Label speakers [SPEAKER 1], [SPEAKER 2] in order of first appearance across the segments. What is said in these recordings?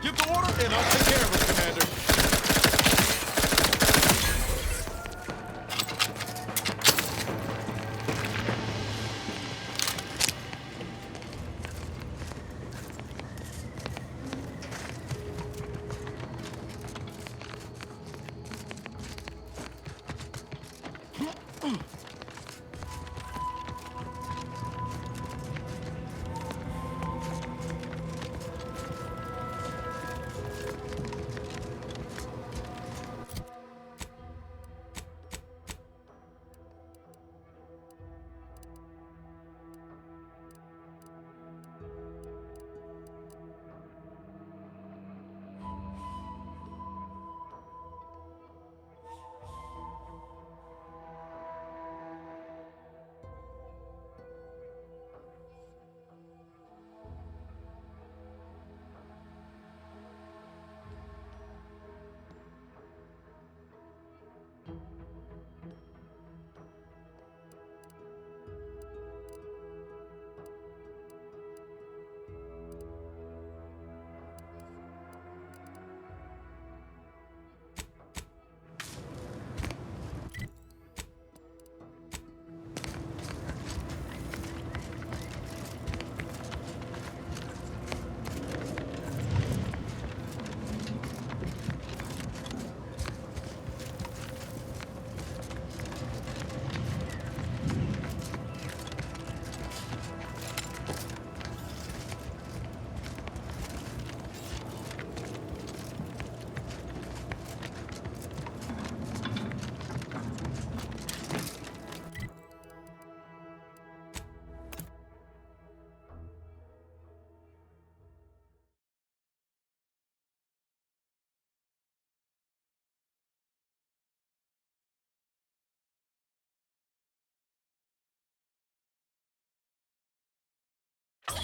[SPEAKER 1] Give the order, and I'll take care of it, Commander.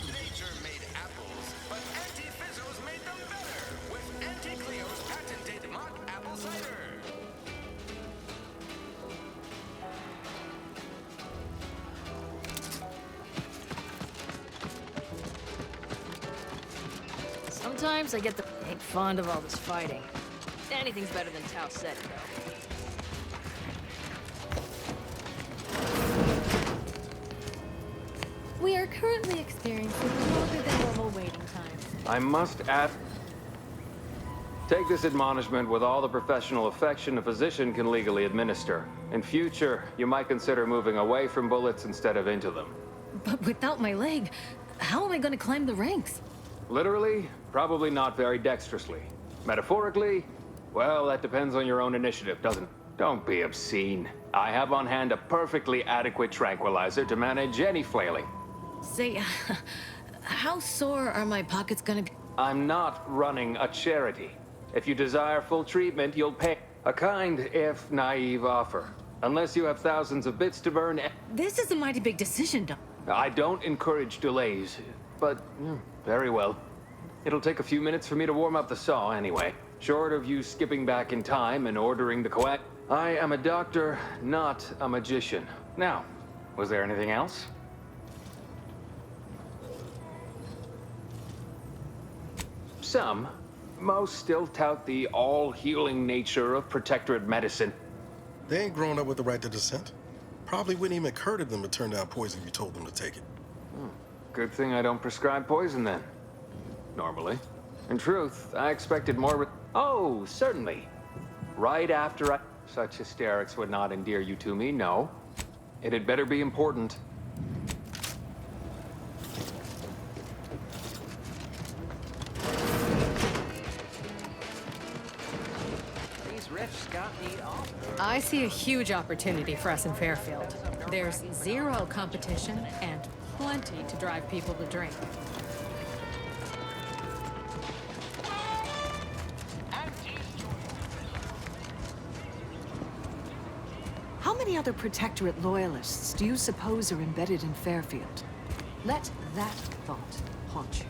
[SPEAKER 2] Nature made apples, but Anti-Fizzos made them better with Anti-Cleo's patented mock apple cider.
[SPEAKER 3] Sometimes I get the ain't fond of all this fighting. Anything's better than Tau Ceti, though.
[SPEAKER 4] We are currently experiencing longer than normal waiting time.
[SPEAKER 5] I must add... Take this admonishment with all the professional affection a physician can legally administer. In future, you might consider moving away from bullets instead of into them.
[SPEAKER 4] But without my leg, how am I going to climb the ranks?
[SPEAKER 5] Literally, probably not very dexterously. Metaphorically, well, that depends on your own initiative, doesn't it? Don't be obscene. I have on hand a perfectly adequate tranquilizer to manage any flailing.
[SPEAKER 4] Say, how sore are my pockets gonna be?
[SPEAKER 5] I'm not running a charity. If you desire full treatment, you'll pay a kind, if naive offer. Unless you have thousands of bits to burn.
[SPEAKER 4] This is a mighty big decision, Doc.
[SPEAKER 5] I don't encourage delays, but very well. It'll take a few minutes for me to warm up the saw anyway. Short of you skipping back in time and ordering the coax. I am a doctor, not a magician. Now, was there anything else? Some. Most still tout the all-healing nature of protectorate medicine.
[SPEAKER 6] They ain't grown up with the right to dissent. Probably wouldn't even occur to them to turn down poison if you told them to take it.
[SPEAKER 5] Good thing I don't prescribe poison then. Normally. In truth, I expected more. Oh, certainly. Right after I... Such hysterics would not endear you to me, no. It had better be important.
[SPEAKER 2] These riffs got me off.
[SPEAKER 7] I see a huge opportunity for us in Fairfield. There's zero competition and plenty to drive people to drink.
[SPEAKER 8] How many other Protectorate loyalists do you suppose are embedded in Fairfield? Let that thought haunt you.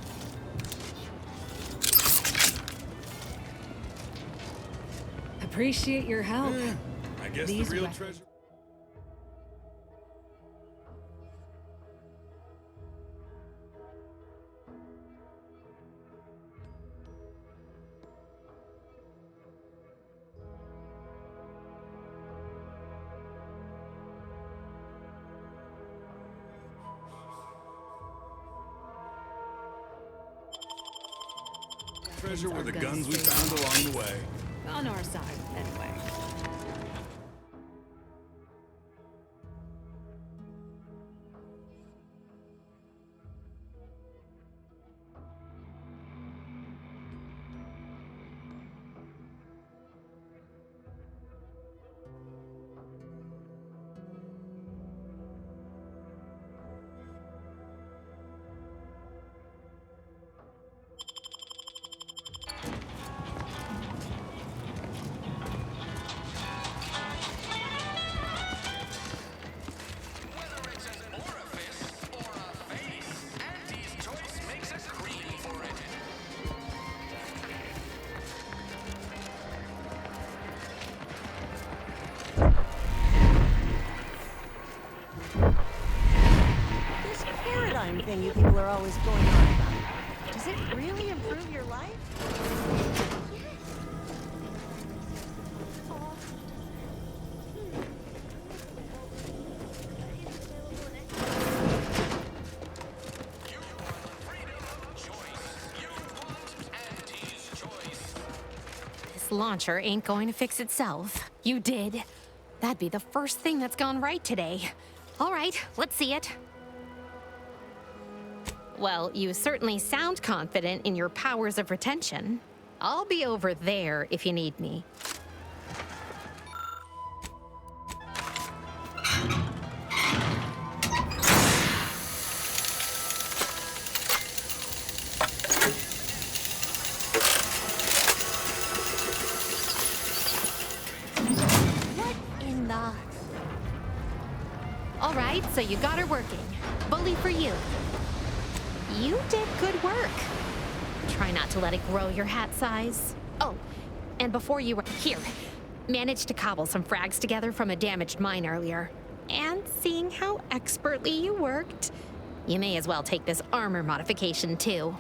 [SPEAKER 8] Appreciate your help.
[SPEAKER 1] I guess
[SPEAKER 8] These
[SPEAKER 1] the real
[SPEAKER 8] weapons-
[SPEAKER 1] treasure. Treasure were the guns we found along the way.
[SPEAKER 8] On our side, anyway.
[SPEAKER 2] Whether it's an orifice or a face, Auntie's choice makes a cream for it.
[SPEAKER 9] This paradigm thing you people are always going on about, does it really improve your life?
[SPEAKER 2] You want freedom of choice. You want Auntie's choice.
[SPEAKER 7] This launcher ain't going to fix itself. You did. That'd be the first thing that's gone right today. All right, let's see it. Well, you certainly sound confident in your powers of retention. I'll be over there if you need me.
[SPEAKER 9] What in the...
[SPEAKER 7] All right, so you got her working. Bully for you. You did good work. Try not to let it grow your hat size. Oh, and before you were here, managed to cobble some frags together from a damaged mine earlier. And seeing how expertly you worked, you may as well take this armor modification too.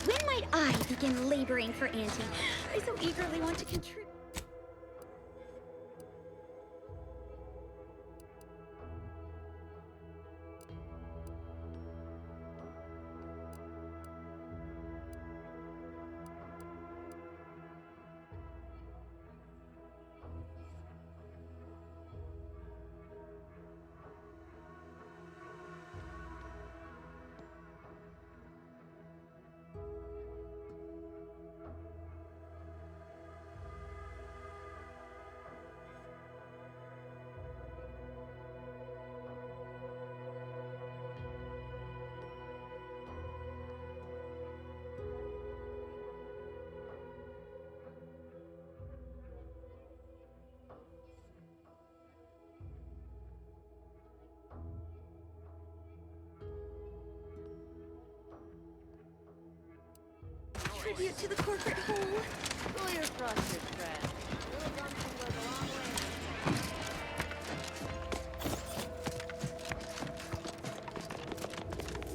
[SPEAKER 10] When might I begin laboring for Auntie? I so eagerly want to contribute. Tribute to the corporate hole.
[SPEAKER 3] Pull your frosted friend. Little gumption goes a long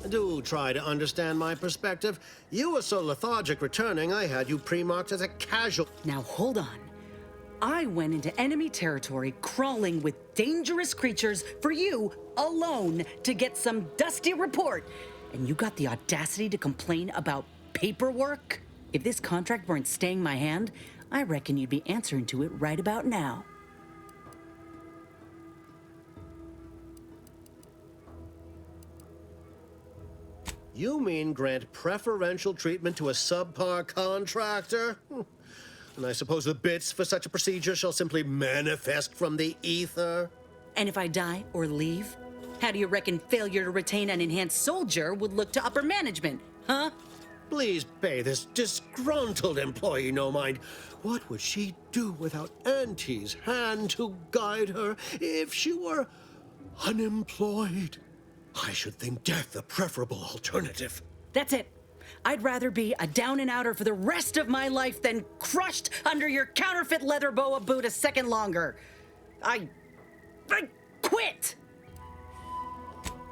[SPEAKER 3] way.
[SPEAKER 11] Do try to understand my perspective. You were so lethargic returning, I had you pre-marked as a casual.
[SPEAKER 8] Now hold on. I went into enemy territory crawling with dangerous creatures for you alone to get some dusty report. And you got the audacity to complain about paperwork? If this contract weren't staying my hand, I reckon you'd be answering to it right about now.
[SPEAKER 11] You mean grant preferential treatment to a subpar contractor? And I suppose the bits for such a procedure shall simply manifest from the ether?
[SPEAKER 8] And if I die or leave, how do you reckon failure to retain an enhanced soldier would look to upper management, huh?
[SPEAKER 11] Please pay this disgruntled employee no mind. What would she do without Auntie's hand to guide her if she were unemployed? I should think death a preferable alternative.
[SPEAKER 8] That's it. I'd rather be a down-and-outer for the rest of my life than crushed under your counterfeit leather boa boot a second longer. I quit!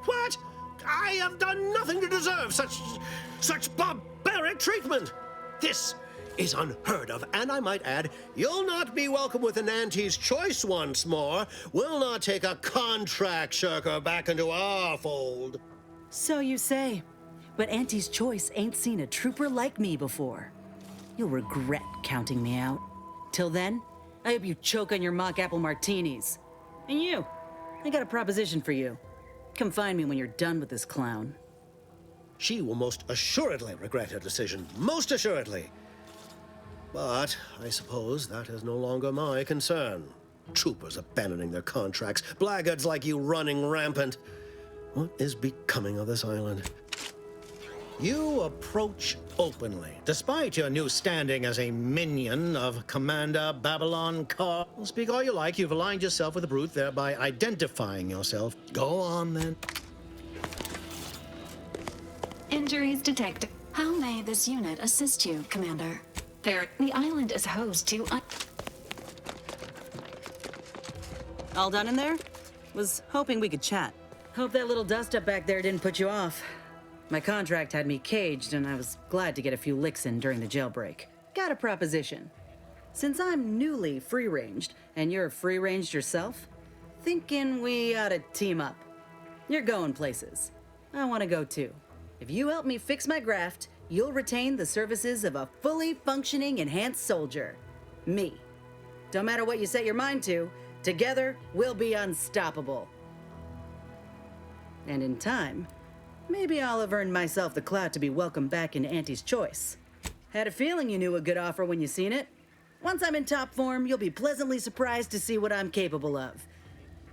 [SPEAKER 11] What? I have done nothing to deserve such barbaric treatment. This is unheard of, and I might add, you'll not be welcome with an Auntie's choice once more. We'll not take a contract shirker back into our fold.
[SPEAKER 8] So you say, but Auntie's choice ain't seen a trooper like me before. You'll regret counting me out. Till then, I hope you choke on your mock apple martinis. And you, I got a proposition for you. Come find me when you're done with this clown.
[SPEAKER 11] She will most assuredly regret her decision. Most assuredly. But I suppose that is no longer my concern. Troopers abandoning their contracts. Blackguards like you running rampant. What is becoming of this island? You approach openly, despite your new standing as a minion of Commander Babylon Carr. Speak all you like, you've aligned yourself with the brute, thereby identifying yourself. Go on, then.
[SPEAKER 12] Injuries detected. How may this unit assist you, Commander? The island is host to...
[SPEAKER 8] All done in there? Was hoping we could chat. Hope that little dust-up back there didn't put you off. My contract had me caged, and I was glad to get a few licks in during the jailbreak. Got a proposition. Since I'm newly free-ranged, and you're free-ranged yourself, thinking we ought to team up. You're going places. I want to go too. If you help me fix my graft, you'll retain the services of a fully functioning enhanced soldier. Me. Don't matter what you set your mind to, together we'll be unstoppable. And in time, maybe I'll have earned myself the clout to be welcomed back into Auntie's choice. Had a feeling you knew a good offer when you seen it. Once I'm in top form, you'll be pleasantly surprised to see what I'm capable of.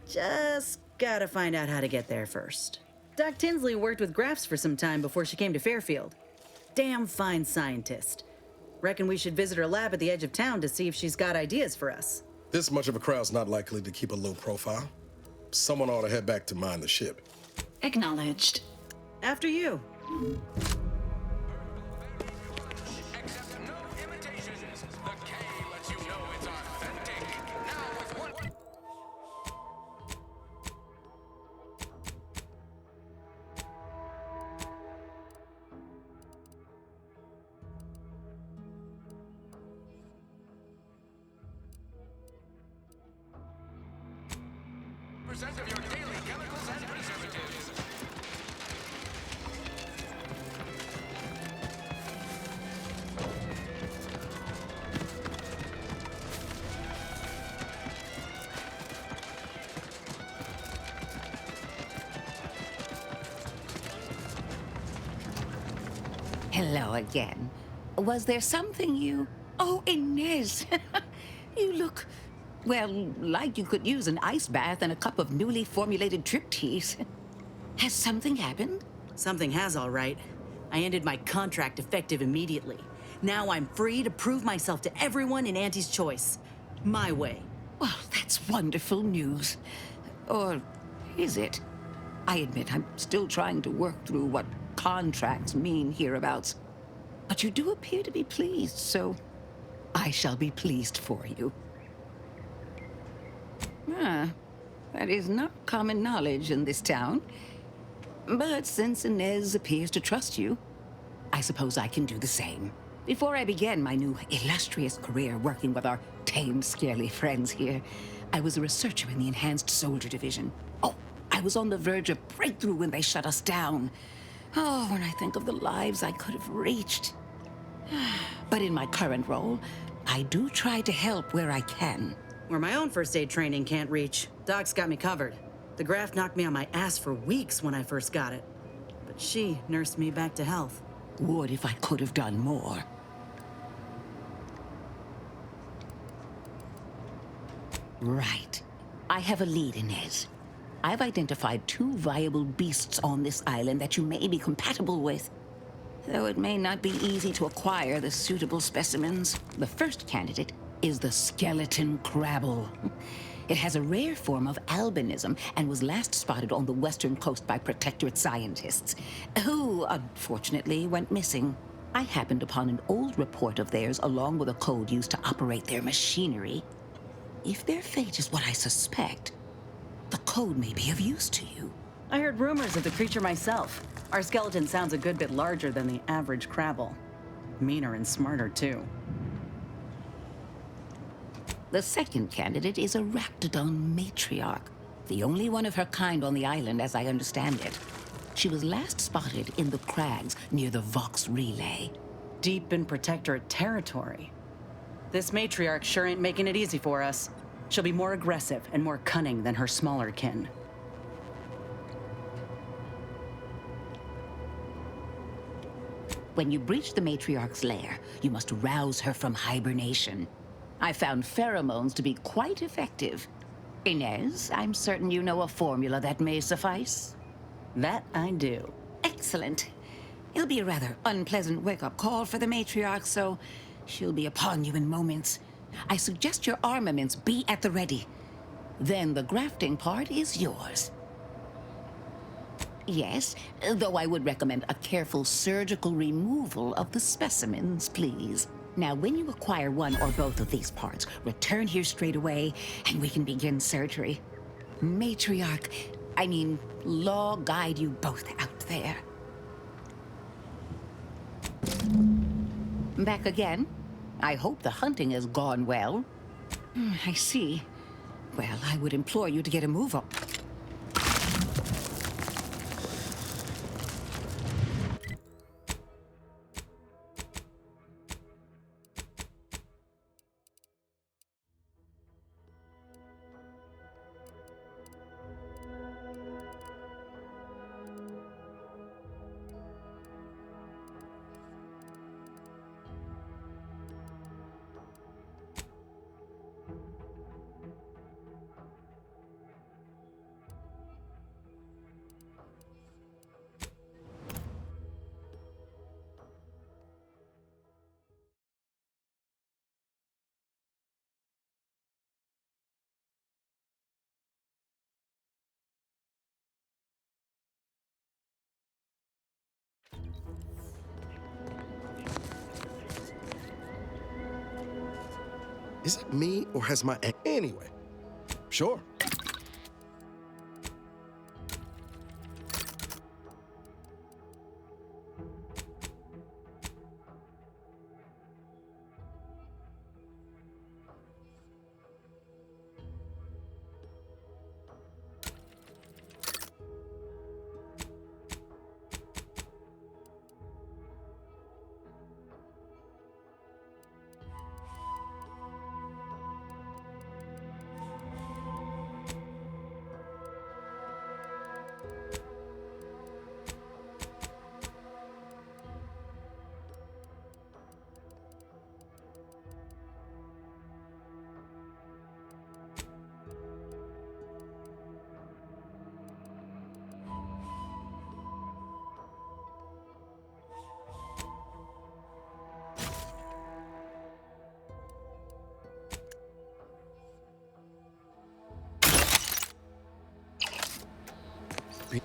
[SPEAKER 8] Just gotta find out how to get there first. Doc Tinsley worked with Grafts for some time before she came to Fairfield. Damn fine scientist. Reckon we should visit her lab at the edge of town to see if she's got ideas for us.
[SPEAKER 6] This much of a crowd's not likely to keep a low profile. Someone ought to head back to mine the ship.
[SPEAKER 12] Acknowledged.
[SPEAKER 8] After you.
[SPEAKER 2] Accept no imitations. The K lets you know it's authentic. Now with one... percent of your daily chemicals and preservatives.
[SPEAKER 13] Hello again. Was there something you... Oh, Inez! You look, well, like you could use an ice bath and a cup of newly formulated trip teas. Has something happened?
[SPEAKER 8] Something has, all right. I ended my contract effective immediately. Now I'm free to prove myself to everyone in Auntie's choice. My way.
[SPEAKER 13] Well, that's wonderful news. Or is it? I admit I'm still trying to work through what contracts mean hereabouts. But you do appear to be pleased, so I shall be pleased for you. Ah, that is not common knowledge in this town. But since Inez appears to trust you, I suppose I can do the same. Before I began my new illustrious career working with our tame, scarily friends here, I was a researcher in the Enhanced Soldier Division. Oh, I was on the verge of breakthrough when they shut us down. Oh, when I think of the lives I could have reached. But in my current role, I do try to help where I can.
[SPEAKER 8] Where my own first aid training can't reach, Doc's got me covered. The graft knocked me on my ass for weeks when I first got it. But she nursed me back to health.
[SPEAKER 13] Would if I could have done more. Right. I have a lead, Inez. I've identified 2 viable beasts on this island that you may be compatible with. though it may not be easy to acquire the suitable specimens. The first candidate is the skeleton crabble. It has a rare form of albinism and was last spotted on the western coast by protectorate scientists, who unfortunately went missing. I happened upon an old report of theirs along with a code used to operate their machinery. If their fate is what I suspect, the code may be of use to you.
[SPEAKER 8] I heard rumors of the creature myself. Our skeleton sounds a good bit larger than the average crabble. Meaner and smarter, too.
[SPEAKER 13] The second candidate is a Raptidon matriarch, the only one of her kind on the island as I understand it. She was last spotted in the crags near the Vox Relay.
[SPEAKER 8] Deep in protectorate territory. This matriarch sure ain't making it easy for us. She'll be more aggressive and more cunning than her smaller kin.
[SPEAKER 13] When you breach the matriarch's lair, you must rouse her from hibernation. I found pheromones to be quite effective. Inez, I'm certain you know a formula that may suffice.
[SPEAKER 8] That I do.
[SPEAKER 13] Excellent. It'll be a rather unpleasant wake-up call for the matriarch, so she'll be upon you in moments. I suggest your armaments be at the ready. Then the grafting part is yours. Yes, though I would recommend a careful surgical removal of the specimens, please. Now, when you acquire one or both of these parts, return here straight away, and we can begin surgery. Matriarch, Law guide you both out there. Back again? I hope the hunting has gone well. I see. Well, I would implore you to get a move on.
[SPEAKER 6] Is it me, or has my... Anyway, sure.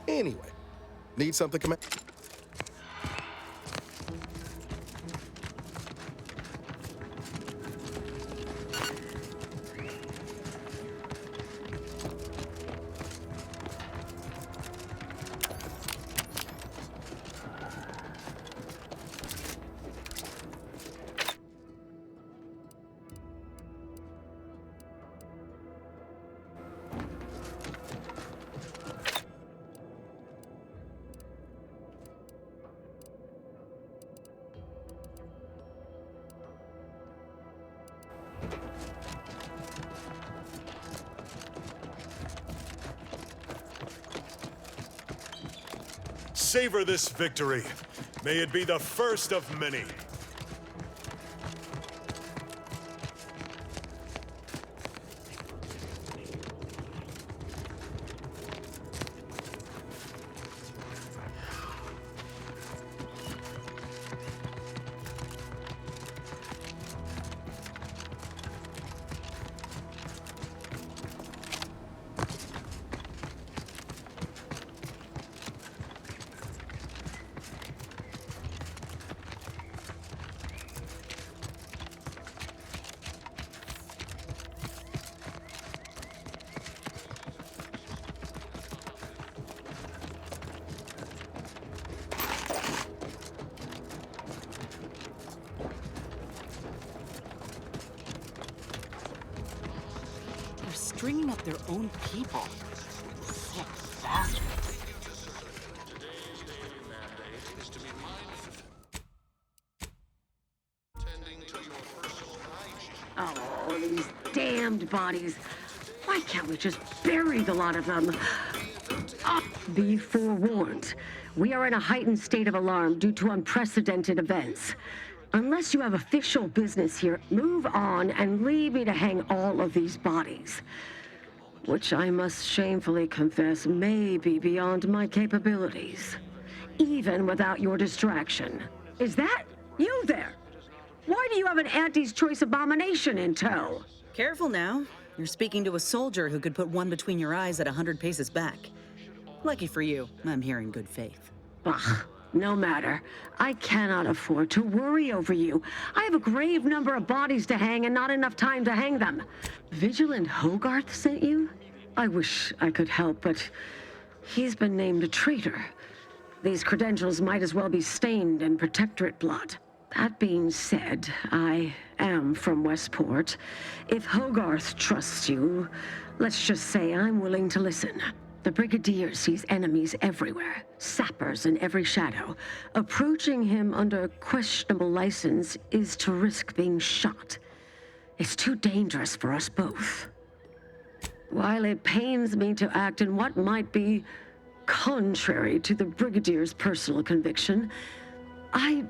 [SPEAKER 6] Anyway, need something, Command?
[SPEAKER 1] Savor this victory. May it be the first of many.
[SPEAKER 8] stringing up their own people. Sick bastards.
[SPEAKER 14] Oh, these damned bodies. Why can't we just bury the lot of them? Be forewarned. We are in a heightened state of alarm due to unprecedented events. Unless you have official business here, move on and leave me to hang all of these bodies. Which I must shamefully confess may be beyond my capabilities. Even without your distraction. Is that you there? Why do you have an Auntie's Choice abomination in tow?
[SPEAKER 8] Careful now. You're speaking to a soldier who could put one between your eyes at 100 paces back. Lucky for you, I'm here in good faith.
[SPEAKER 14] Ugh, no matter. I cannot afford to worry over you. I have a grave number of bodies to hang and not enough time to hang them. Vigilant Hogarth sent you? I wish I could help, but he's been named a traitor. These credentials might as well be stained in Protectorate blood. That being said, I am from Westport. If Hogarth trusts you, let's just say I'm willing to listen. The Brigadier sees enemies everywhere, sappers in every shadow. Approaching him under questionable license is to risk being shot. It's too dangerous for us both. While it pains me to act in what might be contrary to the Brigadier's personal conviction, I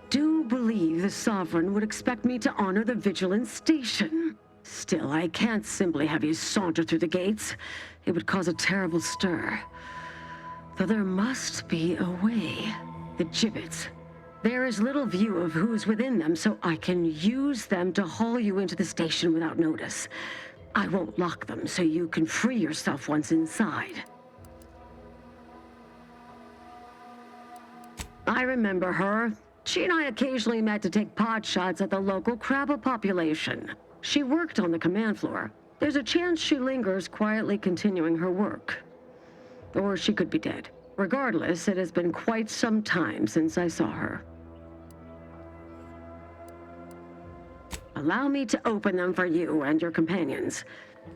[SPEAKER 14] do believe the Sovereign would expect me to honor the Vigilance Station. Still, I can't simply have you saunter through the gates. It would cause a terrible stir. Though there must be a way. The gibbets. There is little view of who's within them, so I can use them to haul you into the station without notice. I won't lock them, so you can free yourself once inside. I remember her. She and I occasionally met to take pot shots at the local crabba population. She worked on the command floor. There's a chance she lingers, quietly continuing her work. Or she could be dead. Regardless, it has been quite some time since I saw her. Allow me to open them for you and your companions.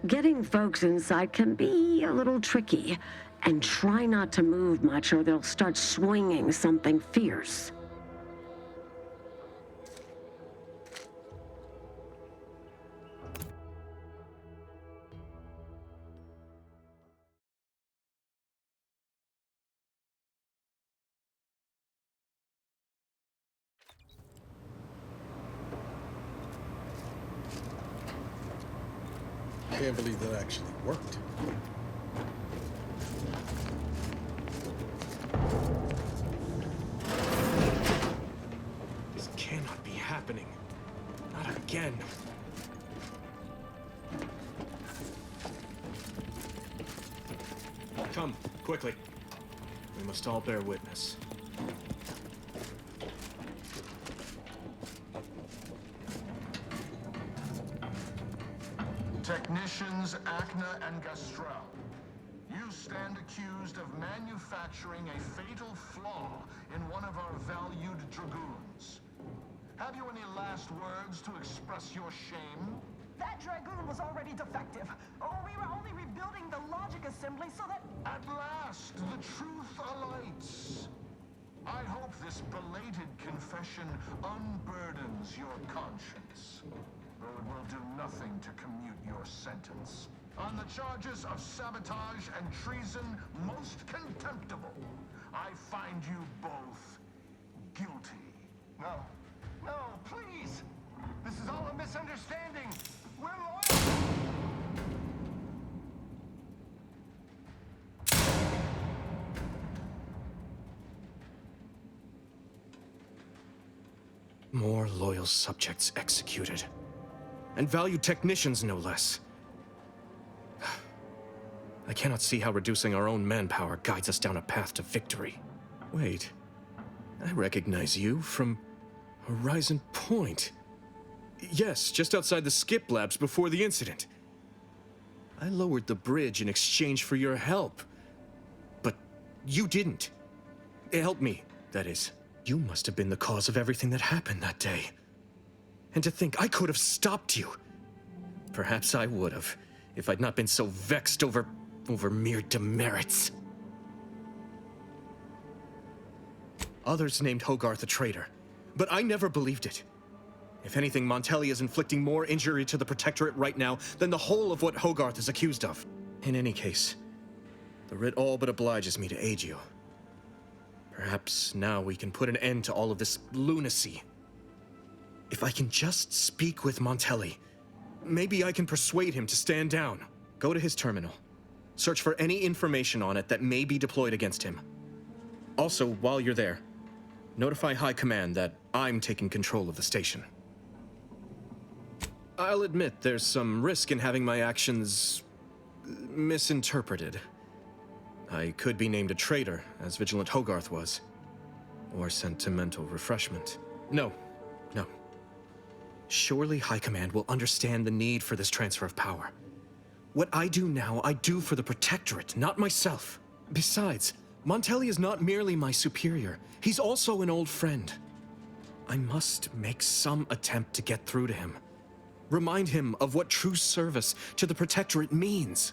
[SPEAKER 14] Getting folks inside can be a little tricky, and try not to move much or they'll start swinging something fierce.
[SPEAKER 6] Can't believe that actually worked.
[SPEAKER 15] This cannot be happening. Not again. Come, quickly. We must all bear witness.
[SPEAKER 16] Technicians Acna and Gastrell, you stand accused of manufacturing a fatal flaw in one of our valued dragoons. Have you any last words to express your shame?
[SPEAKER 17] That dragoon was already defective. Oh, we were only rebuilding the logic assembly so that...
[SPEAKER 16] At last, the truth alights. I hope this belated confession unburdens your conscience. Though it will do nothing to commute your sentence. On the charges of sabotage and treason most contemptible, I find you both guilty.
[SPEAKER 17] No. No, please! This is all a misunderstanding! We're loyal!
[SPEAKER 15] More loyal subjects executed. And valued technicians, no less. I cannot see how reducing our own manpower guides us down a path to victory. Wait, I recognize you from Horizon Point. Yes, just outside the skip labs before the incident. I lowered the bridge in exchange for your help. But you didn't. Help me, that is. You must have been the cause of everything that happened that day. And to think I could have stopped you. Perhaps I would have, if I'd not been so vexed over mere demerits. Others named Hogarth a traitor, but I never believed it. If anything, Montelli is inflicting more injury to the Protectorate right now than the whole of what Hogarth is accused of. In any case, the writ all but obliges me to aid you. Perhaps now we can put an end to all of this lunacy. If I can just speak with Montelli, maybe I can persuade him to stand down. Go to his terminal. Search for any information on it that may be deployed against him. Also, while you're there, notify High Command that I'm taking control of the station. I'll admit there's some risk in having my actions misinterpreted. I could be named a traitor, as Vigilant Hogarth was. Or sent to mental refreshment. No. Surely High Command will understand the need for this transfer of power. What I do now, I do for the Protectorate, not myself. Besides, Montelli is not merely my superior. He's also an old friend. I must make some attempt to get through to him. Remind him of what true service to the Protectorate means.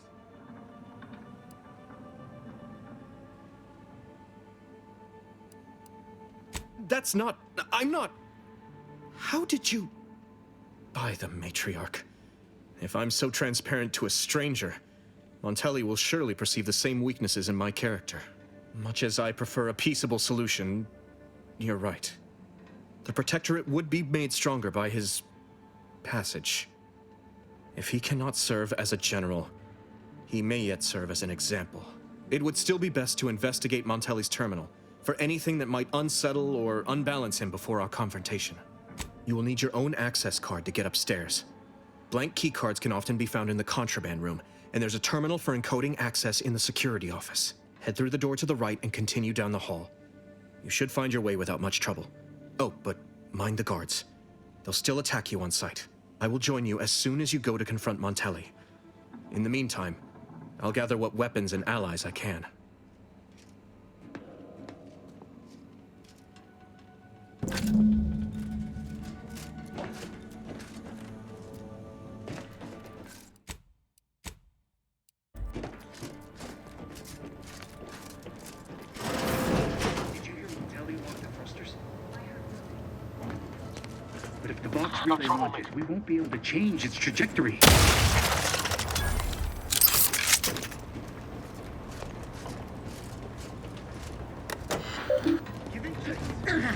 [SPEAKER 15] I'm not... How did you... By the Matriarch. If I'm so transparent to a stranger, Montelli will surely perceive the same weaknesses in my character. Much as I prefer a peaceable solution, you're right. The Protectorate would be made stronger by his passage. If he cannot serve as a general, he may yet serve as an example. It would still be best to investigate Montelli's terminal for anything that might unsettle or unbalance him before our confrontation. You will need your own access card to get upstairs. Blank keycards can often be found in the contraband room, and there's a terminal for encoding access in the security office. Head through the door to the right and continue down the hall. You should find your way without much trouble. Oh, but mind the guards. They'll still attack you on sight. I will join you as soon as you go to confront Montelli. In the meantime, I'll gather what weapons and allies I can.
[SPEAKER 18] But if the box really launches, we won't be able to change its trajectory.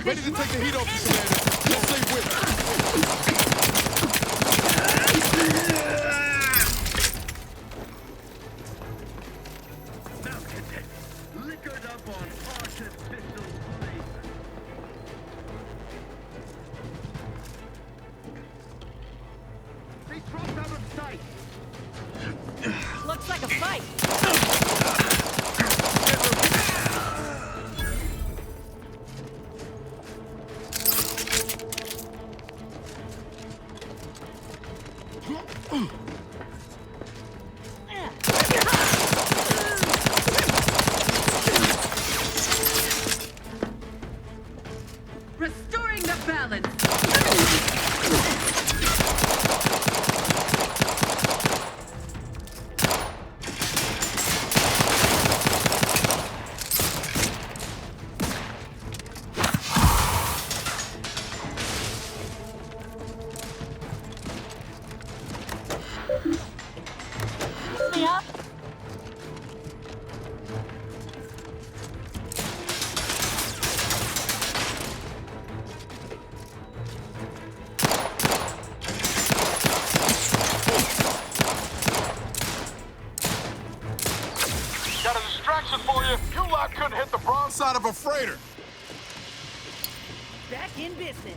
[SPEAKER 6] Ready to take the heat off you, Commander. You'll stay with me.
[SPEAKER 18] Liquored up on artificial flavor. They dropped out of sight.
[SPEAKER 3] Looks like a fight.
[SPEAKER 8] Restoring the balance.
[SPEAKER 17] Got a distraction for you. You lot couldn't hit the broadside of a freighter.
[SPEAKER 8] Back in business.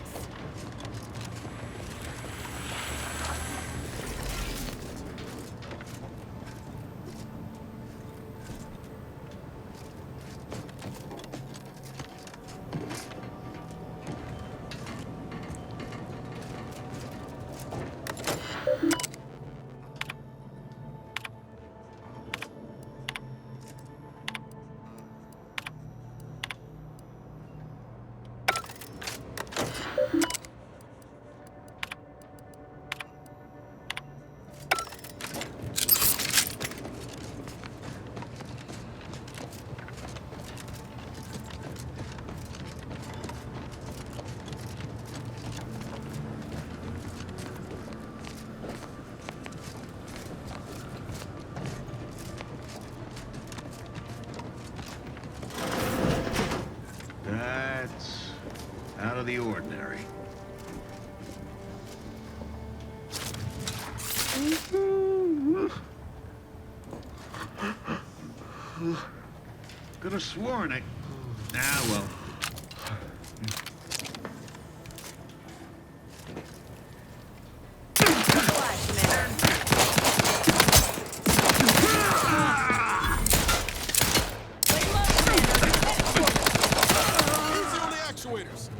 [SPEAKER 18] Could have sworn I... Ah, well.
[SPEAKER 6] Easy on the actuators.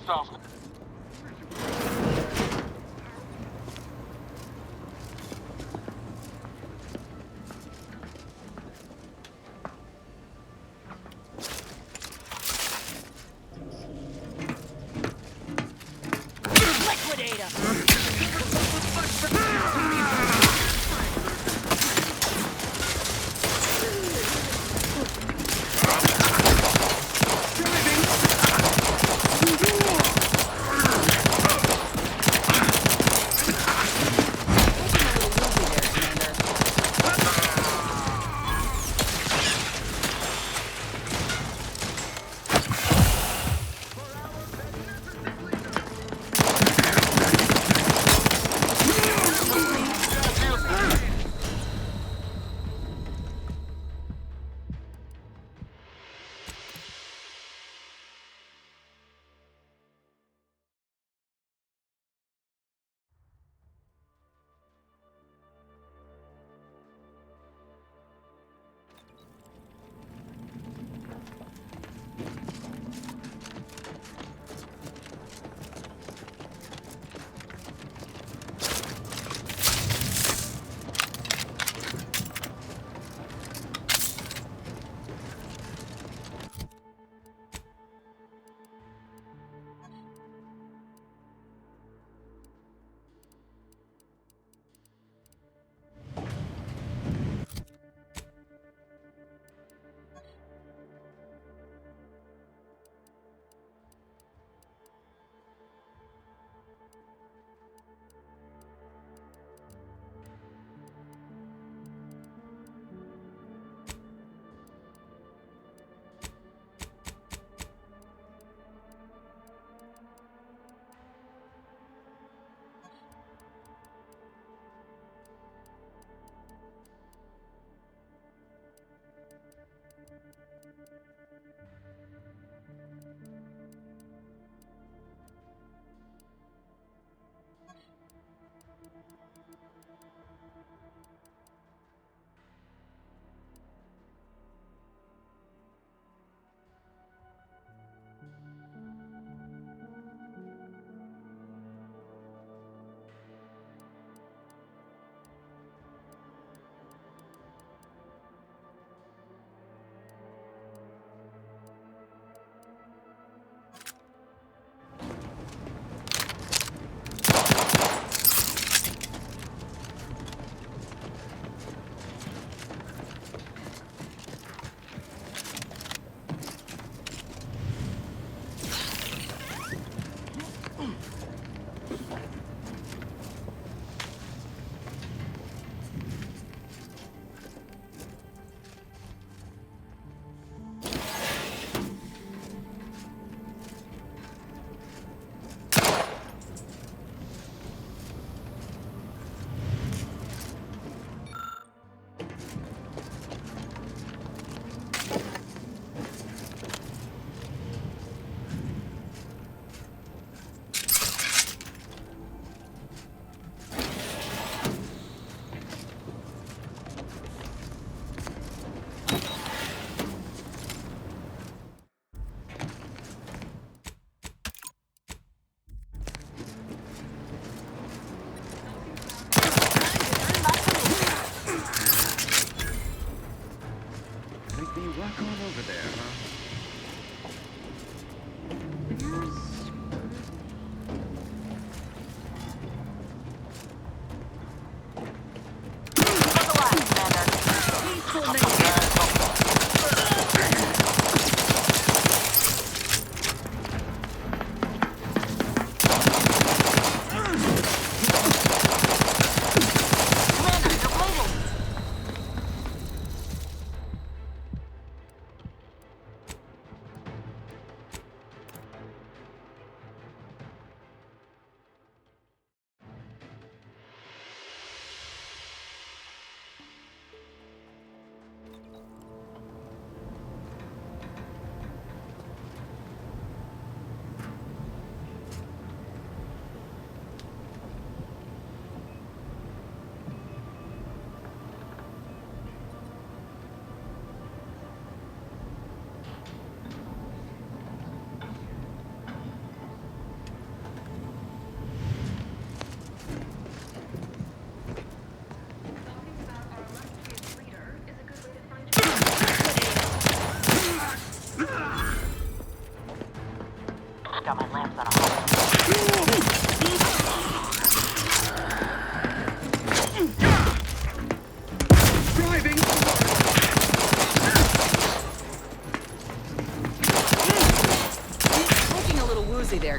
[SPEAKER 17] stuff.
[SPEAKER 18] Walk on over there, huh?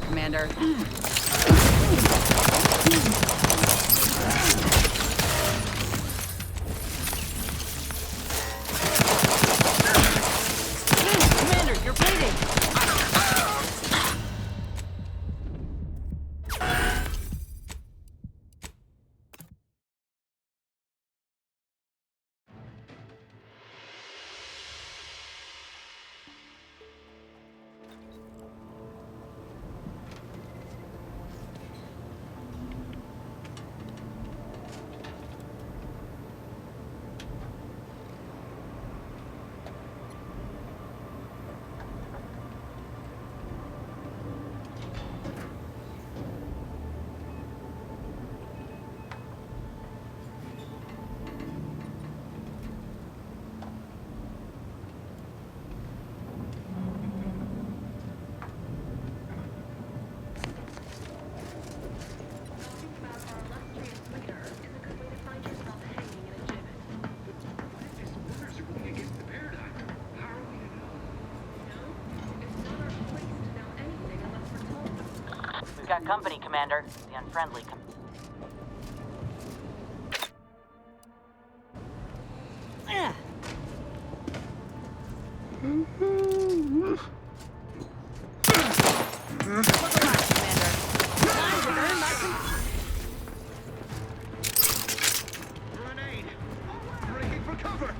[SPEAKER 8] Commander.
[SPEAKER 3] Commander, you're bleeding!
[SPEAKER 19] We've got company, Commander. The unfriendly
[SPEAKER 17] Breaking for cover!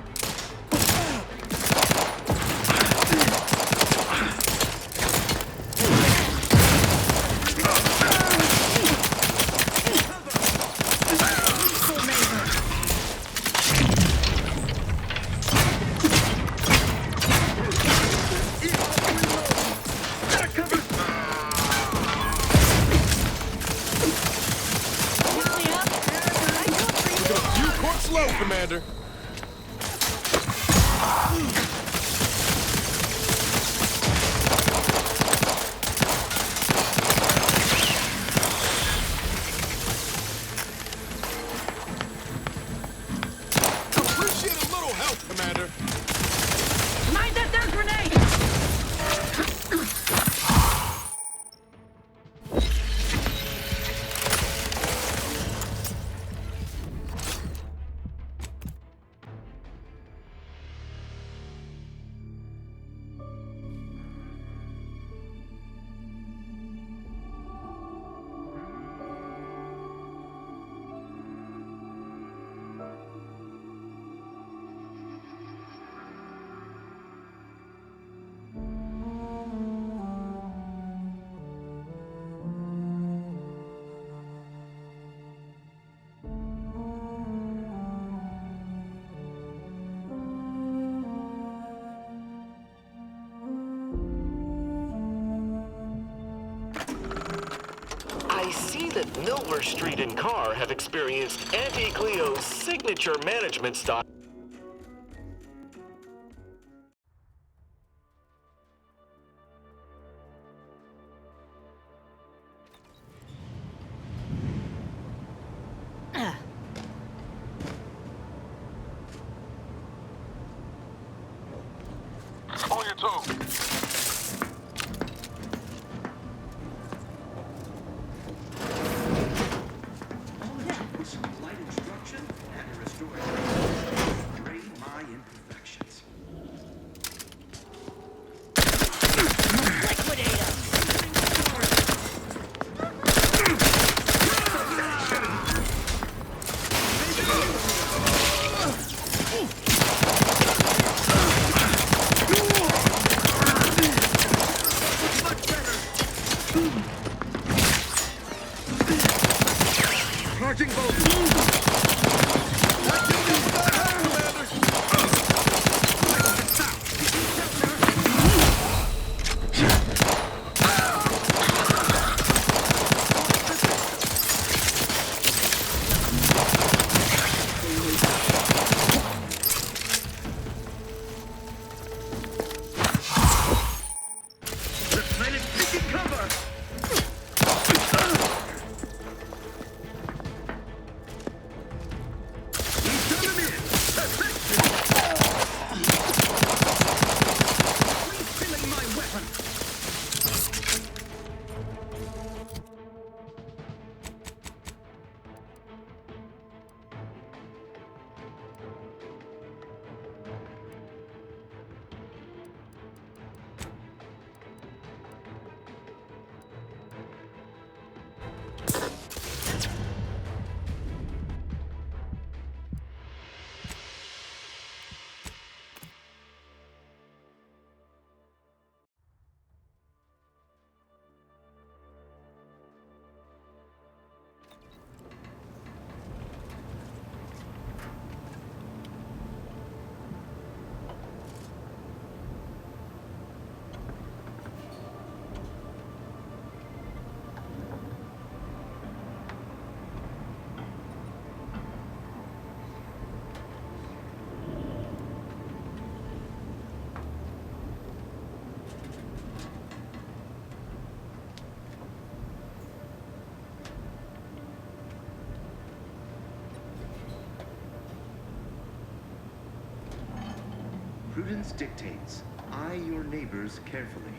[SPEAKER 6] Slow, Commander. Appreciate a little help, Commander.
[SPEAKER 14] Mind that there grenade!
[SPEAKER 20] I see that Milner Street and Carr have experienced Auntie Cleo's signature management style.
[SPEAKER 17] On your toes.
[SPEAKER 18] Some light instruction and a restored drain my imperfections.
[SPEAKER 17] Liquidate 'em!
[SPEAKER 18] Prudence dictates. Eye your neighbors carefully.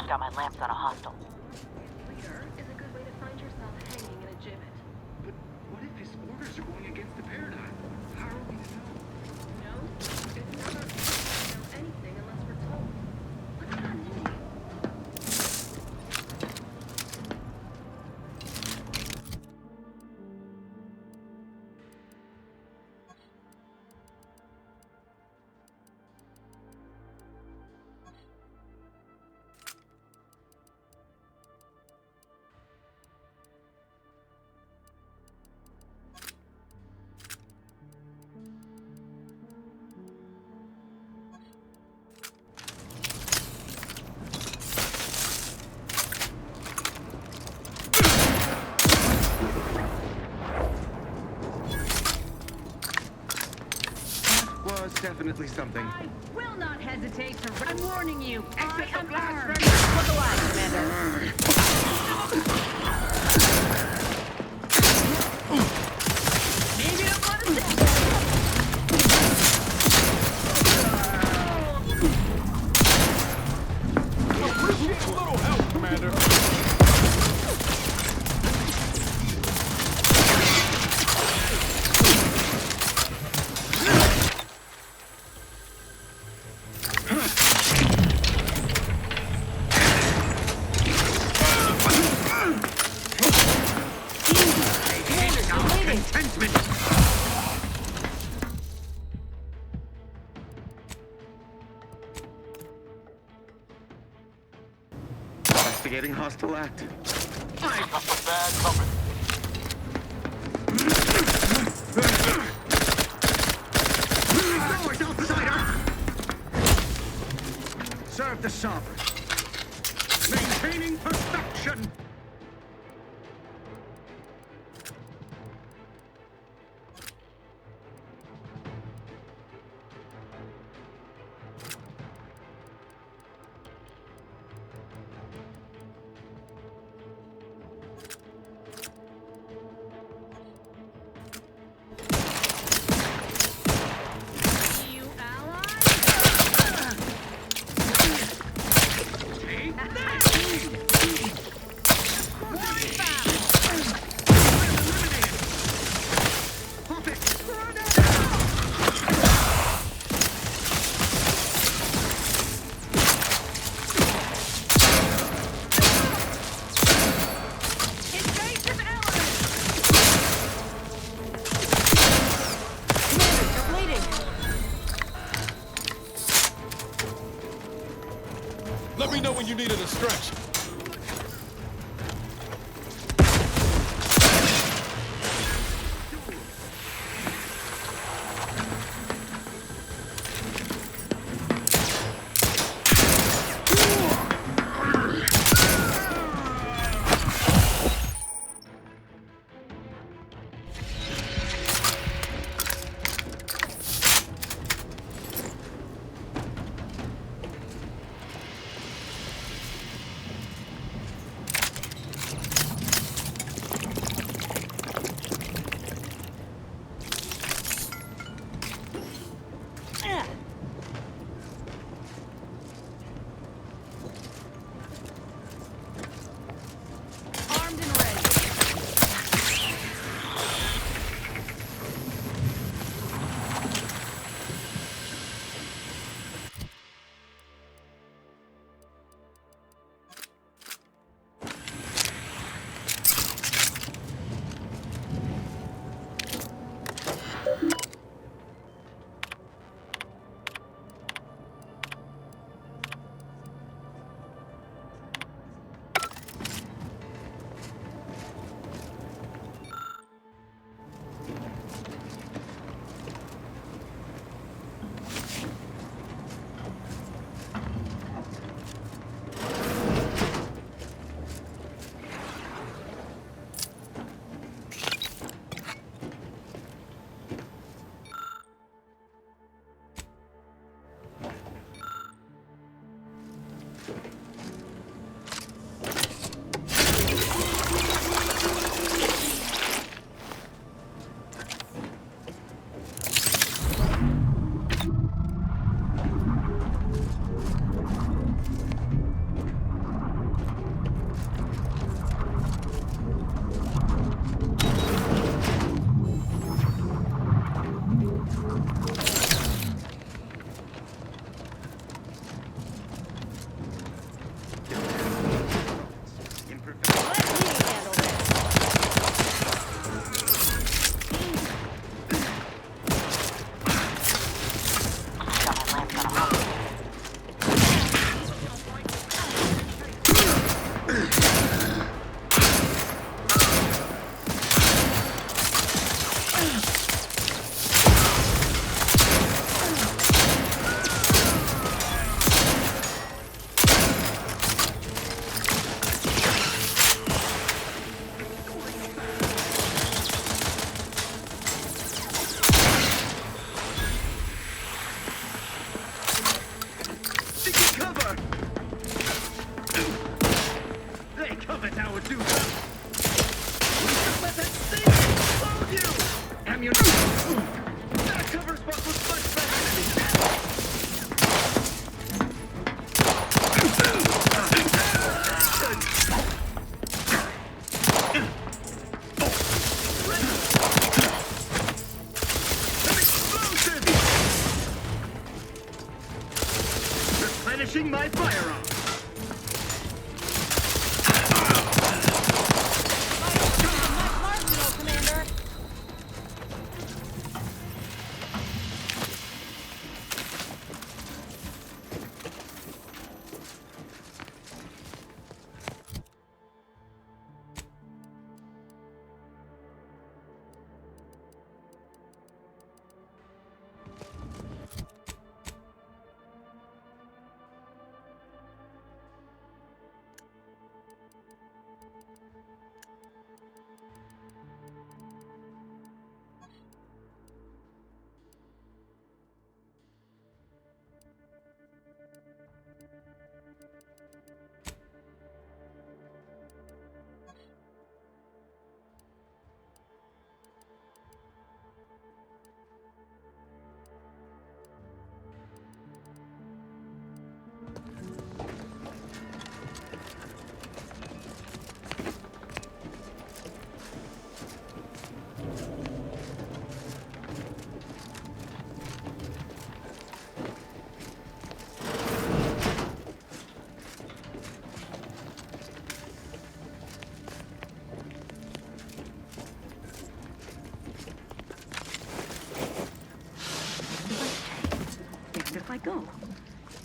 [SPEAKER 19] Got my lamps on a hostile.
[SPEAKER 14] Leader is a good way to find yourself hanging in a gibbet.
[SPEAKER 18] But what if his orders are going against the paradigm? How are we to know?
[SPEAKER 14] No, it's not our business to know anything unless we're told. What's that mean?
[SPEAKER 18] Was definitely something.
[SPEAKER 14] I will not hesitate to. I'm warning you.
[SPEAKER 19] Exit
[SPEAKER 14] I am
[SPEAKER 19] the blast
[SPEAKER 14] armed.
[SPEAKER 19] furnace. Look alive, Commander.
[SPEAKER 14] Maybe don't want to say.
[SPEAKER 1] Appreciate a little help, Commander.
[SPEAKER 18] Investigating hostile act.
[SPEAKER 1] That's a bad company.
[SPEAKER 18] Doors, outsider! Serve the sovereign. Maintaining perfection!
[SPEAKER 14] You ally?
[SPEAKER 18] Take that!
[SPEAKER 1] Let me know when you needed a stretch.
[SPEAKER 18] finishing my firearm.
[SPEAKER 9] Marginal, Commander.
[SPEAKER 14] If I go,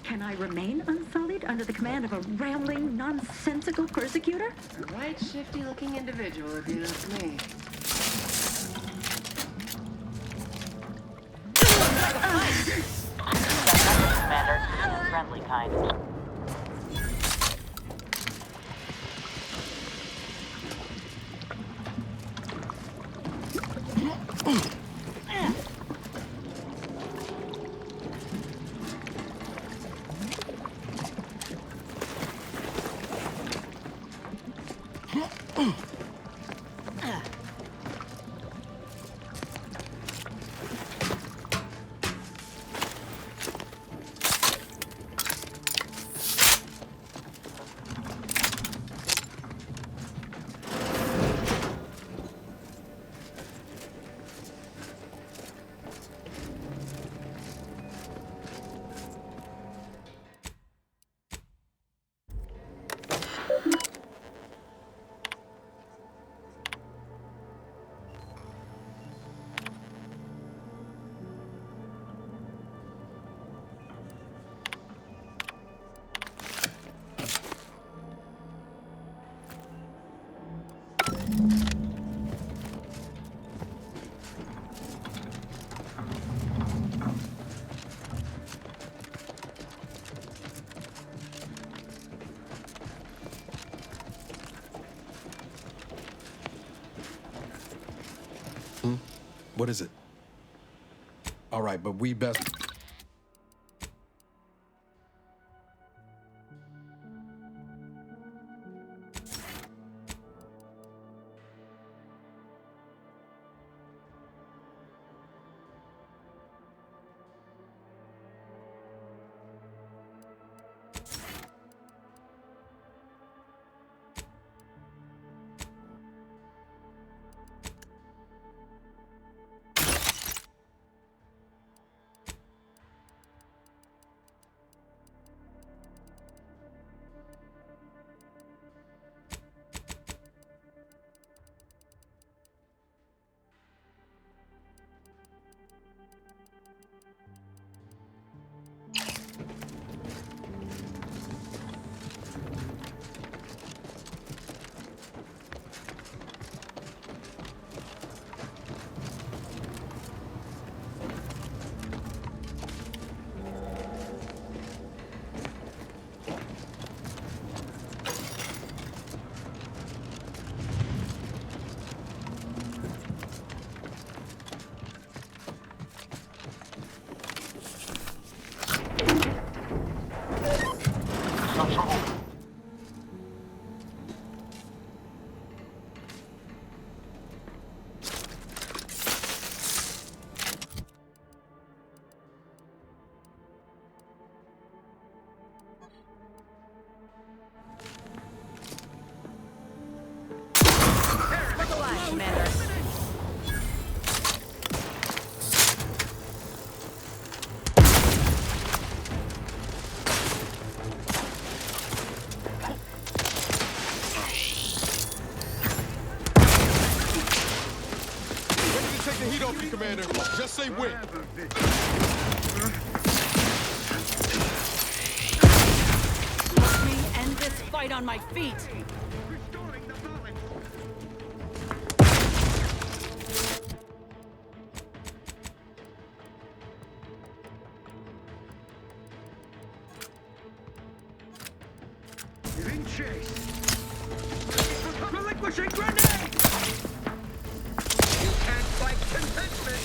[SPEAKER 14] can I remain unsullied under the command of a rambling, nonsensical persecutor?
[SPEAKER 21] A right shifty-looking individual, if you ask me.
[SPEAKER 19] Commander. Friendly kind.
[SPEAKER 6] What is it? All right, but we best...
[SPEAKER 4] say win.
[SPEAKER 8] Let me end this fight on my feet.
[SPEAKER 18] You're in chase. Relinquishing grenade! You can't fight contentment!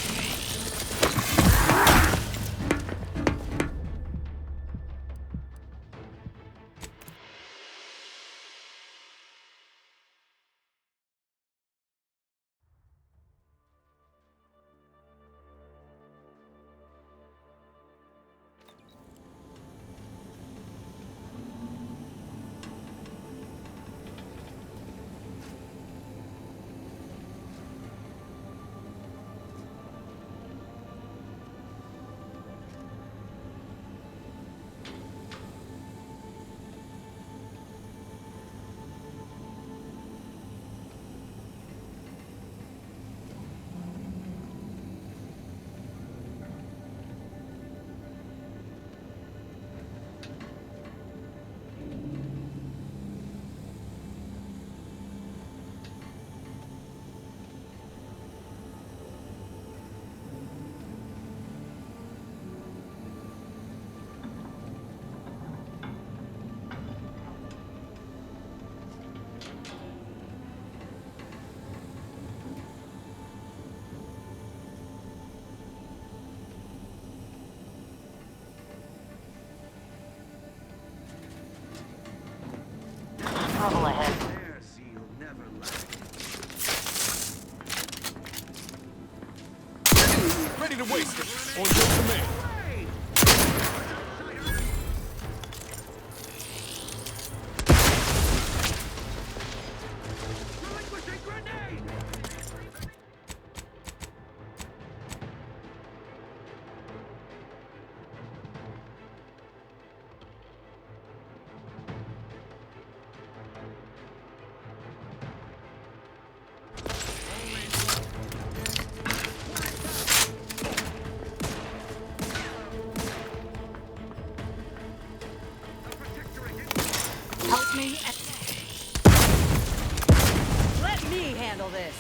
[SPEAKER 19] Trouble ahead.
[SPEAKER 18] Their zeal never lacked.
[SPEAKER 4] Ready to waste it. On your command.
[SPEAKER 18] Relinquishing grenade!
[SPEAKER 8] Help me. Let me handle this.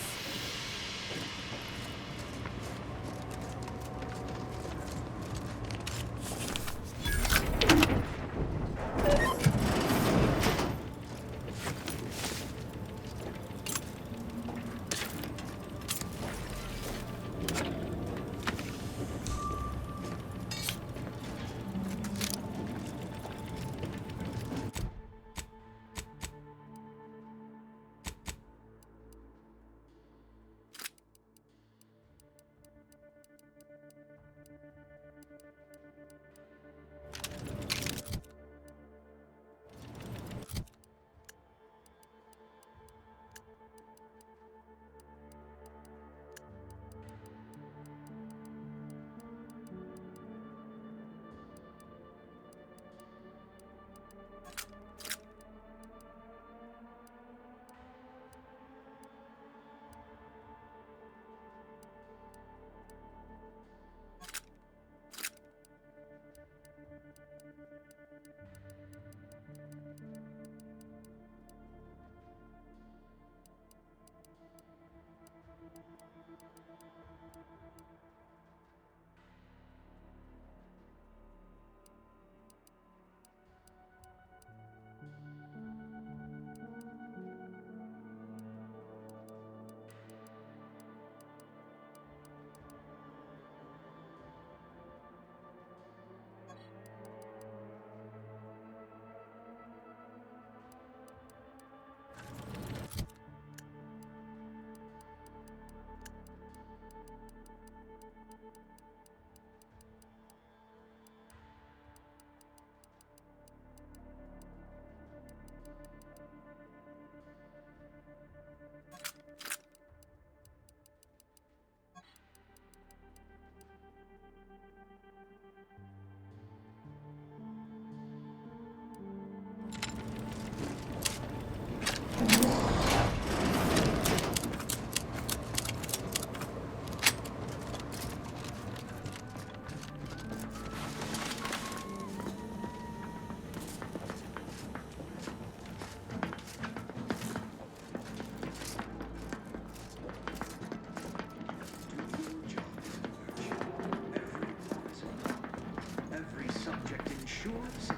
[SPEAKER 18] every subject ensures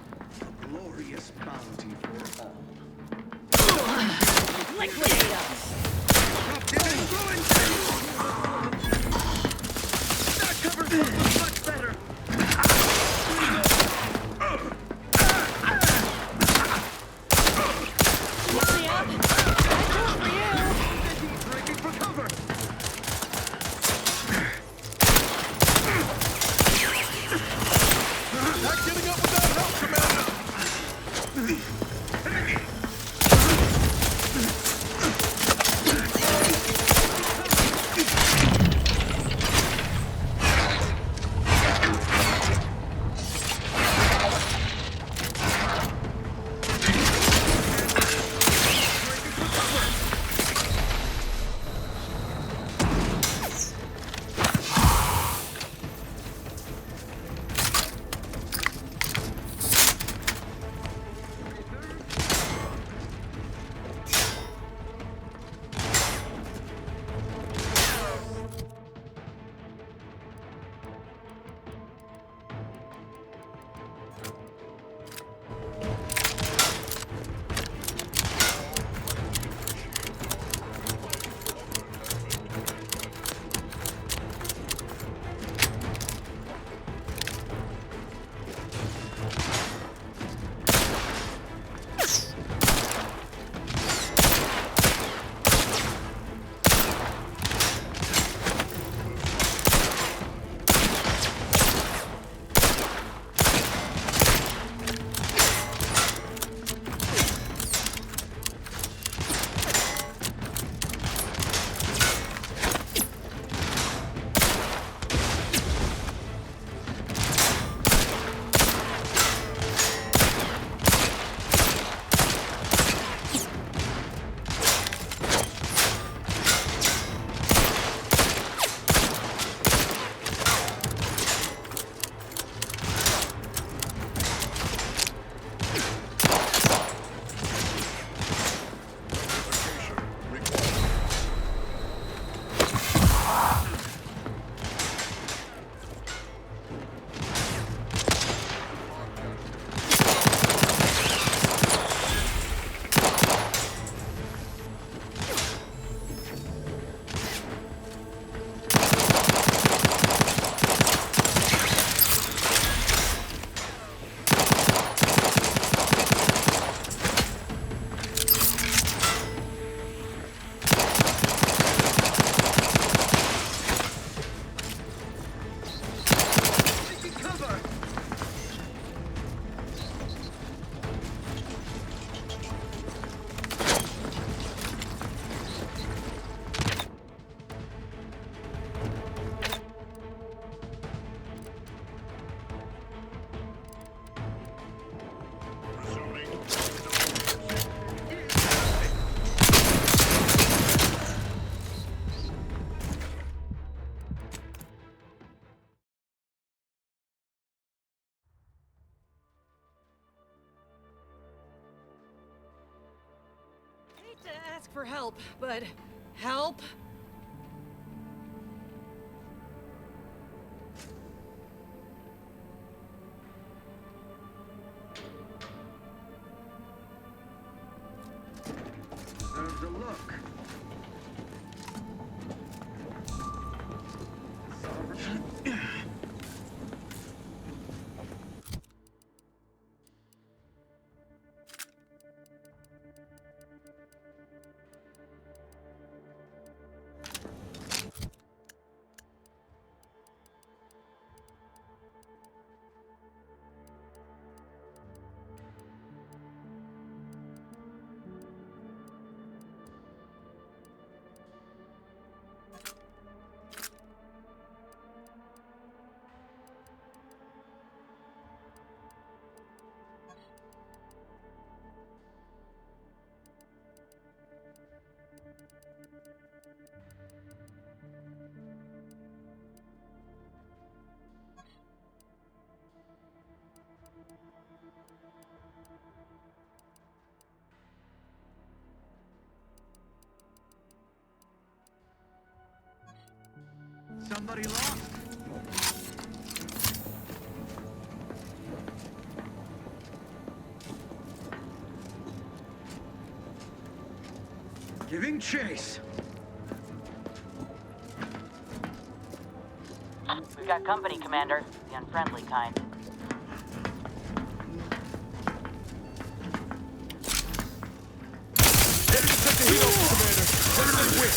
[SPEAKER 18] a glorious bounty for all.
[SPEAKER 8] Liquidate us!
[SPEAKER 18] That covers us much better!
[SPEAKER 3] Easy up. I do it for you.
[SPEAKER 18] He's breaking for cover!
[SPEAKER 4] Not getting up without help, Commander!
[SPEAKER 3] To ask for help, but help?
[SPEAKER 18] There's a look. Somebody lost. Giving chase.
[SPEAKER 19] We've got company, Commander. The unfriendly kind.
[SPEAKER 4] Ready to take the heat off, Commander. Everything win.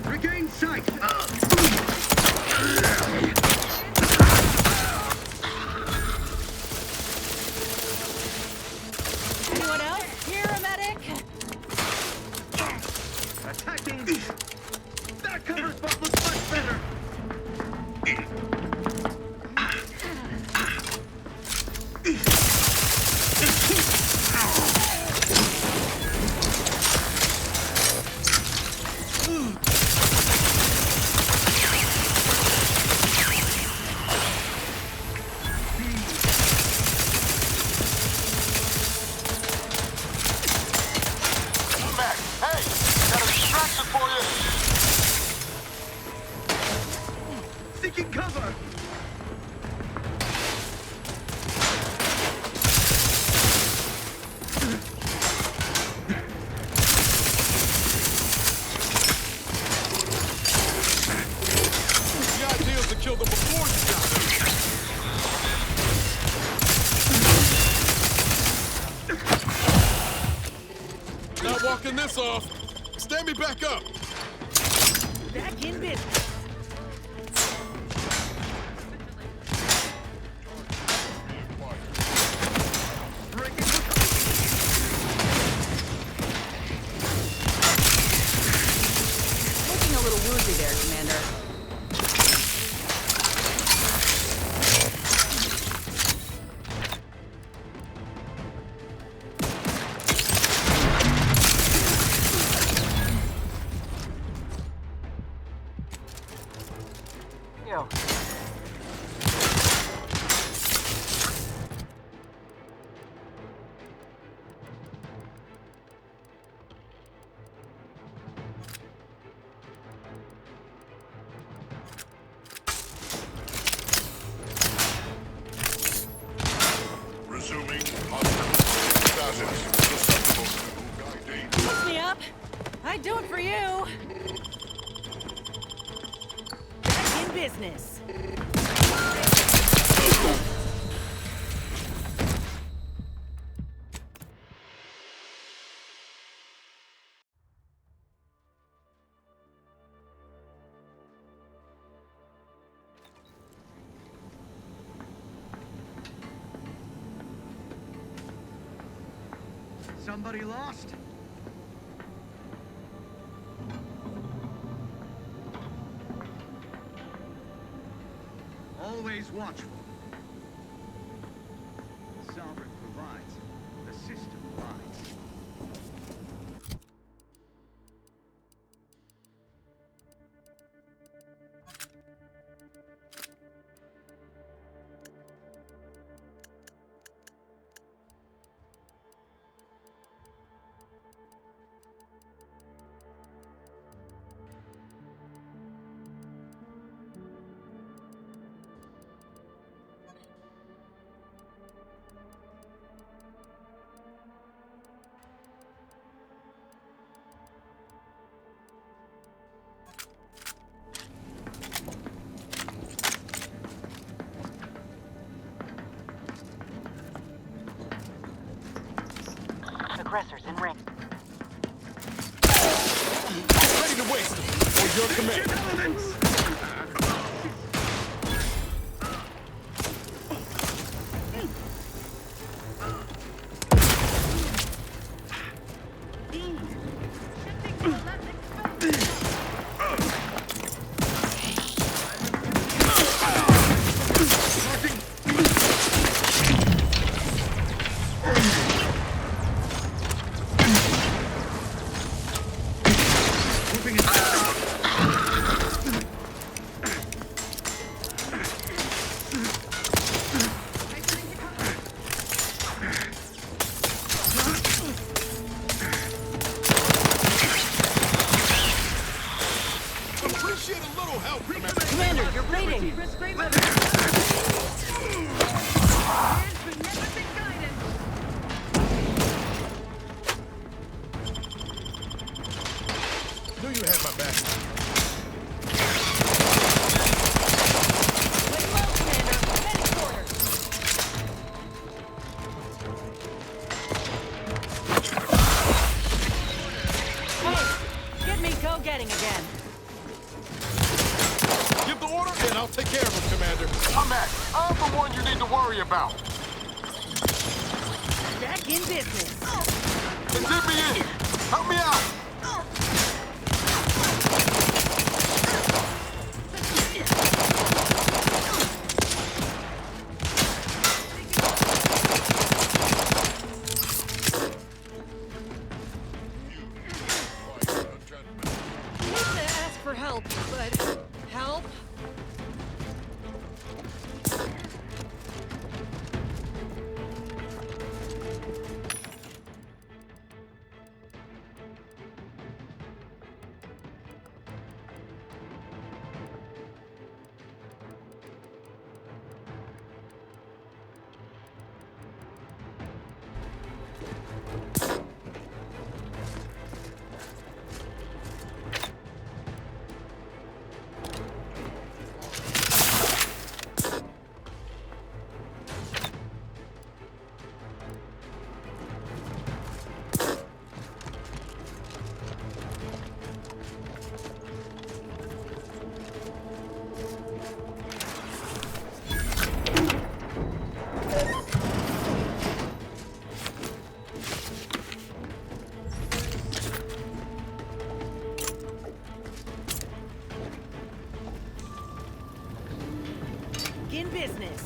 [SPEAKER 18] Regain sight.
[SPEAKER 9] Anyone else? Here, a medic.
[SPEAKER 18] Attacking. That cover spot looks much better. Seeking cover!
[SPEAKER 4] The idea is to kill them before you got them. Not walking this off. Stand me back up.
[SPEAKER 9] Back in business.
[SPEAKER 3] Looking a little woozy there, Commander.
[SPEAKER 19] Yo.
[SPEAKER 16] Resuming hostile status. Susceptible to guiding.
[SPEAKER 9] Pick me up. I'd do it for you. Back in business.
[SPEAKER 18] Somebody lost? Always watchful. The Sovereign provides. The system lies.
[SPEAKER 19] Aggressors in range.
[SPEAKER 4] Ready to waste them. For your command. Appreciate a little help, Commander.
[SPEAKER 8] Commander, you're bleeding.
[SPEAKER 4] Knew you had my back.
[SPEAKER 8] Getting again.
[SPEAKER 4] Give the order, and I'll take care of him, Commander.
[SPEAKER 17] I'm back. I'm the one you need to worry about.
[SPEAKER 8] Back in business.
[SPEAKER 17] And let me in. Help me out.
[SPEAKER 8] For help, but help? In business.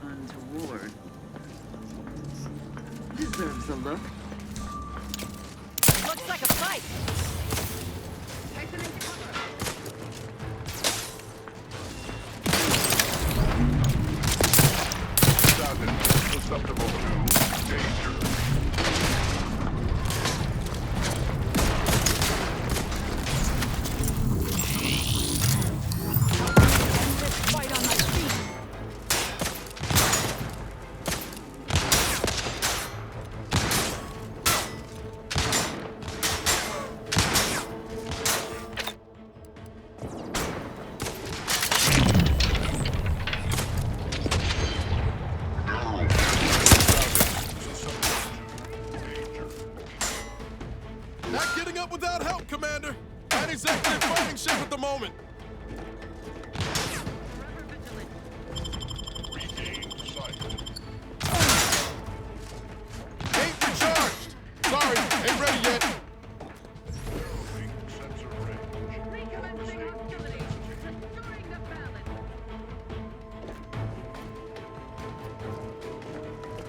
[SPEAKER 21] Untoward. Deserves a look.
[SPEAKER 8] Looks like a fight.
[SPEAKER 21] Take them into cover.
[SPEAKER 16] Susceptible to danger.
[SPEAKER 4] Not getting up without help, Commander. Not exactly in fighting shape at the moment. Ain't recharged. Sorry, ain't ready yet.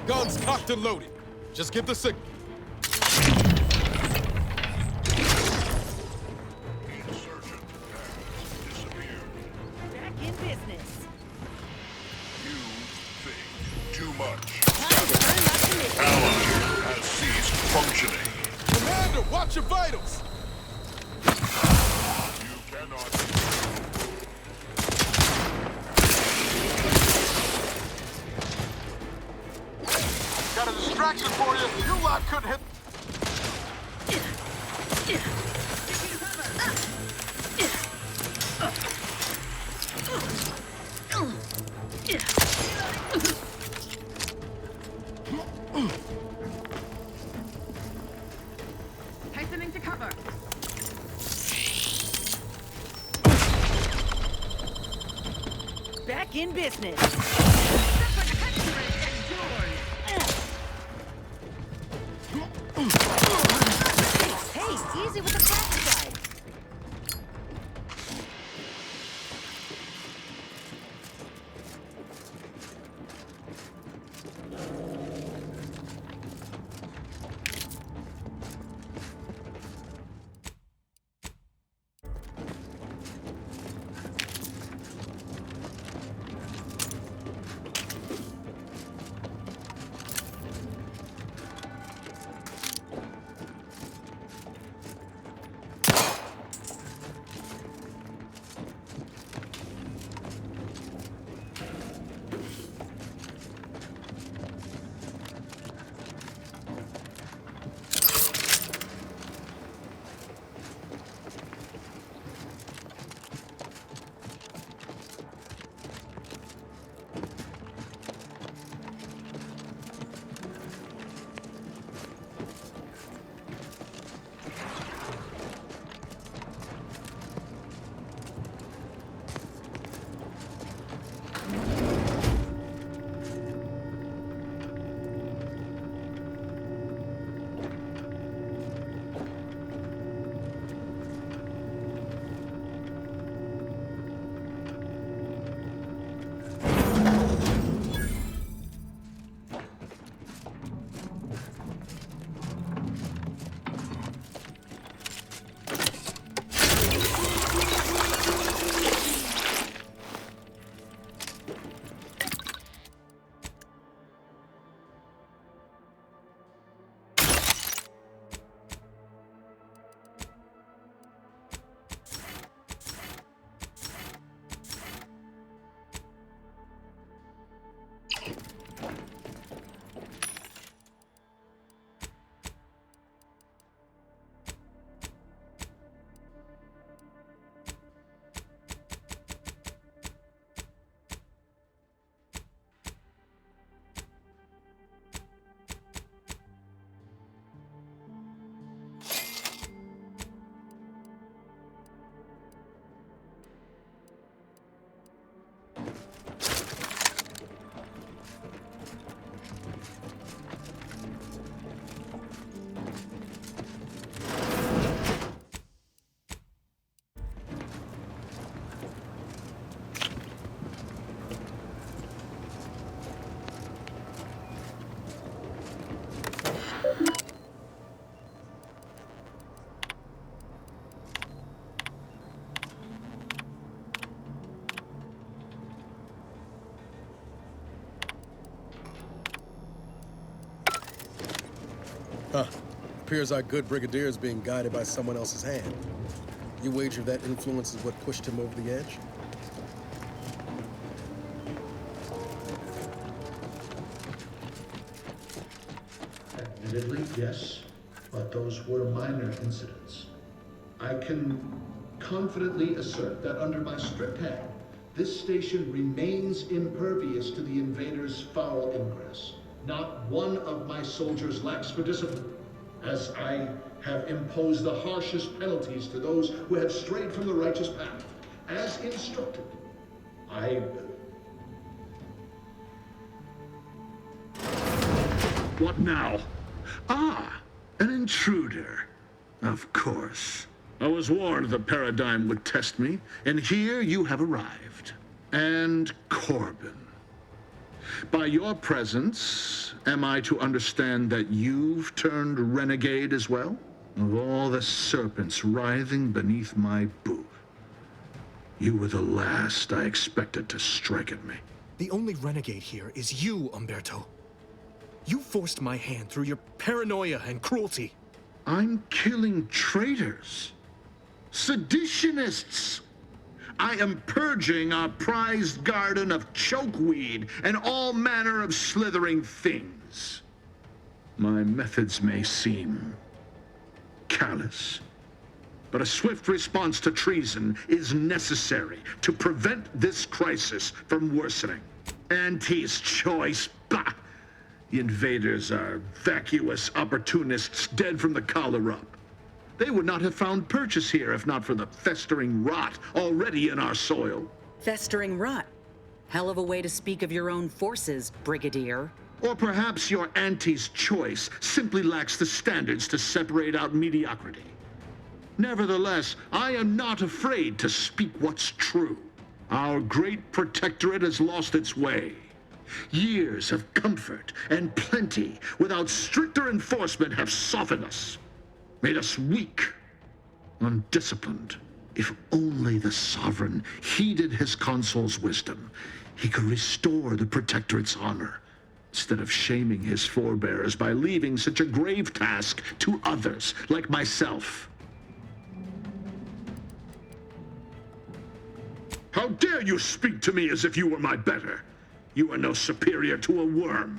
[SPEAKER 4] Guns cocked and loaded. Just give the signal.
[SPEAKER 9] Back in business.
[SPEAKER 16] You think too much. Ally has ceased functioning.
[SPEAKER 4] Commander, watch your vitals.
[SPEAKER 16] You cannot.
[SPEAKER 4] Got a distraction for you. You lot could hit.
[SPEAKER 21] Hastening to cover.
[SPEAKER 9] Back in business. Hey, easy with the fratricide.
[SPEAKER 6] Huh. Appears our good brigadier is being guided by someone else's hand. You wager that influence is what pushed him over the edge?
[SPEAKER 5] Admittedly, yes, but those were minor incidents. I can confidently assert that under my strict hand, this station remains impervious to the invaders' foul ingress. Not one of my soldiers lacks for discipline. as I have imposed the harshest penalties to those who have strayed from the righteous path. As instructed,
[SPEAKER 16] What now? Ah, an intruder. Of course. I was warned the paradigm would test me, and here you have arrived. And Corbin. By your presence, am I to understand that you've turned renegade as well? Of all the serpents writhing beneath my boot, you were the last I expected to strike at me.
[SPEAKER 15] The only renegade here is you, Umberto. You forced my hand through your paranoia and cruelty.
[SPEAKER 16] I'm killing traitors, seditionists. I am purging our prized garden of chokeweed and all manner of slithering things. My methods may seem callous, but a swift response to treason is necessary to prevent this crisis from worsening. Auntie's choice, bah! The invaders are vacuous opportunists dead from the collar up. They would not have found purchase here if not for the festering rot already in our soil.
[SPEAKER 8] Festering rot? Hell of a way to speak of your own forces, Brigadier.
[SPEAKER 16] Or perhaps your auntie's choice simply lacks the standards to separate out mediocrity. Nevertheless, I am not afraid to speak what's true. Our great protectorate has lost its way. Years of comfort and plenty without stricter enforcement have softened us, made us weak, undisciplined. If only the Sovereign heeded his consul's wisdom, he could restore the Protectorate's honor, instead of shaming his forebears by leaving such a grave task to others, like myself. How dare you speak to me as if you were my better? You are no superior to a worm.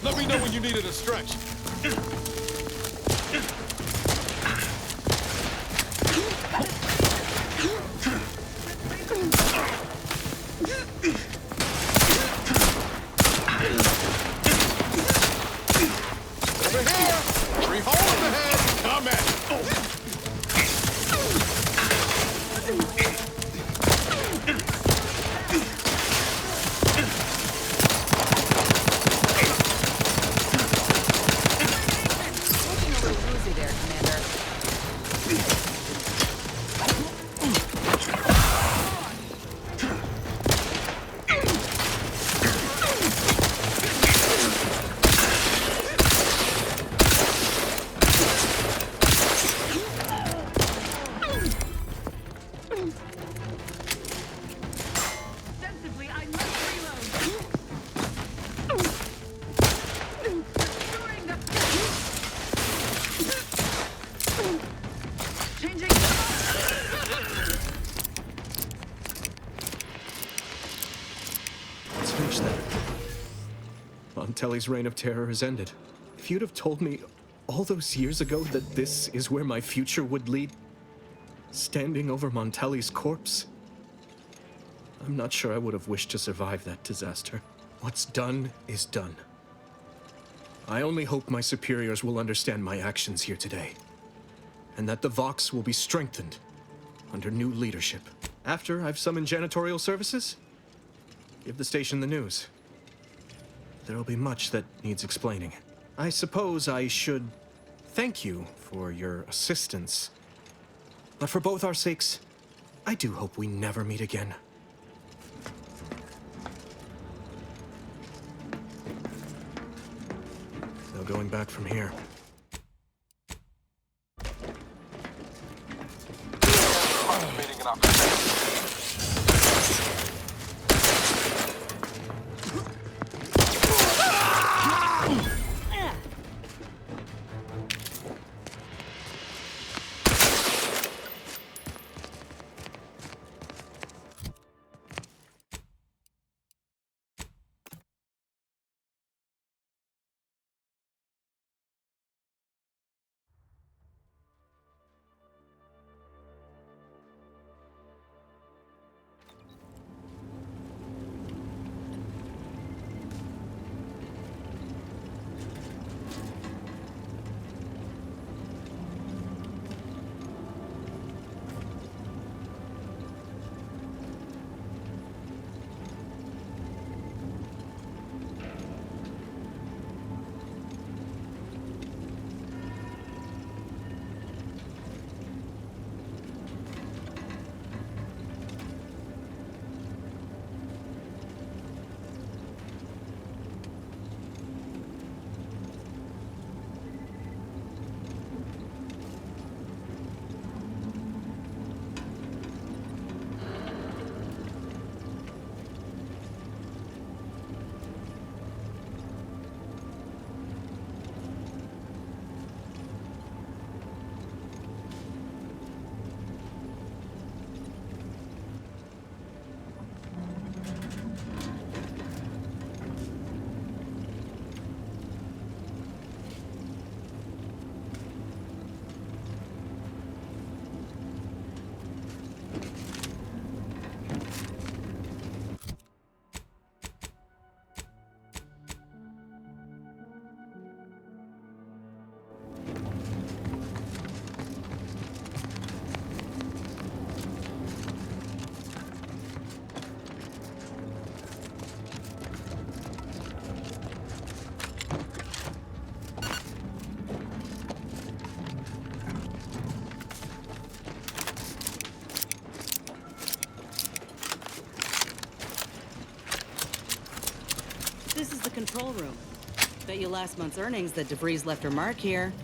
[SPEAKER 4] Let me know when you needed a stretch. Over here! 3 holes in the head! Come at!
[SPEAKER 15] Montelli's reign of terror has ended. If you'd have told me all those years ago that this is where my future would lead, standing over Montelli's corpse, I'm not sure I would have wished to survive that disaster. What's done is done. I only hope my superiors will understand my actions here today, and that the Vox will be strengthened under new leadership. After I've summoned janitorial services, give the station the news. There'll be much that needs explaining. I suppose I should thank you for your assistance. But for both our sakes, I do hope we never meet again. No going back from here.
[SPEAKER 7] taken off.
[SPEAKER 8] This is the control room. Bet you last month's earnings that DeVries left her mark here.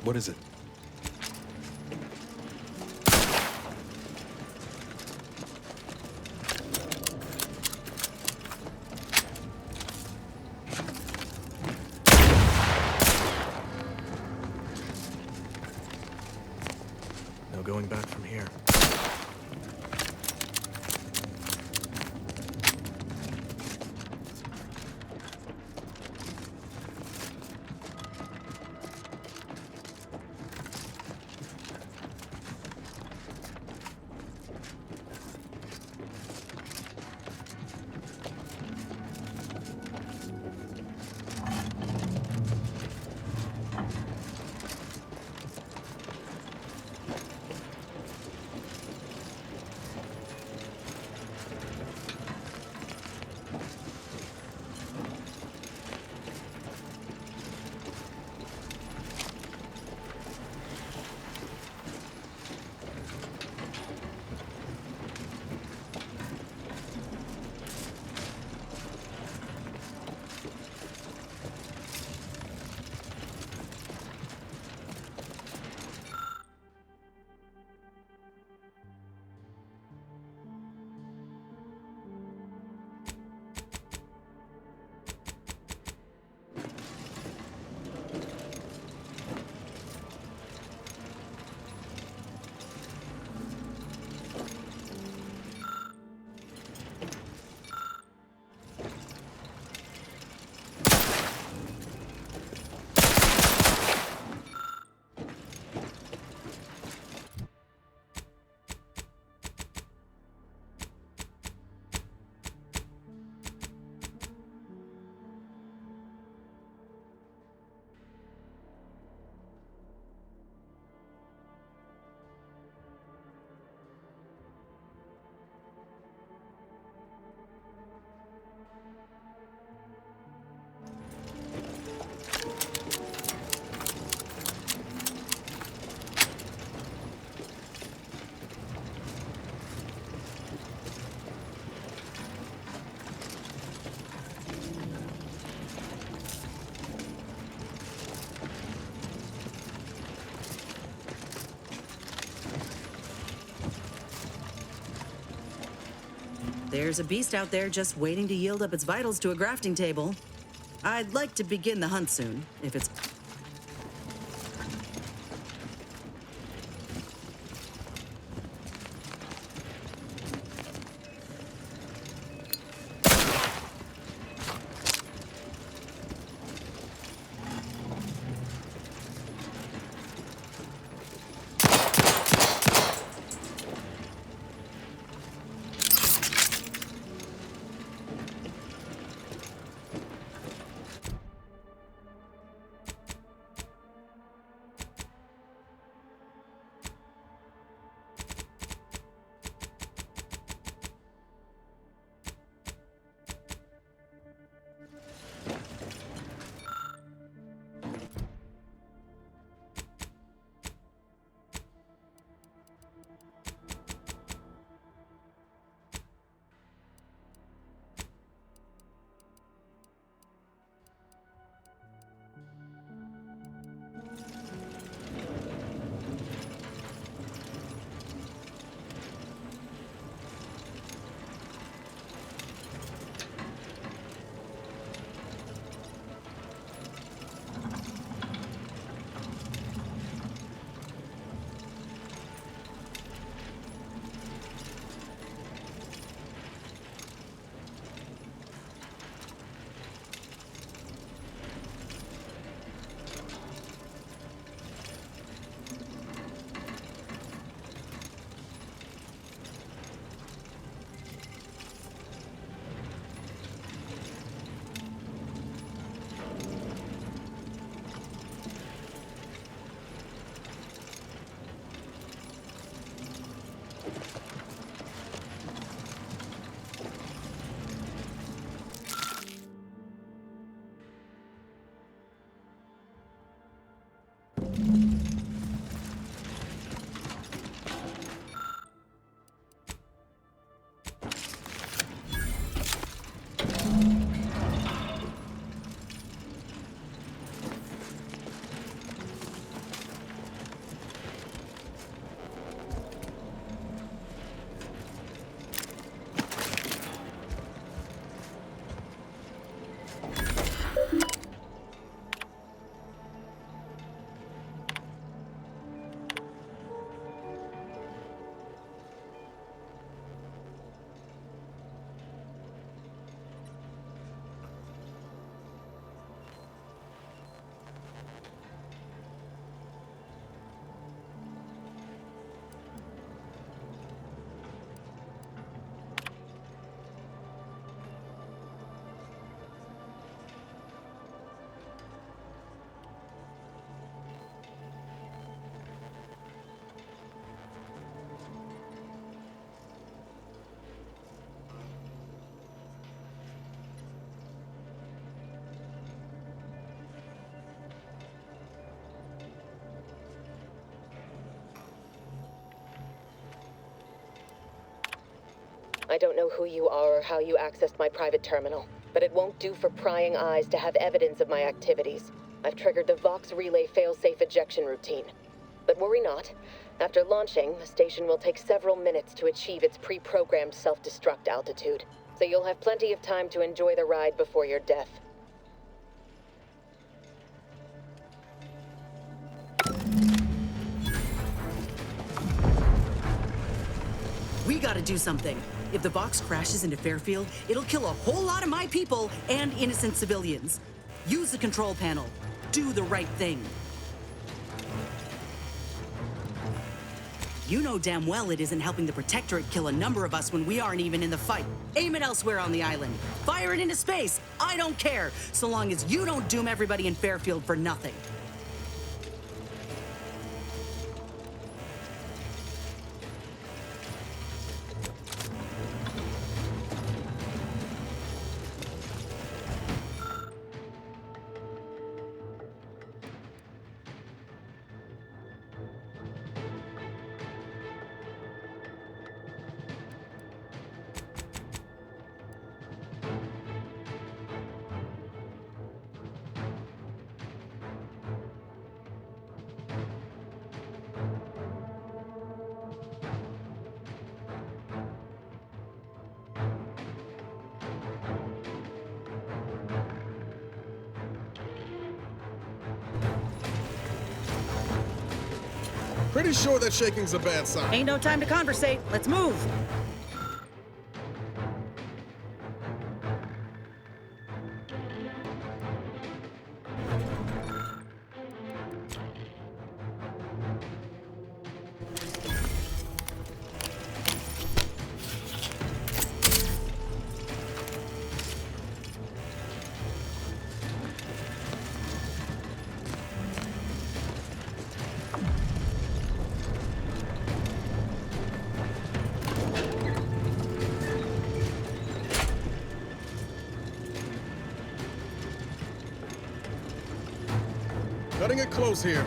[SPEAKER 6] What is it?
[SPEAKER 15] No going back from here.
[SPEAKER 8] There's a beast out there just waiting to yield up its vitals to a grafting table. I'd like to begin the hunt soon, if it's...
[SPEAKER 10] I don't know who you are or how you accessed my private terminal, but it won't do for prying eyes to have evidence of my activities. I've triggered the Vox Relay failsafe ejection routine. But worry not. After launching, the station will take several minutes to achieve its pre-programmed self-destruct altitude, so you'll have plenty of time to enjoy the ride before your death.
[SPEAKER 8] We gotta do something. If the Vox crashes into Fairfield, it'll kill a whole lot of my people and innocent civilians. Use the control panel. Do the right thing. You know damn well it isn't helping the Protectorate kill a number of us when we aren't even in the fight. Aim it elsewhere on the island. Fire it into space. I don't care, so long as you don't doom everybody in Fairfield for nothing.
[SPEAKER 6] Pretty sure that shaking's a bad sign.
[SPEAKER 8] Ain't no time to conversate. Let's move.
[SPEAKER 6] Cutting it close here.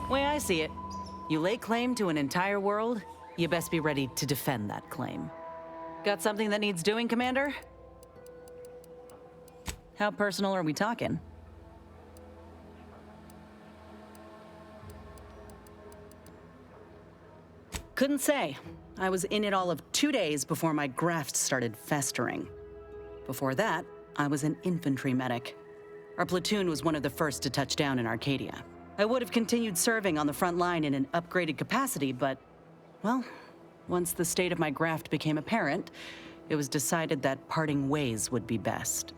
[SPEAKER 8] Way I see it, you lay claim to an entire world, you best be ready to defend that claim. Got something that needs doing, Commander? How personal are we talking? Couldn't say. I was in it all of 2 days before my graft started festering. Before that, I was an infantry medic. Our platoon was one of the first to touch down in Arcadia. I would have continued serving on the front line in an upgraded capacity, but, well, once the state of my graft became apparent, it was decided that parting ways would be best.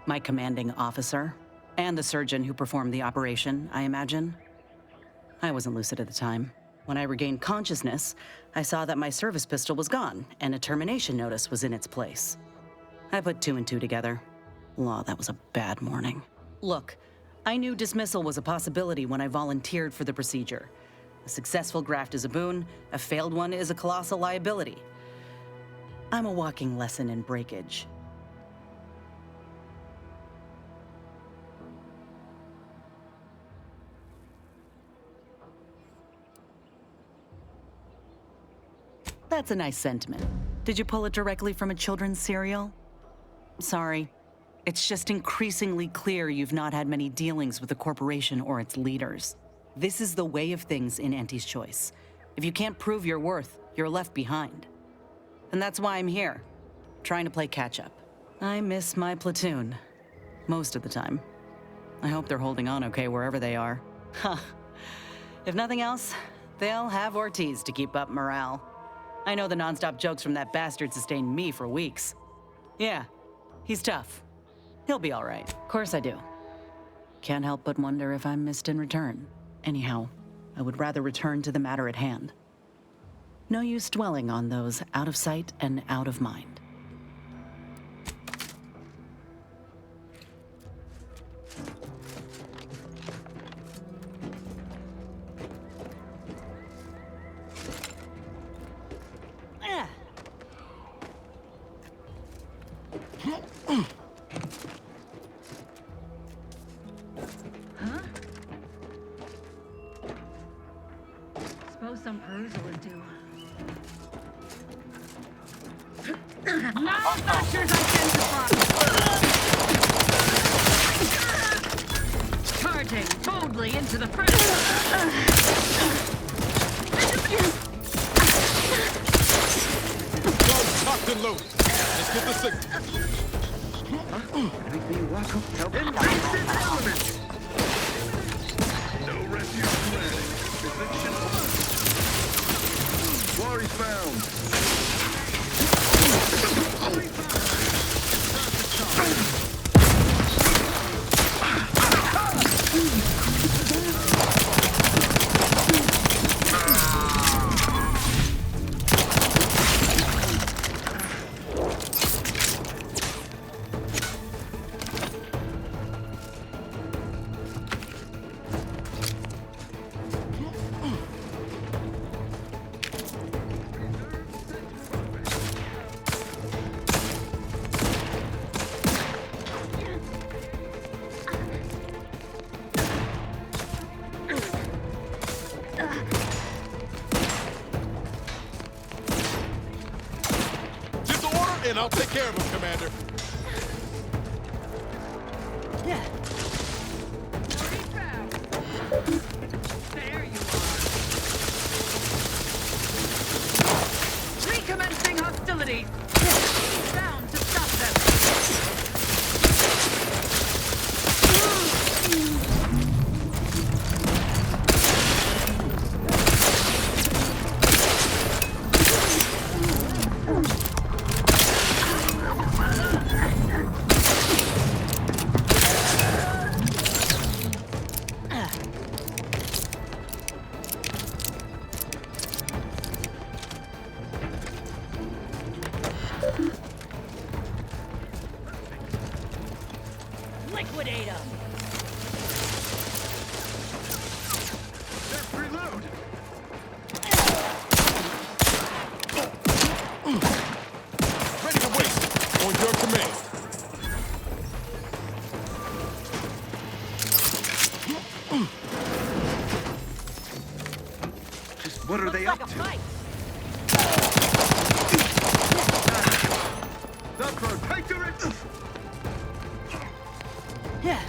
[SPEAKER 8] My commanding officer, and the surgeon who performed the operation, I imagine. I wasn't lucid at the time. When I regained consciousness, I saw that my service pistol was gone, and a termination notice was in its place. I put 2 and 2 together. Law, that was a bad morning. Look, I knew dismissal was a possibility when I volunteered for the procedure. A successful graft is a boon, a failed one is a colossal liability. I'm a walking lesson in breakage. That's a nice sentiment. Did you pull it directly from a children's serial? Sorry. It's just increasingly clear you've not had many dealings with the corporation or its leaders. This is the way of things in Auntie's Choice. If you can't prove your worth, you're left behind. And that's why I'm here, trying to play catch-up. I miss my platoon. Most of the time. I hope they're holding on okay wherever they are. Huh. If nothing else, they'll have Ortiz to keep up morale. I know the non-stop jokes from that bastard sustained me for weeks. Yeah, he's tough. He'll be all right. Of course I do. Can't help but wonder if I'm missed in return. Anyhow, I would rather return to the matter at hand. No use dwelling on those out of sight and out of mind.
[SPEAKER 14] Suppose some perusal would do.
[SPEAKER 21] Structures identified! Charging boldly into the front!
[SPEAKER 4] Guns cocked and loaded. Let's get the signal.
[SPEAKER 18] Make me walk up, help.
[SPEAKER 16] Invasive element! No refuge granted. Eviction order. Quarry found.
[SPEAKER 4] And I'll take care of him, Commander.
[SPEAKER 8] Yeah.
[SPEAKER 21] There you are. Recommencing hostilities. Bound to stop them. Liquidate them!
[SPEAKER 16] Let's reload!
[SPEAKER 4] Ready to waste. On your command.
[SPEAKER 18] Just what are they up to?
[SPEAKER 16] Velcro, take the ring!
[SPEAKER 8] Yeah.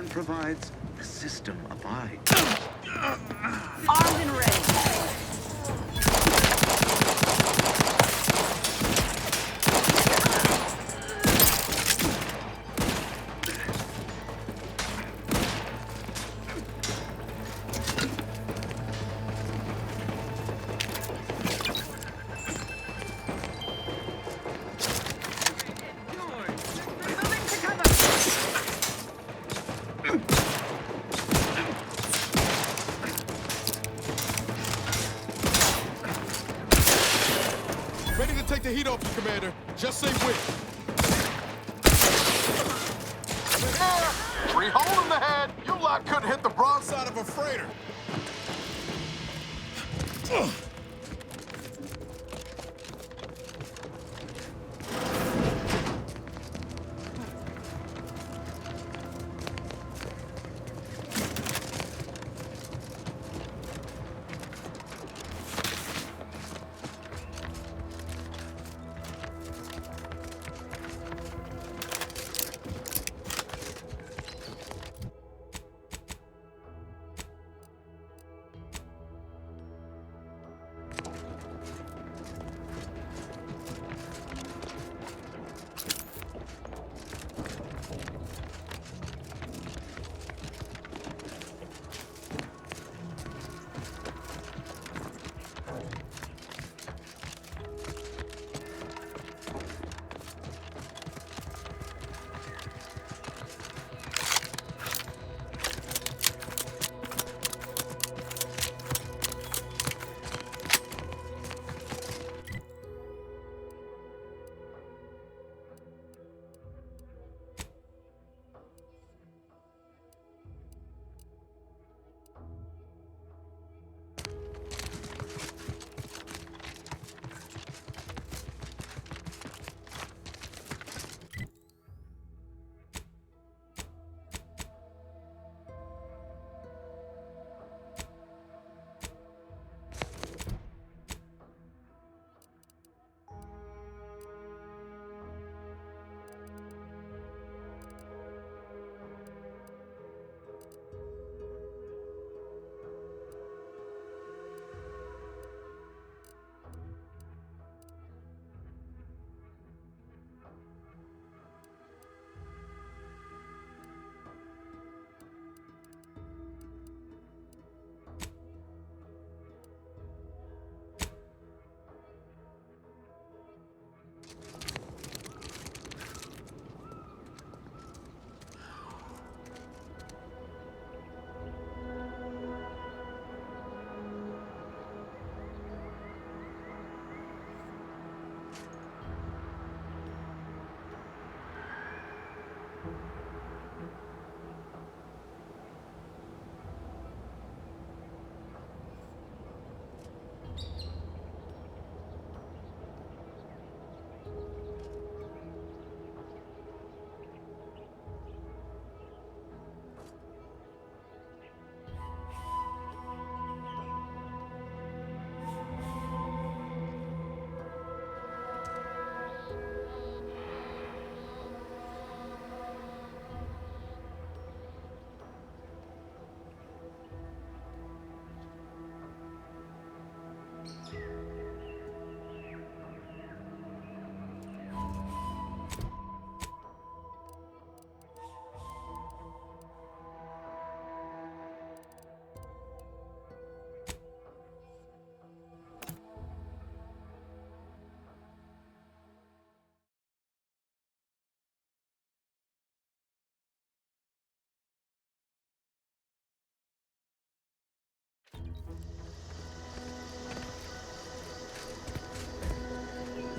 [SPEAKER 18] government provides, the system abides.
[SPEAKER 21] Armed and ready.
[SPEAKER 4] Ready to take the heat off you, Commander. Just say when.
[SPEAKER 11] Three hole in the head. You lot couldn't hit the broadside of a freighter.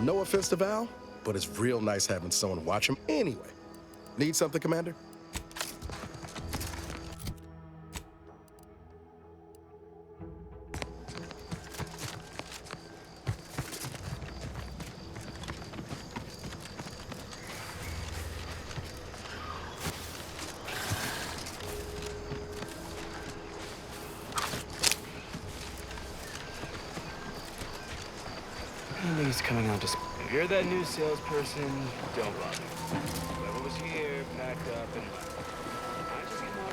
[SPEAKER 6] No offense to Val, but it's real nice having someone watch him anyway. Need something, Commander?
[SPEAKER 22] He's coming on to. If you're that new salesperson, don't bother. Whoever was here packed up and left. I just get more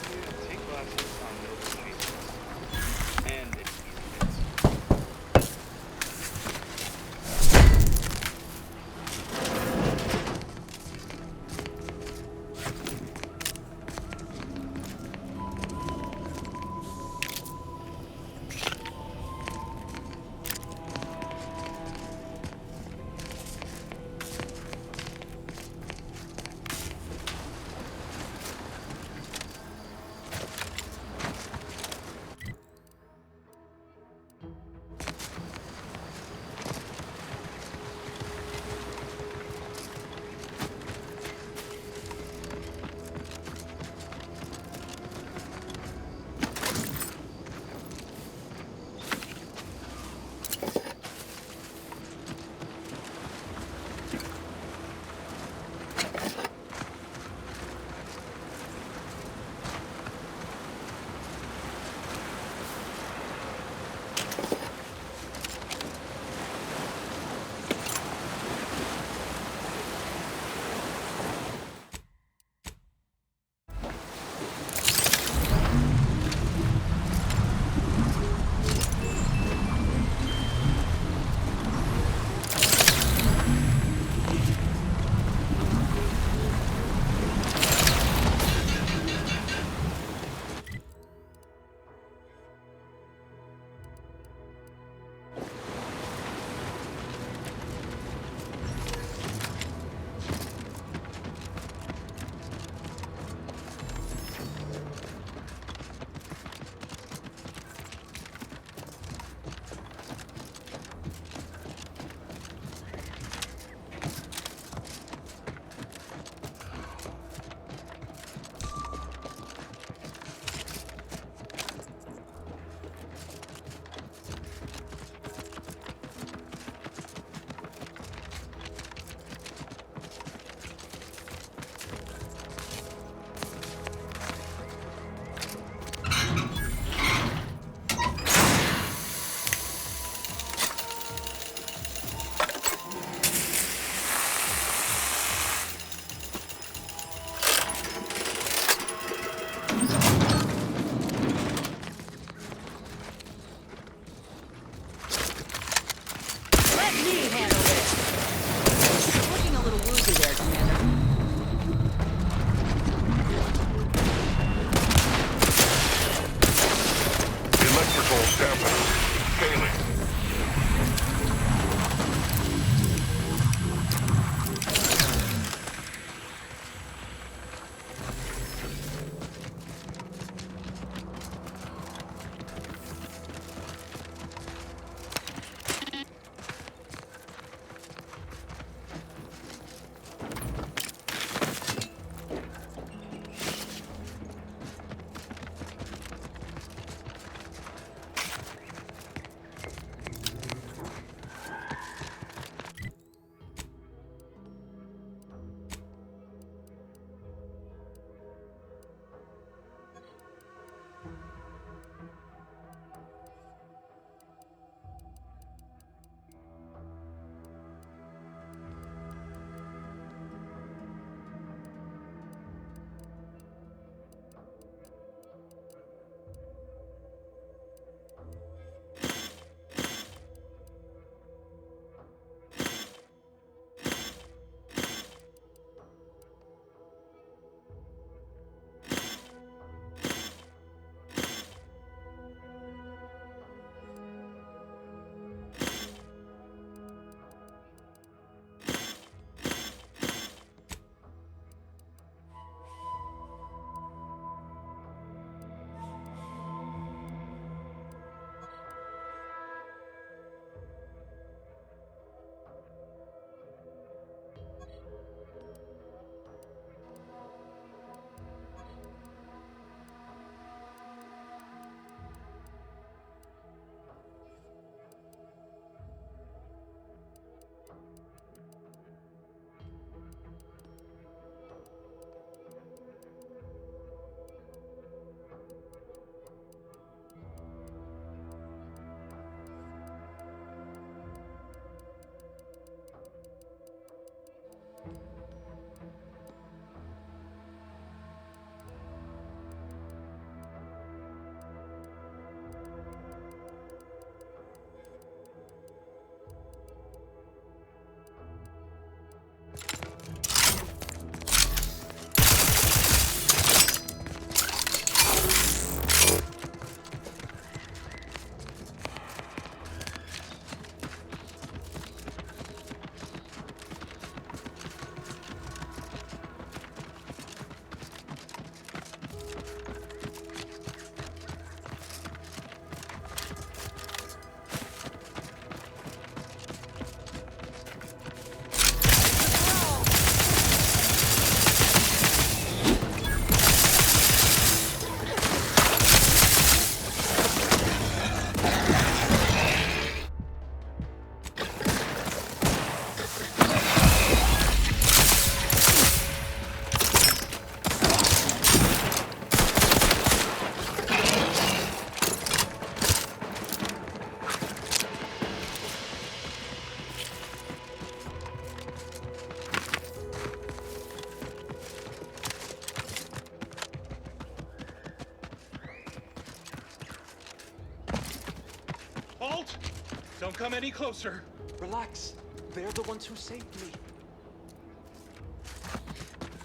[SPEAKER 2] Don't come any closer.
[SPEAKER 22] Relax. They're the ones who saved me.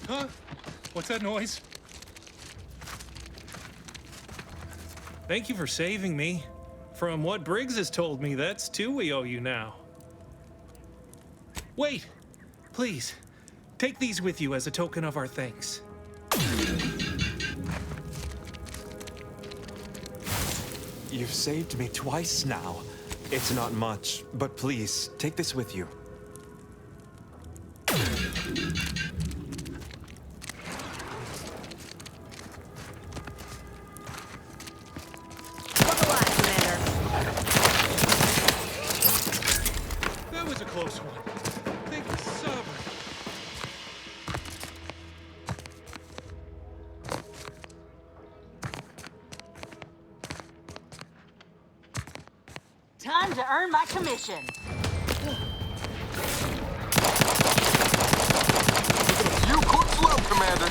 [SPEAKER 2] Huh? What's that noise? Thank you for saving me. From what Briggs has told me, that's 2 we owe you now. Wait! Please, take these with you as a token of our thanks.
[SPEAKER 22] You've saved me twice now. It's not much, but please, take this with you.
[SPEAKER 2] That was a close one. Thank you so much.
[SPEAKER 21] Time to earn my commission.
[SPEAKER 11] You could slow, Commander.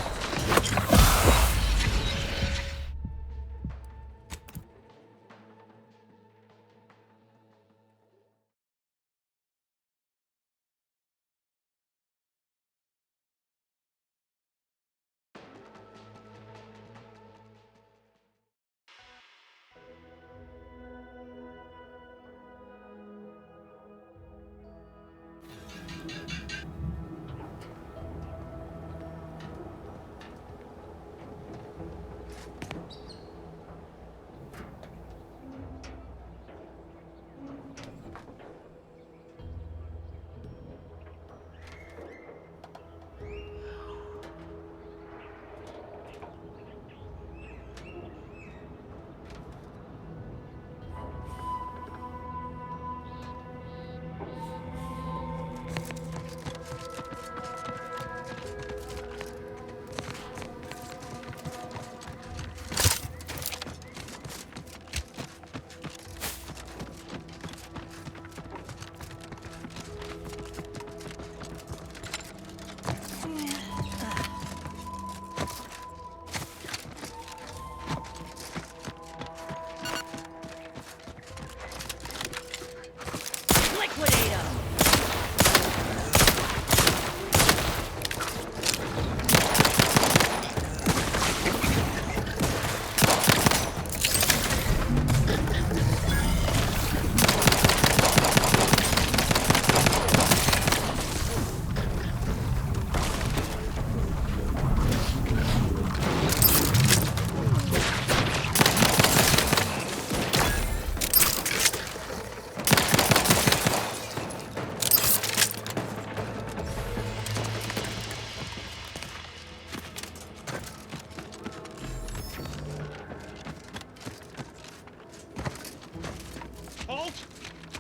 [SPEAKER 2] Halt!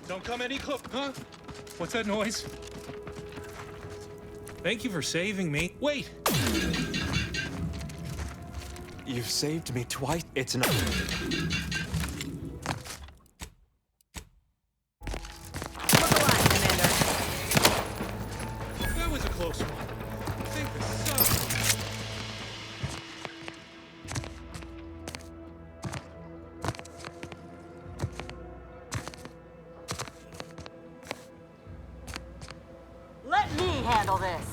[SPEAKER 2] Don't come any close. Huh? What's that noise? Thank you for saving me. Wait!
[SPEAKER 22] You've saved me twice. It's not.
[SPEAKER 2] That was a close one. Thank you so much.
[SPEAKER 21] Let me handle this.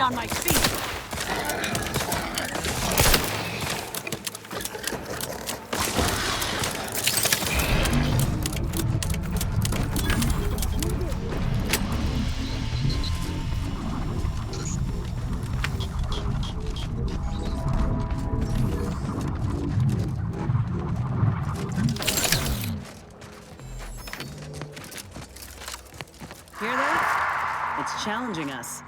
[SPEAKER 21] on my feet.
[SPEAKER 8] Hear that? It's challenging us.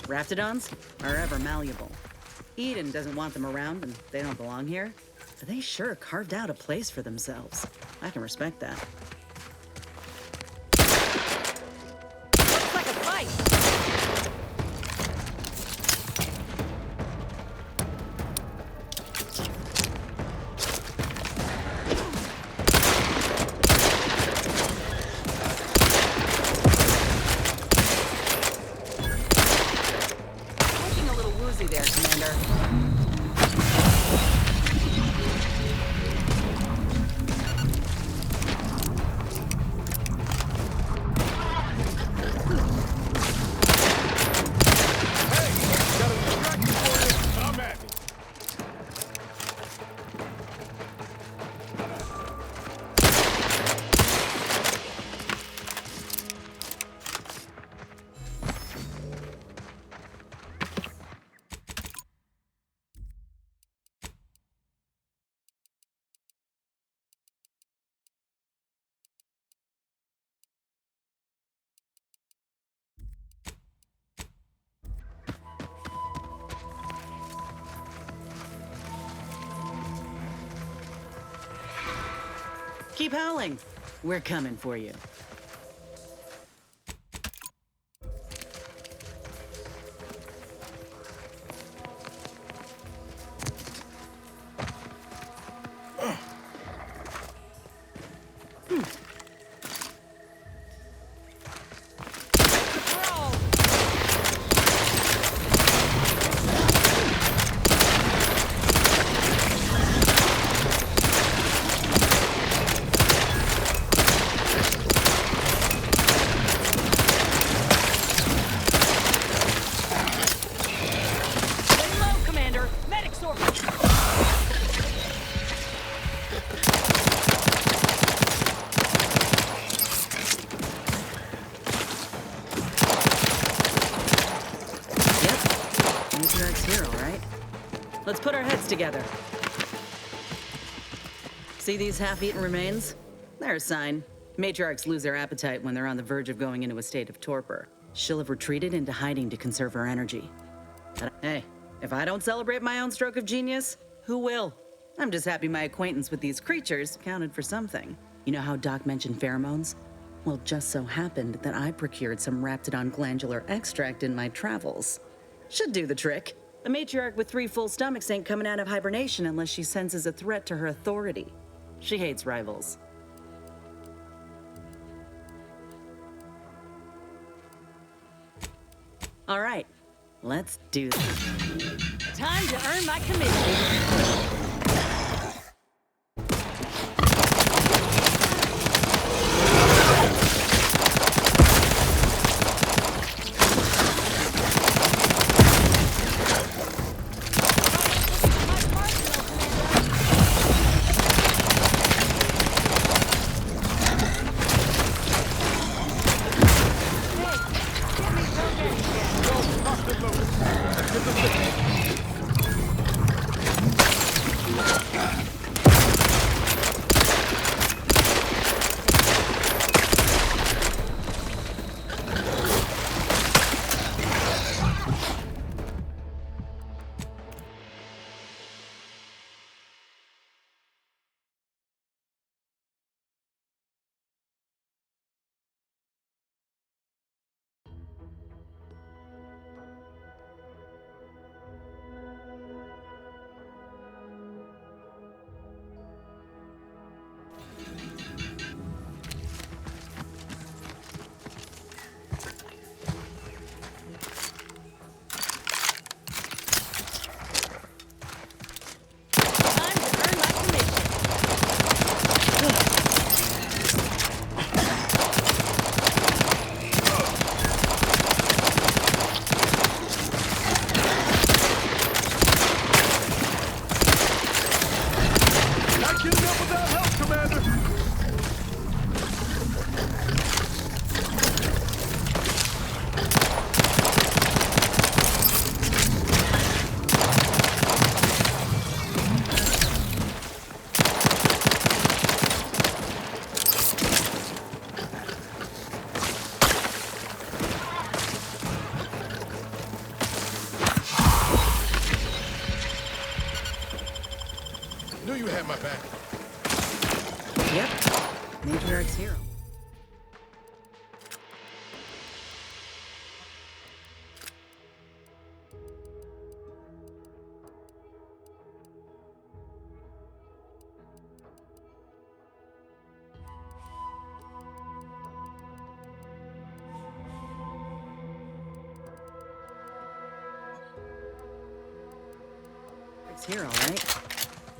[SPEAKER 8] Raptidons are ever malleable. Eden doesn't want them around and they don't belong here, but they sure carved out a place for themselves. I can respect that.
[SPEAKER 21] Looks like a fight.
[SPEAKER 8] There, Commander. Keep howling. We're coming for you. Here, all right? Let's put our heads together. See these half-eaten remains? They're a sign. Matriarchs lose their appetite when they're on the verge of going into a state of torpor. She'll have retreated into hiding to conserve her energy. But hey, if I don't celebrate my own stroke of genius, who will? I'm just happy my acquaintance with these creatures counted for something. You know how Doc mentioned pheromones? Well, just so happened that I procured some Raptidon glandular extract in my travels. Should do the trick. A matriarch with 3 full stomachs ain't coming out of hibernation unless she senses a threat to her authority. She hates rivals. All right, let's do this.
[SPEAKER 21] Time to earn my commission.
[SPEAKER 11] Go, Captain Lewis.
[SPEAKER 6] Hit the thick.
[SPEAKER 11] Knew you had my back.
[SPEAKER 8] Yep. Matriarch's hero. It's here, all right.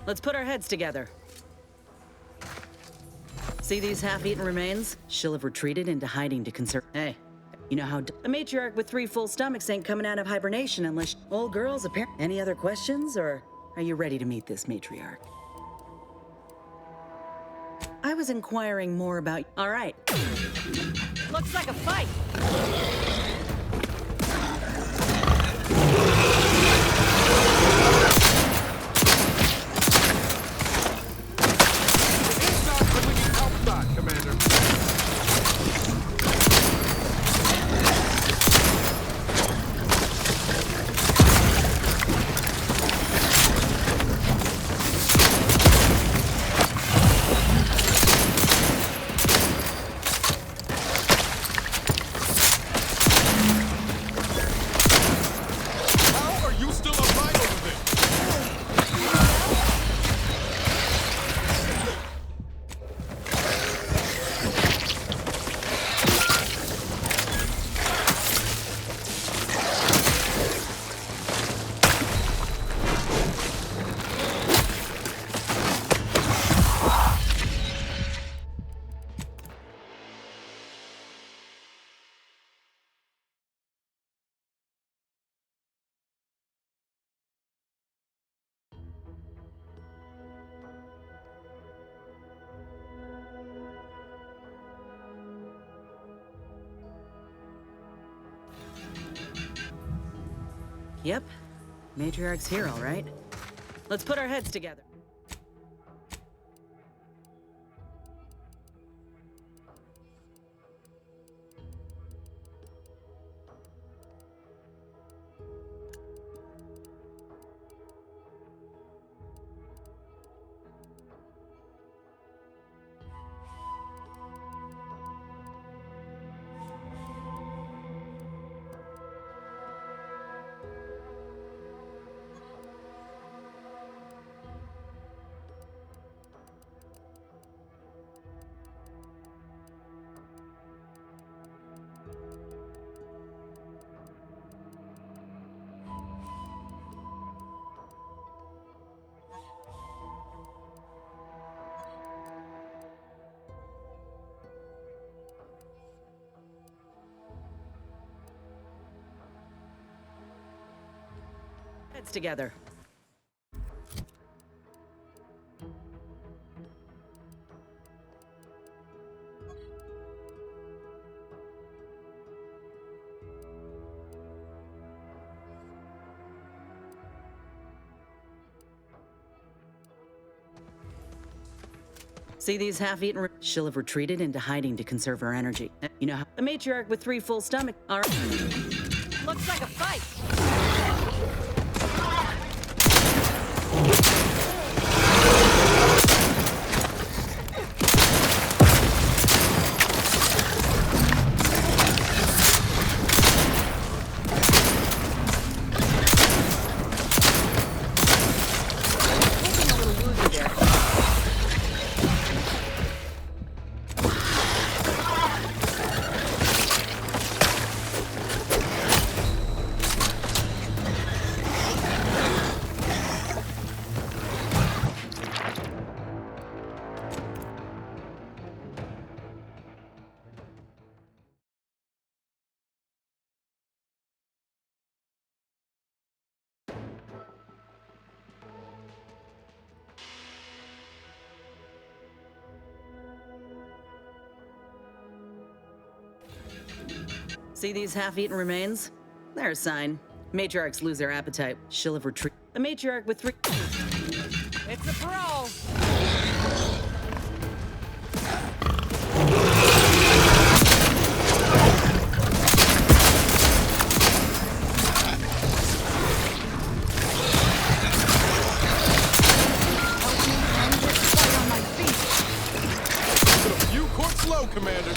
[SPEAKER 8] Let's put our heads together. See these half-eaten remains? She'll have retreated into hiding to conserve. Hey, you know how a matriarch with 3 full stomachs ain't coming out of hibernation unless old girls apparently. Any other questions, or are you ready to meet this matriarch? I was inquiring more about. All right.
[SPEAKER 3] Looks like a fight.
[SPEAKER 8] Yep. Matriarch's here, all right. Let's put our heads together. Heads together. See these half-eaten... She'll have retreated into hiding to conserve her energy. You know how... A matriarch with 3 full stomachs... All right.
[SPEAKER 3] Looks like a fight.
[SPEAKER 8] See these half-eaten remains? They're a sign. Matriarchs lose their appetite. She'll have retreated. A matriarch with 3...
[SPEAKER 3] It's a brawl.
[SPEAKER 4] You court slow, Commander.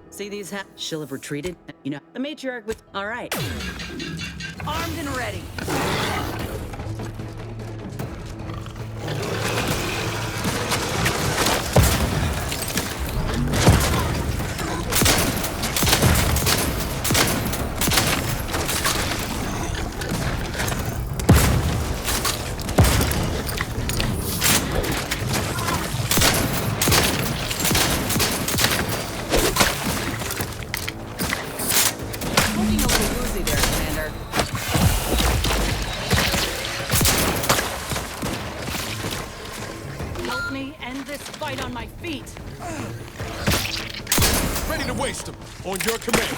[SPEAKER 8] See these She'll have retreated. You know, a matriarch with... All right.
[SPEAKER 3] Armed and ready.
[SPEAKER 4] Ready to waste them. On your command.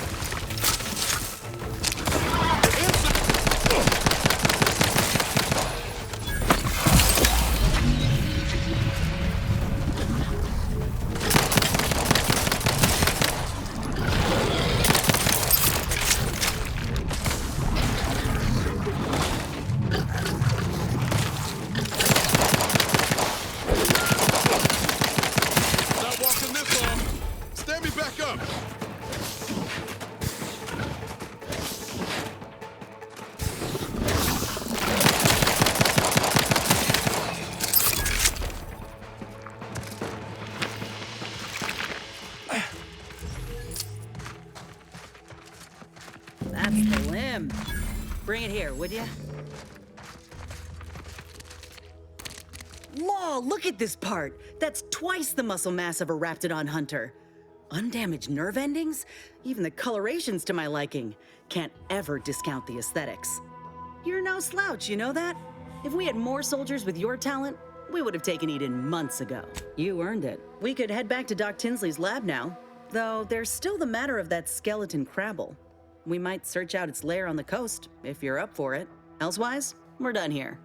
[SPEAKER 8] That's the limb. Bring it here, would you? Law, look at this part. That's twice the muscle mass of a Raptidon hunter. Undamaged nerve endings? Even the coloration's to my liking. Can't ever discount the aesthetics. You're no slouch, you know that? If we had more soldiers with your talent, we would have taken Eden months ago. You earned it. We could head back to Doc Tinsley's lab now, though there's still the matter of that skeleton crabble. We might search out its lair on the coast, if you're up for it. Elsewise, we're done here.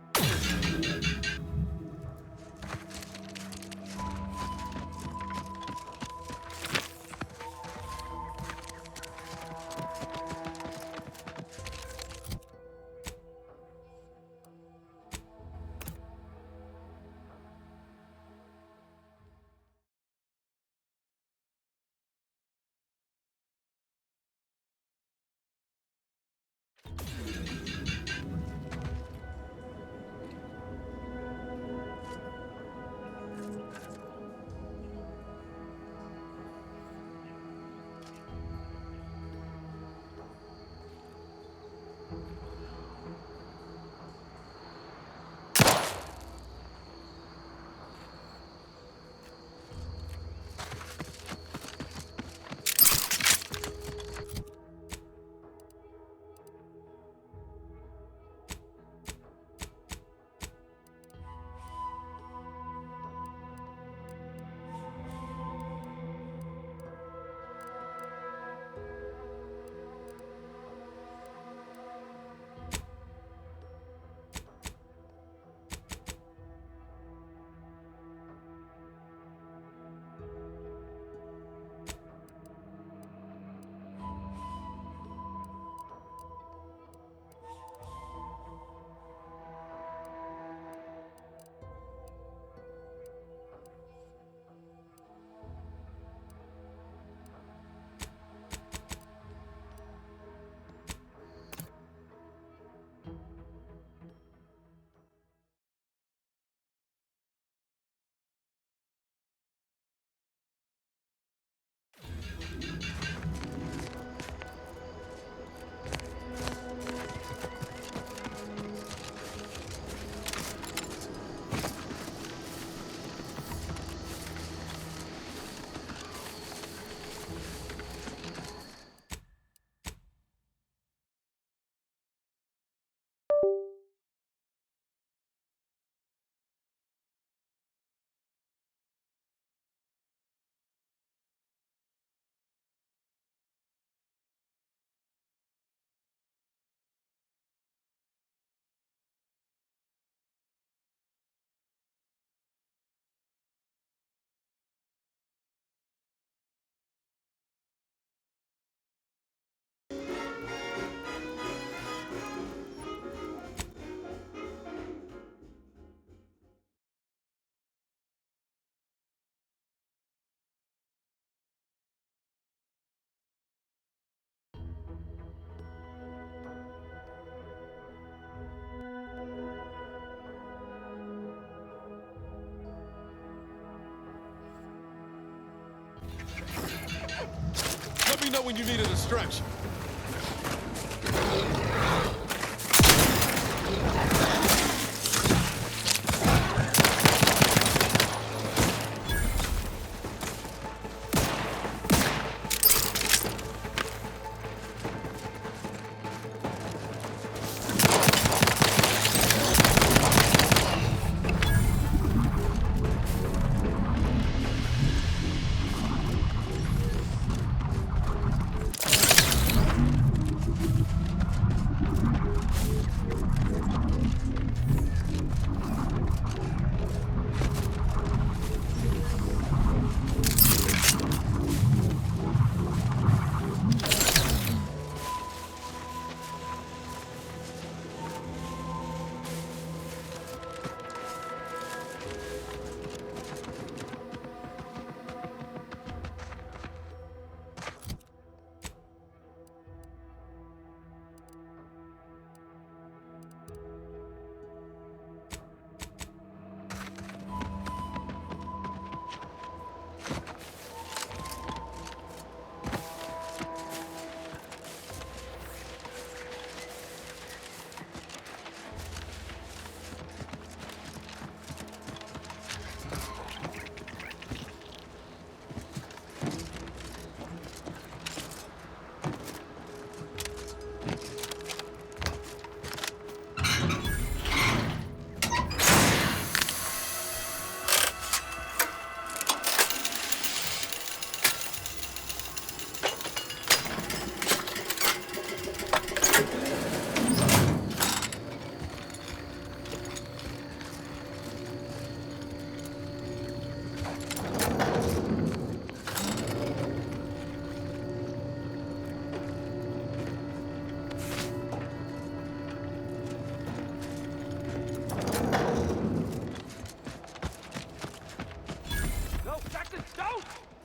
[SPEAKER 4] know when you need a distraction.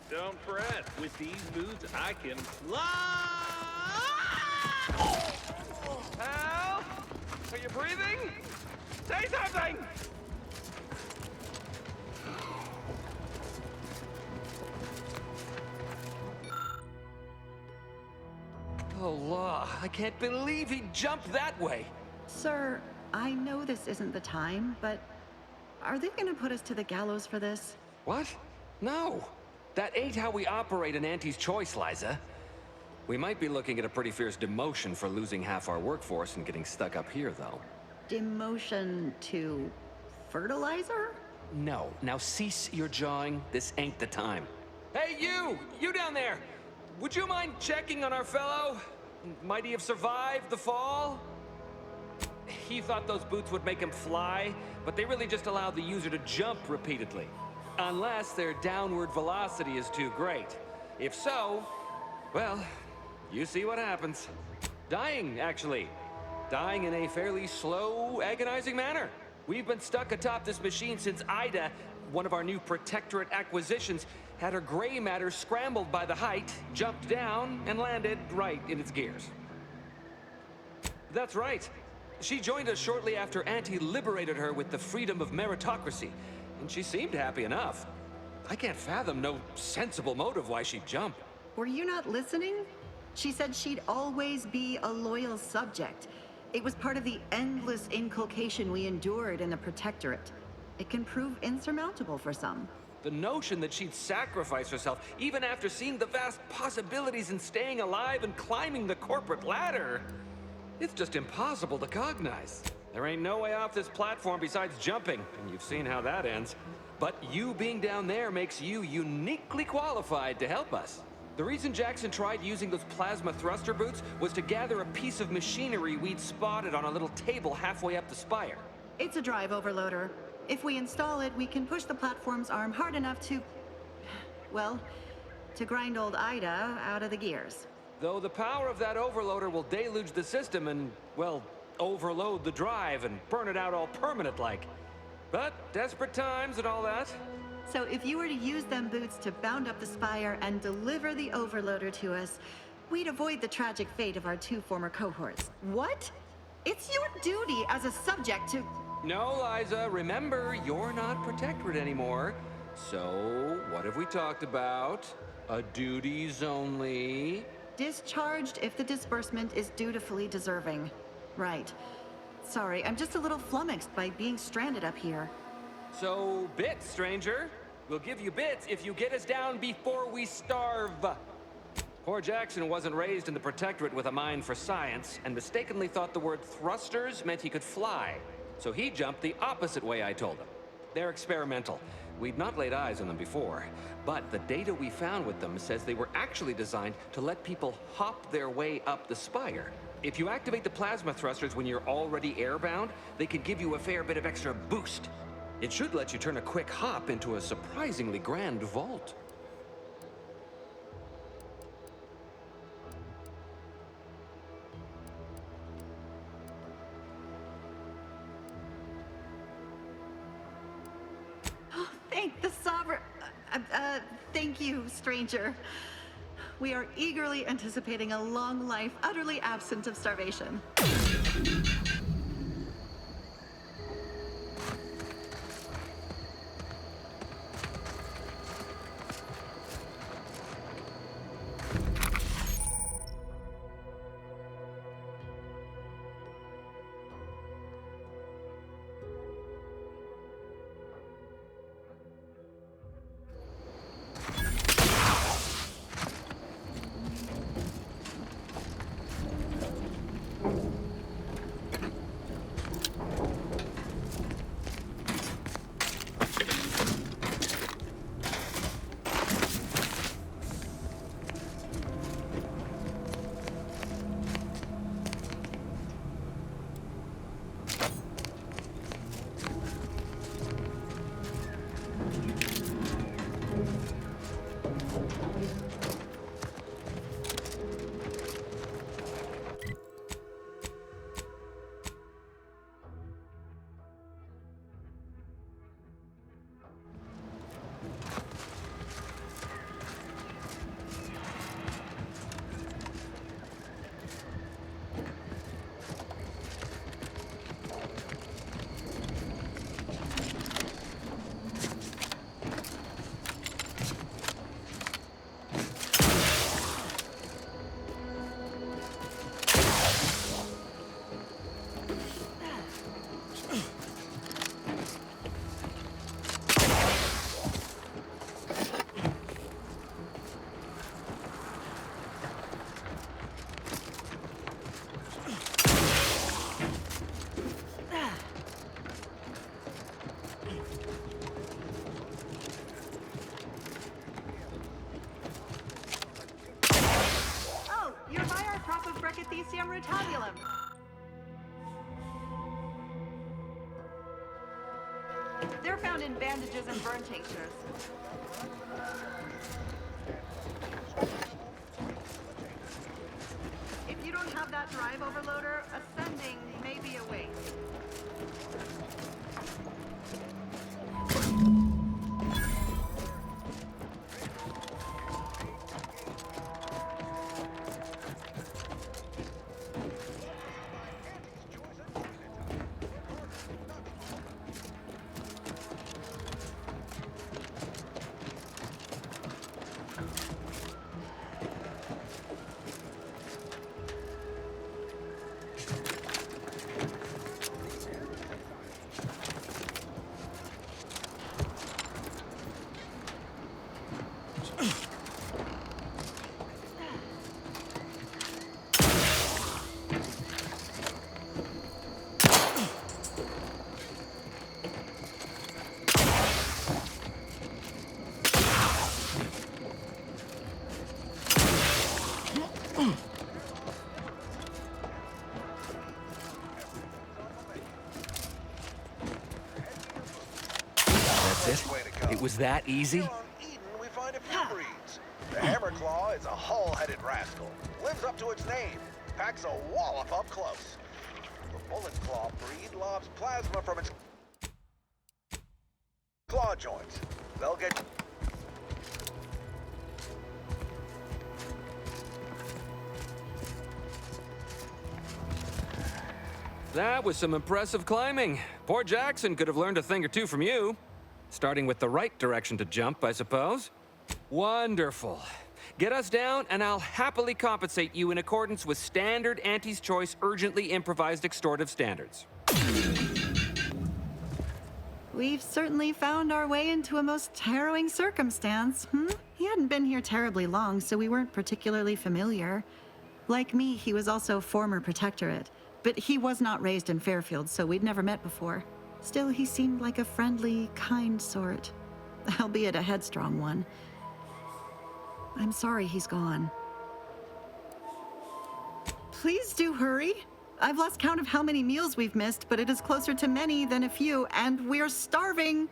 [SPEAKER 2] Don't fret. With these boots, I can fly!
[SPEAKER 12] Help! Are you breathing? Say something! Oh, law. I can't believe he jumped that way.
[SPEAKER 13] Sir, I know this isn't the time, but are they gonna put us to the gallows for this?
[SPEAKER 12] What? No. That ain't how we operate in Auntie's Choice, Liza. We might be looking at a pretty fierce demotion for losing half our workforce and getting stuck up here, though.
[SPEAKER 13] Demotion to fertilizer?
[SPEAKER 12] No. Now cease your jawing. This ain't the time. Hey, you! You down there! Would you mind checking on our fellow? Might he have survived the fall? He thought those boots would make him fly, but they really just allowed the user to jump repeatedly. Unless their downward velocity is too great. If so, well, you see what happens. Dying, actually. Dying in a fairly slow, agonizing manner. We've been stuck atop this machine since Ida, one of our new Protectorate acquisitions, had her gray matter scrambled by the height, jumped down, and landed right in its gears. That's right. She joined us shortly after Auntie liberated her with the freedom of meritocracy, and she seemed happy enough. I can't fathom no sensible motive why she'd jump.
[SPEAKER 13] Were you not listening? She said she'd always be a loyal subject. It was part of the endless inculcation we endured in the Protectorate. It can prove insurmountable for some.
[SPEAKER 12] The notion that she'd sacrifice herself, even after seeing the vast possibilities in staying alive and climbing the corporate ladder, it's just impossible to cognize. There ain't no way off this platform besides jumping, and you've seen how that ends. But you being down there makes you uniquely qualified to help us. The reason Jackson tried using those plasma thruster boots was to gather a piece of machinery we'd spotted on a little table halfway up the spire.
[SPEAKER 13] It's a drive overloader. If we install it, we can push the platform's arm hard enough to... well, to grind old Ida out of the gears.
[SPEAKER 12] Though the power of that overloader will deluge the system and, well, overload the drive and burn it out all permanent-like. But desperate times and all that.
[SPEAKER 13] So if you were to use them boots to bound up the spire and deliver the overloader to us, we'd avoid the tragic fate of our 2 former cohorts. What? It's your duty as a subject to...
[SPEAKER 12] No, Liza, remember, you're not Protectorate anymore. So, what have we talked about? A duties only.
[SPEAKER 13] discharged if the disbursement is dutifully deserving. Right. Sorry, I'm just a little flummoxed by being stranded up here.
[SPEAKER 12] So, bits, stranger. We'll give you bits if you get us down before we starve. Poor Jackson wasn't raised in the Protectorate with a mind for science, and mistakenly thought the word thrusters meant he could fly. So he jumped the opposite way I told him. They're experimental. We'd not laid eyes on them before, but the data we found with them says they were actually designed to let people hop their way up the spire. If you activate the plasma thrusters when you're already airbound, they can give you a fair bit of extra boost. It should let you turn a quick hop into a surprisingly grand vault.
[SPEAKER 13] Thank the Sovereign. Thank you, stranger. We are eagerly anticipating a long life, utterly absent of starvation. Rotobulum. They're found in bandages and burn tinctures. If you don't have that drive overloader, ascending may be a waste.
[SPEAKER 12] It was that easy?
[SPEAKER 1] We find a few breeds. The Hammerclaw is a hull-headed rascal. Lives up to its name. Packs a wallop up close. The Bullet Claw breed lobs plasma from its claw joints. They'll get...
[SPEAKER 12] That was some impressive climbing. Poor Jackson could have learned a thing or two from you. Starting with the right direction to jump, I suppose. Wonderful. Get us down, and I'll happily compensate you in accordance with standard Auntie's Choice urgently improvised extortive standards.
[SPEAKER 13] We've certainly found our way into a most harrowing circumstance. He hadn't been here terribly long, so we weren't particularly familiar. Like me, he was also former protectorate, but he was not raised in Fairfield, so we'd never met before. Still, he seemed like a friendly, kind sort, albeit a headstrong one. I'm sorry he's gone. Please do hurry. I've lost count of how many meals we've missed, but it is closer to many than a few, and we're starving.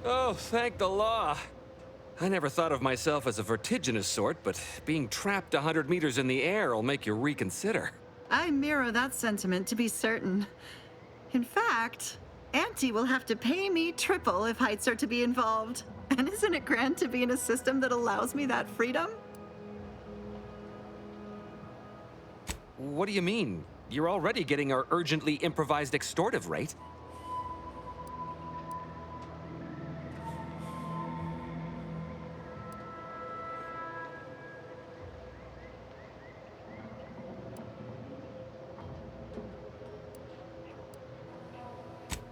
[SPEAKER 12] Oh, thank the law. I never thought of myself as a vertiginous sort, but being trapped 100 meters in the air will make you reconsider.
[SPEAKER 13] I mirror that sentiment, to be certain. In fact, Auntie will have to pay me triple if heights are to be involved. And isn't it grand to be in a system that allows me that freedom?
[SPEAKER 12] What do you mean? You're already getting our urgently improvised extortive rate.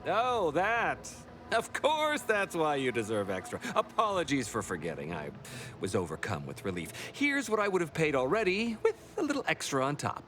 [SPEAKER 12] Oh, that. Of course that's why you deserve extra. Apologies for forgetting. I was overcome with relief. Here's what I would have paid already, with a little extra on top.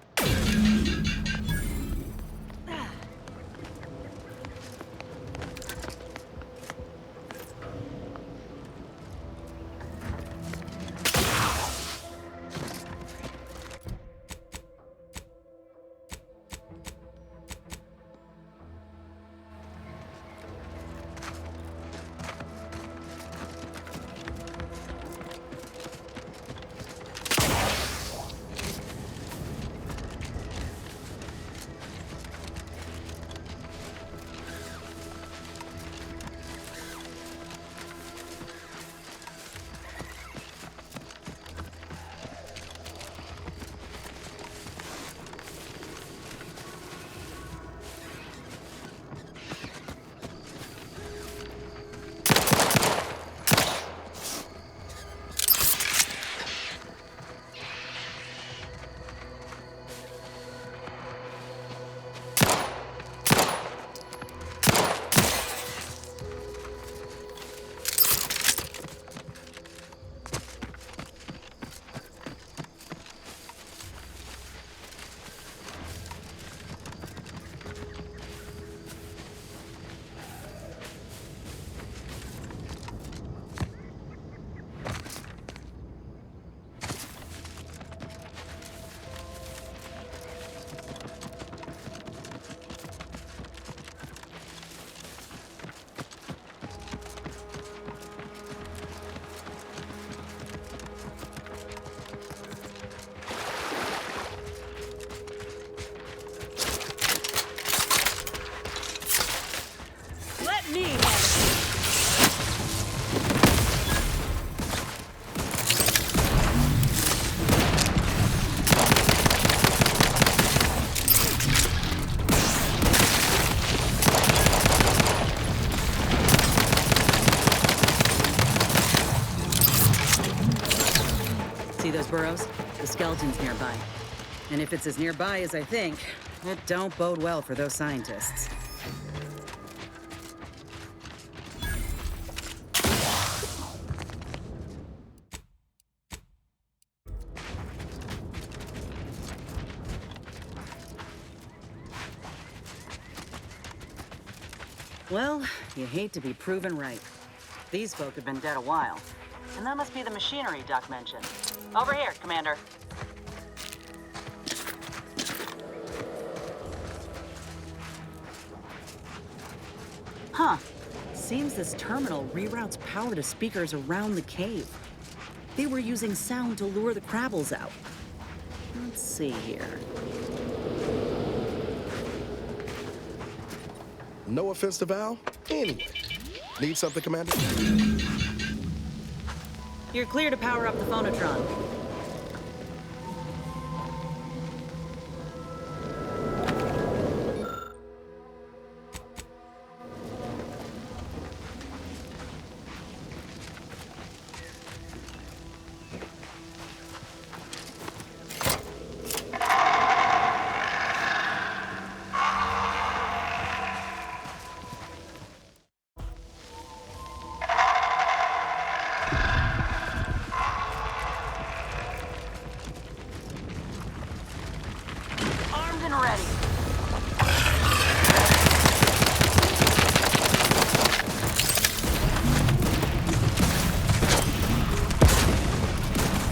[SPEAKER 8] See those burrows? The skeleton's nearby. And if it's as nearby as I think, it don't bode well for those scientists. Well, you hate to be proven right. These folk have been dead a while. And that must be the machinery Doc mentioned. Over here, Commander. Huh. Seems this terminal reroutes power to speakers around the cave. They were using sound to lure the Crabbles out. Let's see here.
[SPEAKER 6] No offense to Val. Anyway, need something, Commander?
[SPEAKER 8] You're clear to power up the phonotron. Armed and ready.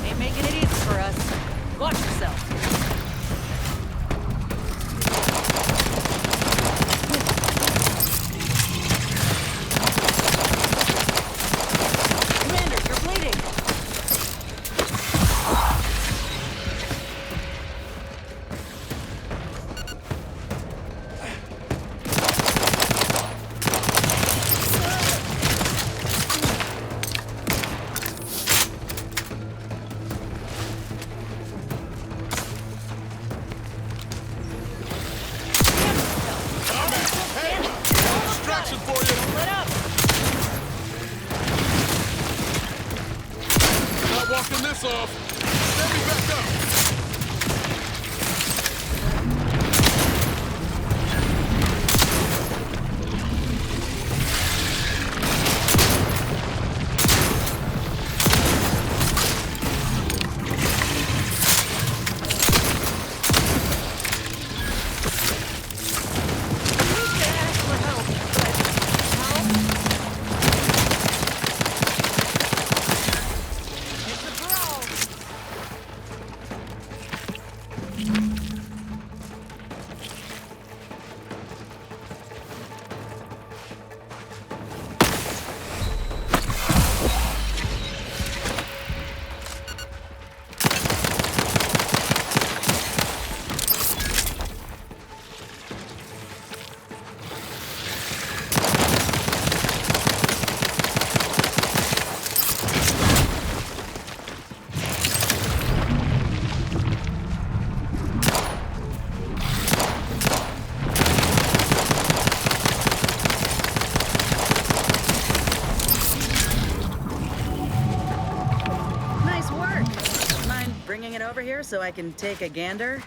[SPEAKER 8] Ain't making it easy for us. Watch yourself. Commander, you're bleeding.
[SPEAKER 4] Distraction for you.
[SPEAKER 8] Let up.
[SPEAKER 4] Not walking this off. Stand me back up.
[SPEAKER 8] Nice work. Mind bringing it over here so I can take a gander?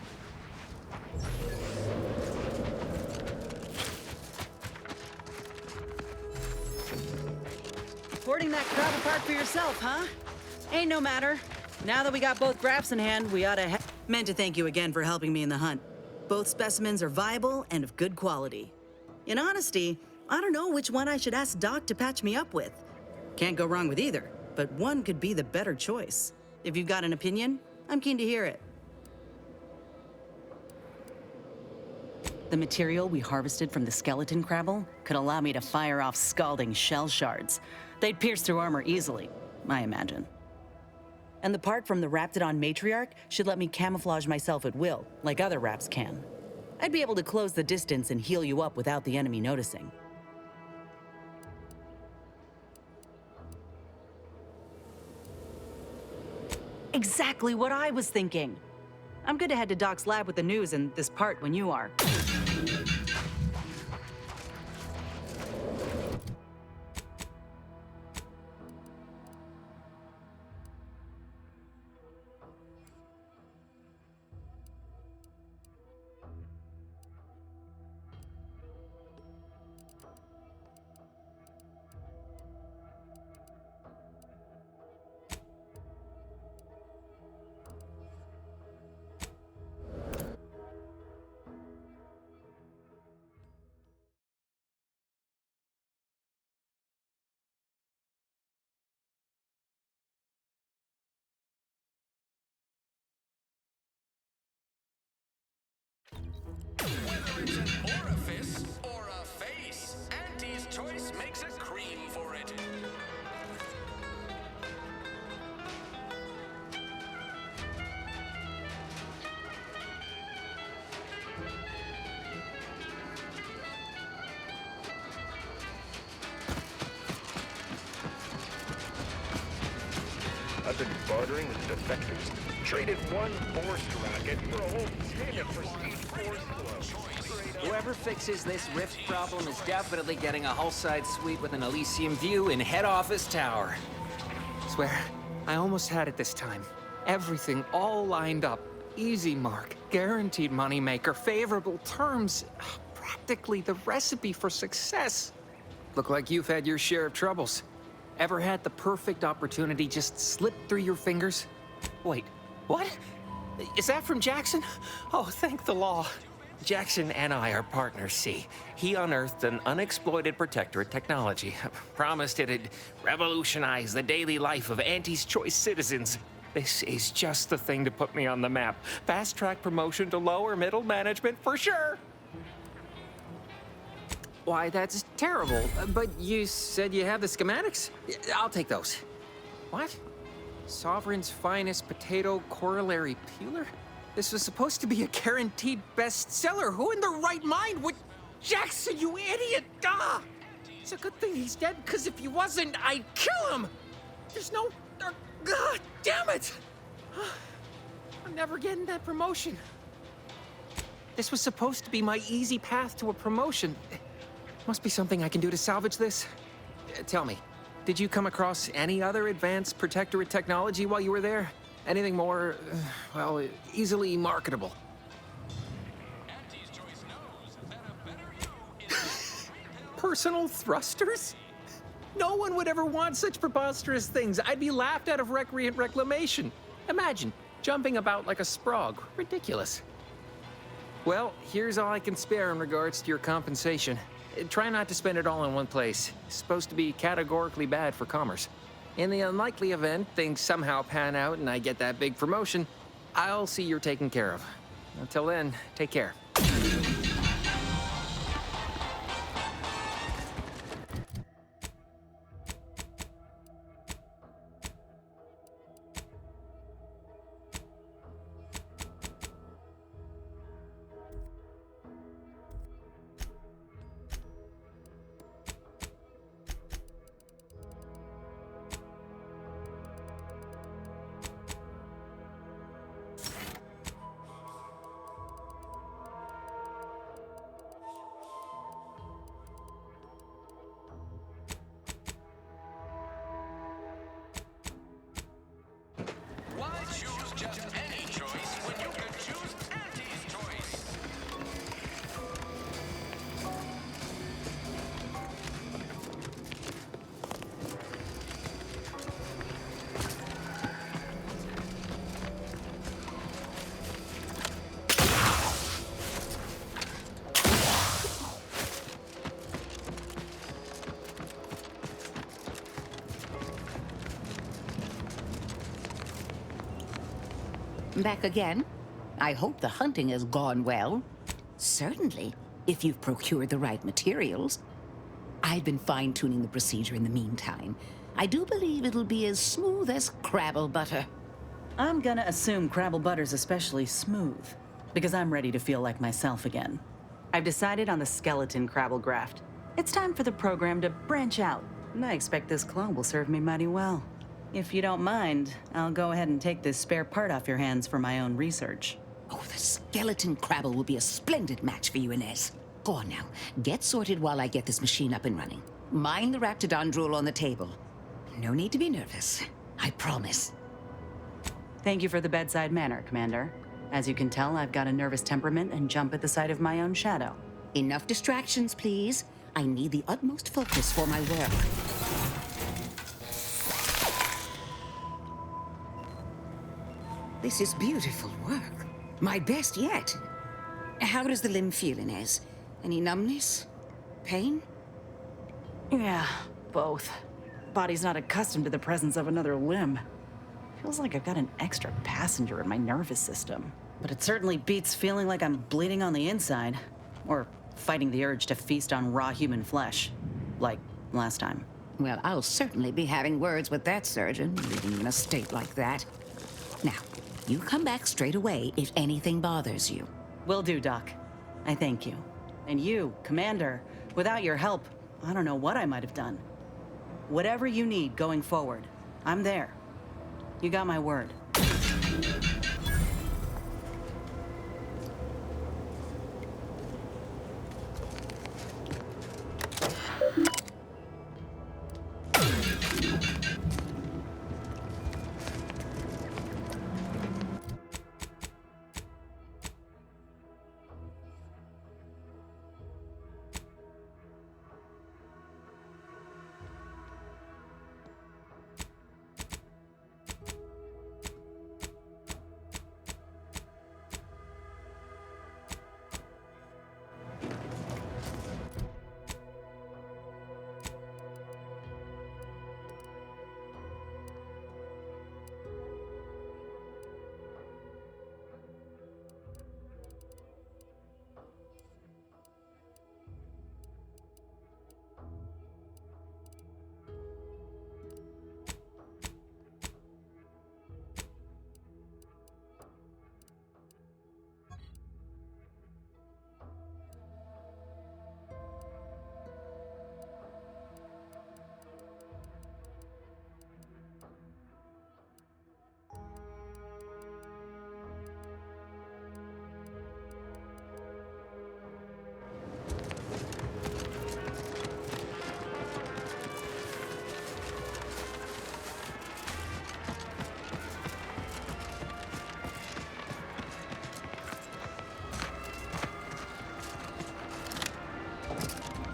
[SPEAKER 8] Porting that crowd apart for yourself, huh? Ain't no matter. Now that we got both graphs in hand, we oughta meant to thank you again for helping me in the hunt. Both specimens are viable and of good quality. In honesty, I don't know which one I should ask Doc to patch me up with. Can't go wrong with either, but one could be the better choice. If you've got an opinion, I'm keen to hear it. The material we harvested from the skeleton crabble could allow me to fire off scalding shell shards. They'd pierce through armor easily, I imagine. And the part from the Raptidon matriarch should let me camouflage myself at will, like other Raps can. I'd be able to close the distance and heal you up without the enemy noticing. Exactly what I was thinking. I'm good to head to Doc's lab with the news and this part when you are.
[SPEAKER 7] Whether it's an orifice or a face, Auntie's Choice makes a cream for it.
[SPEAKER 19] I've been bartering with defectors. Traded one Force rocket for a whole tin of prestige Force glow.
[SPEAKER 20] Whoever fixes this rift problem is definitely getting a hull-side suite with an Elysium view in head office tower. Swear, I almost had it this time. Everything all lined up. Easy mark, guaranteed moneymaker, favorable terms. Practically the recipe for success. Look like you've had your share of troubles. Ever had the perfect opportunity just slip through your fingers? Wait, what? Is that from Jackson? Oh, thank the law. Jackson and I are partners, see. He unearthed an unexploited protectorate technology. Promised it'd revolutionize the daily life of Auntie's Choice citizens. This is just the thing to put me on the map. Fast-track promotion to lower middle management for sure. Why, that's terrible. But you said you have the schematics? I'll take those. What? Sovereign's finest potato corollary peeler? This was supposed to be a guaranteed bestseller. Who in their right mind would... Jackson, you idiot! Ah! It's a good thing he's dead, because if he wasn't, I'd kill him! There's no... God damn it! I'm never getting that promotion. This was supposed to be my easy path to a promotion. Must be something I can do to salvage this. Tell me, did you come across any other advanced protectorate technology while you were there? Anything more, well, easily marketable? Personal thrusters? No one would ever want such preposterous things. I'd be laughed out of recreant reclamation. Imagine, jumping about like a sprog. Ridiculous. Well, here's all I can spare in regards to your compensation. Try not to spend it all in one place. It's supposed to be categorically bad for commerce. In the unlikely event things somehow pan out and I get that big promotion, I'll see you're taken care of. Until then, take care.
[SPEAKER 7] Why choose just any choice when you could choose Auntie's Choice?
[SPEAKER 23] Back again? I hope the hunting has gone well. Certainly, if you've procured the right materials. I've been fine-tuning the procedure in the meantime. I do believe it'll be as smooth as Crabble butter.
[SPEAKER 8] I'm gonna assume Crabble butter's especially smooth, because I'm ready to feel like myself again. I've decided on the skeleton Crabble graft. It's time for the program to branch out, and I expect this claw will serve me mighty well. If you don't mind, I'll go ahead and take this spare part off your hands for my own research.
[SPEAKER 23] Oh, the skeleton Crabble will be a splendid match for you, Inez. Go on now. Get sorted while I get this machine up and running. Mind the Raptidon drool on the table. No need to be nervous. I promise.
[SPEAKER 8] Thank you for the bedside manner, Commander. As you can tell, I've got a nervous temperament and jump at the sight of my own shadow.
[SPEAKER 23] Enough distractions, please. I need the utmost focus for my work. This is beautiful work. My best yet. How does the limb feel, Inez? Any numbness? Pain?
[SPEAKER 8] Yeah, both. Body's not accustomed to the presence of another limb. Feels like I've got an extra passenger in my nervous system. But it certainly beats feeling like I'm bleeding on the inside. Or fighting the urge to feast on raw human flesh. Like last time.
[SPEAKER 23] Well, I'll certainly be having words with that surgeon, leaving you in a state like that. Now, you come back straight away if anything bothers you.
[SPEAKER 8] Will do, Doc. I thank you. And you, Commander, without your help, I don't know what I might have done. Whatever you need going forward, I'm there. You got my word.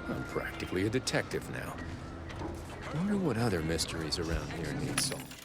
[SPEAKER 5] I'm practically a detective now. Wonder what other mysteries around here need solved.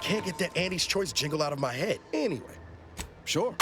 [SPEAKER 6] can't get that Andy's Choice jingle out of my head. Anyway, sure.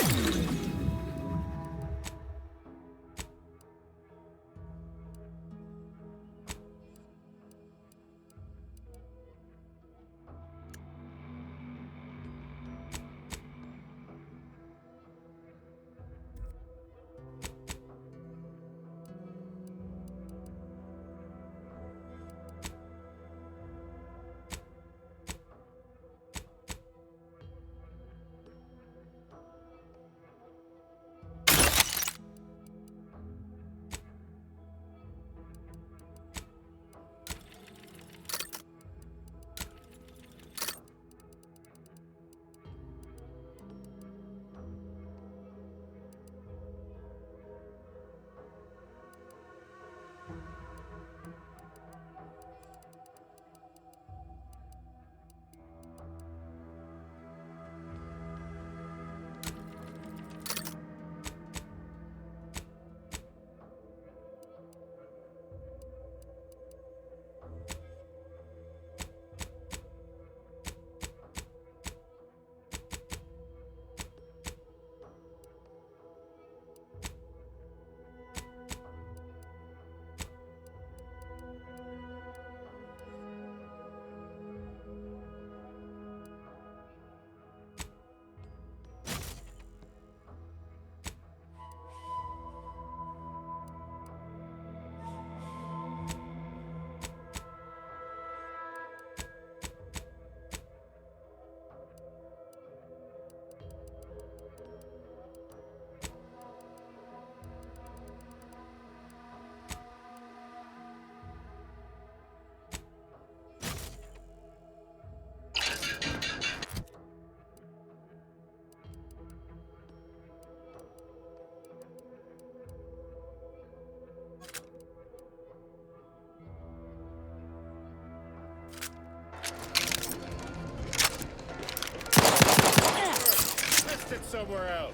[SPEAKER 11] Sit somewhere else.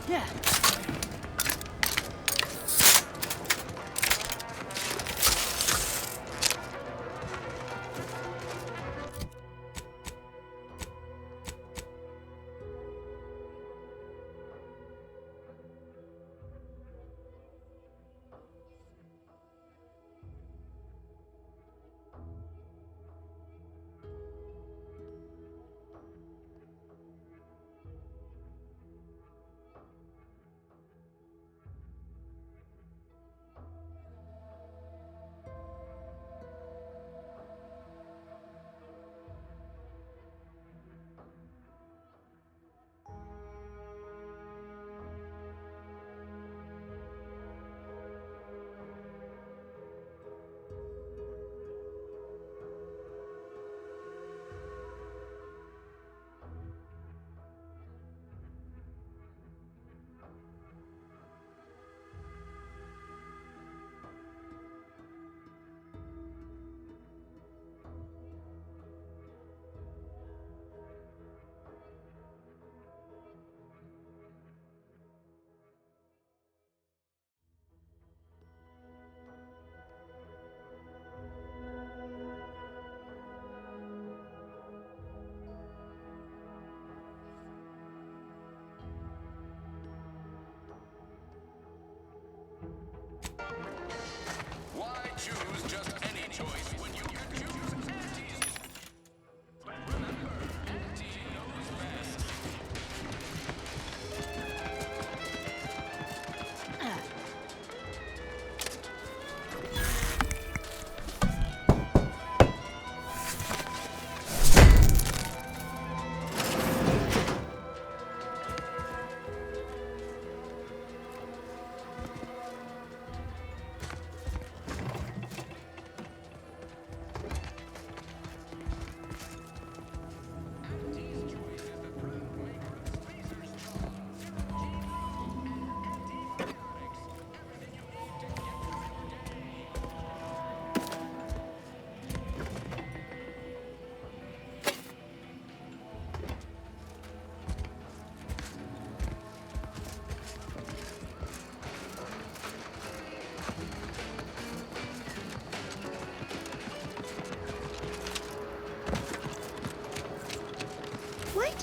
[SPEAKER 21] Yeah.
[SPEAKER 7] Why choose just any choice when you can choose Auntie's? Remember, Auntie knows best.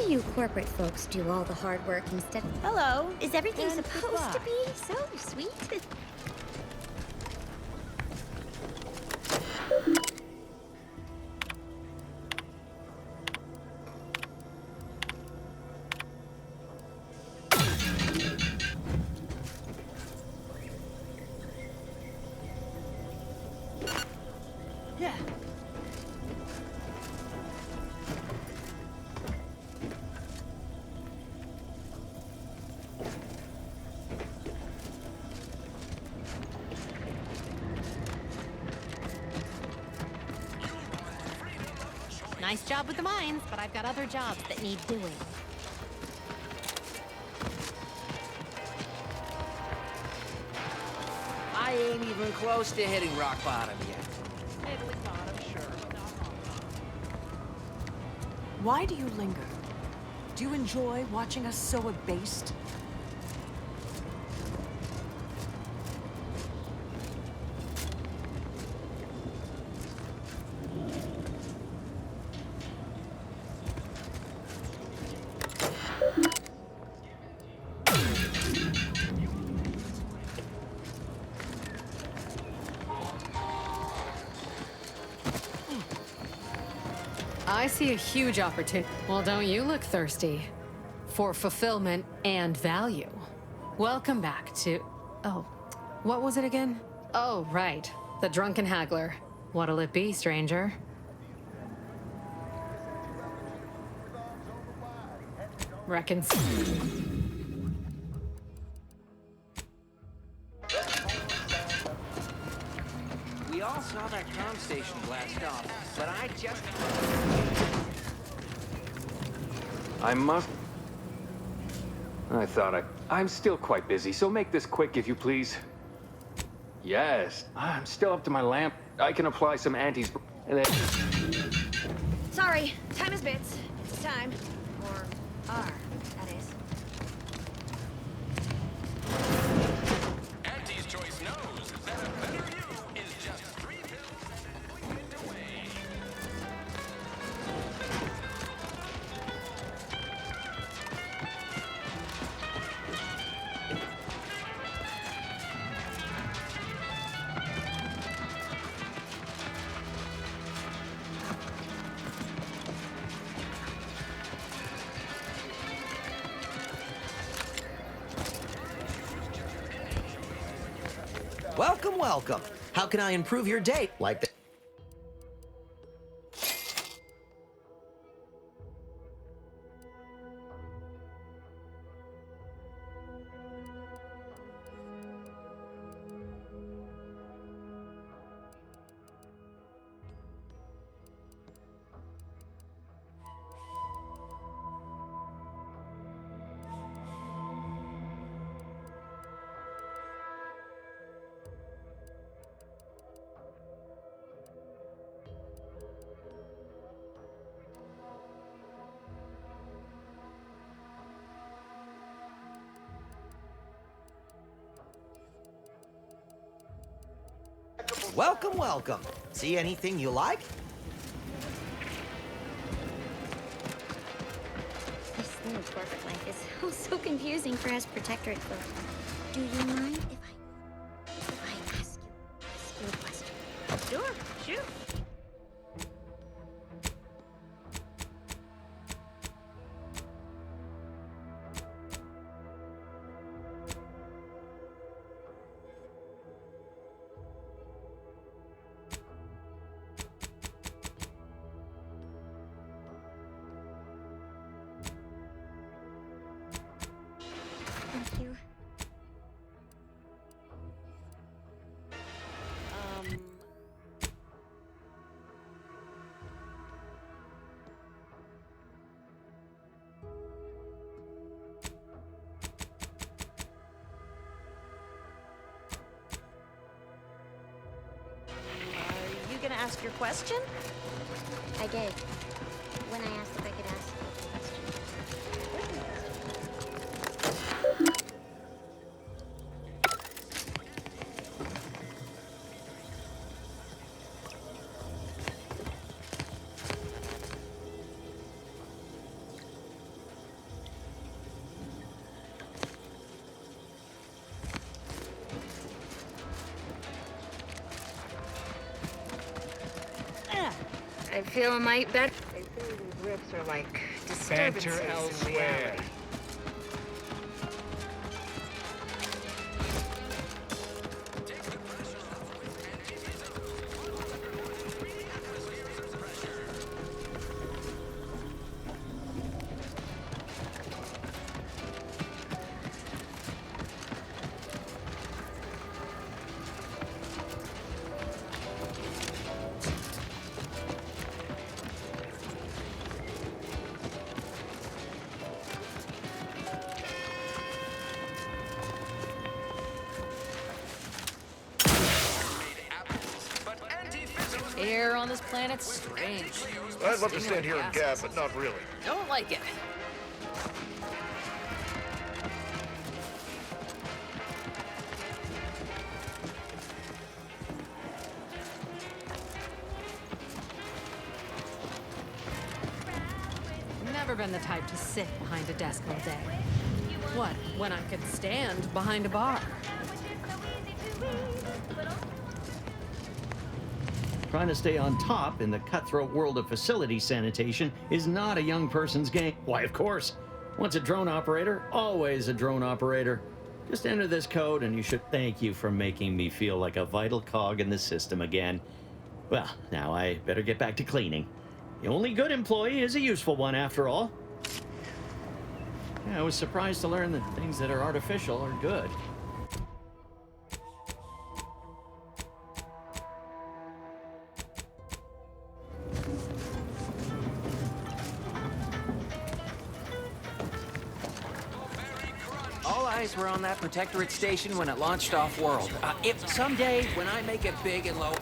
[SPEAKER 9] do you corporate folks do all the hard work instead of... Hello. Is everything
[SPEAKER 3] And
[SPEAKER 9] supposed to be so sweet?
[SPEAKER 3] Yeah.
[SPEAKER 15] Nice job with the mines, but I've got other jobs that need doing.
[SPEAKER 20] I ain't even close to hitting rock bottom yet.
[SPEAKER 15] Middling bottom, sure.
[SPEAKER 17] Why do you linger? Do you enjoy watching us so abased?
[SPEAKER 15] I see a huge opportunity. Well, don't you look thirsty for fulfillment and value? Welcome back to... Oh, what was it again? Oh, right. The Drunken Haggler. What'll it be, stranger?
[SPEAKER 20] We all saw that comm station blast off, but I just...
[SPEAKER 12] I'm still quite busy, so make this quick if you please. Yes, I'm still up to my lamp. I can apply some antis...
[SPEAKER 9] Sorry, time is bits. It's time. Or are, that is.
[SPEAKER 7] Auntie's Choice knows that a better you is just 3 pills and a weekend away.
[SPEAKER 24] Welcome, welcome. How can I improve your day? Like that. Welcome, welcome. See anything you like?
[SPEAKER 9] This new corporate life is so confusing for us protectorate folk. Do you mind if I ask you a question?
[SPEAKER 3] Sure, shoot.
[SPEAKER 9] Thank you.
[SPEAKER 3] Are you gonna ask your question?
[SPEAKER 9] I did. When I asked if I could ask a question.
[SPEAKER 3] I feel a mite better. They say these rifts are like disturbances in reality. Air on this planet's strange.
[SPEAKER 11] I'd love to stand here and gab, but not really.
[SPEAKER 3] Don't like it.
[SPEAKER 15] Never been the type to sit behind a desk all day. What, when I could stand behind a bar?
[SPEAKER 10] Trying to stay on top in the cutthroat world of facility sanitation is not a young person's game. Why, of course. Once a drone operator, always a drone operator. Just enter this code and you should thank you for making me feel like a vital cog in the system again. Well, now I better get back to cleaning. The only good employee is a useful one, after all. Yeah, I was surprised to learn that things that are artificial are good.
[SPEAKER 20] All eyes were on that Protectorate station when it launched off-world. If someday, when I make it big and low...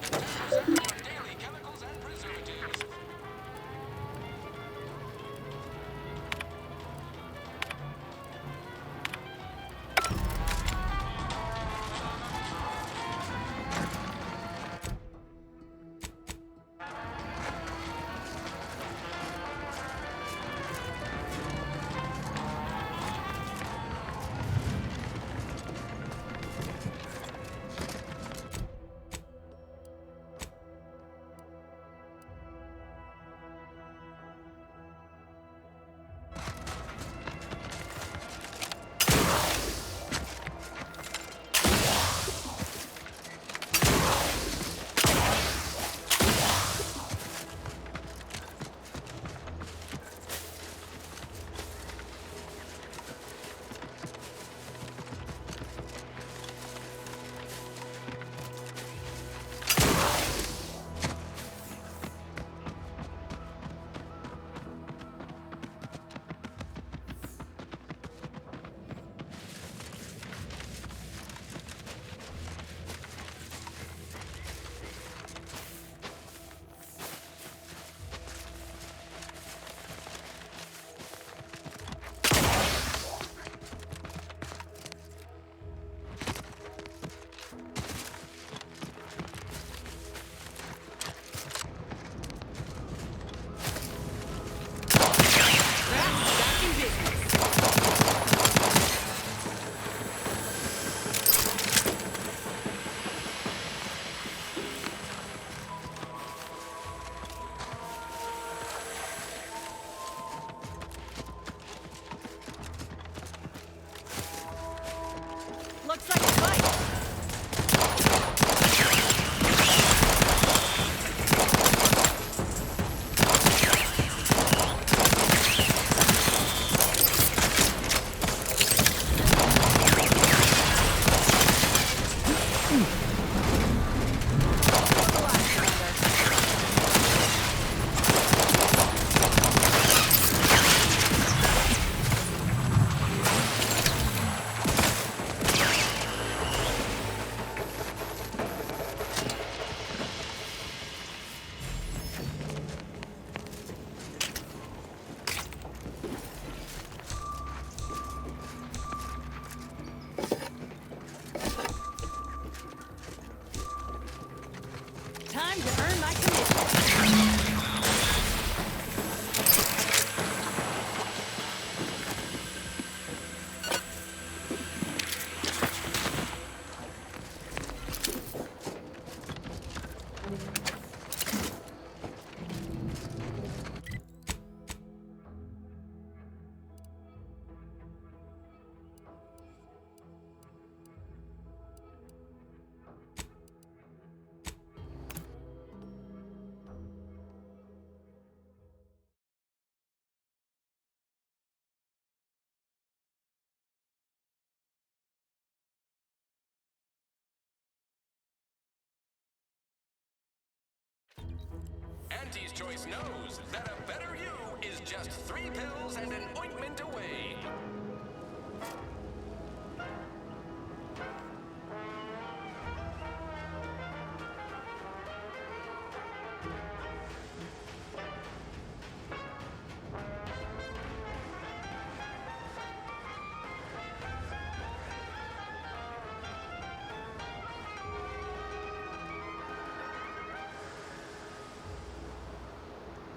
[SPEAKER 7] choice knows that a better you is just 3 pills and an ointment away.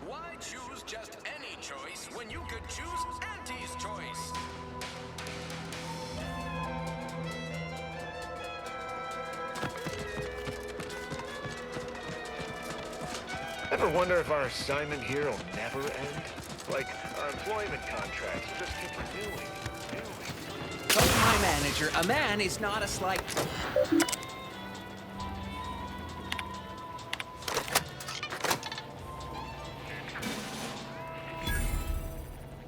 [SPEAKER 7] Why choose just any choice when you could choose Auntie's choice?
[SPEAKER 19] Ever wonder if our assignment here will never end? Like, our employment contracts will just keep renewing.
[SPEAKER 20] Told my manager, a man is not a slight...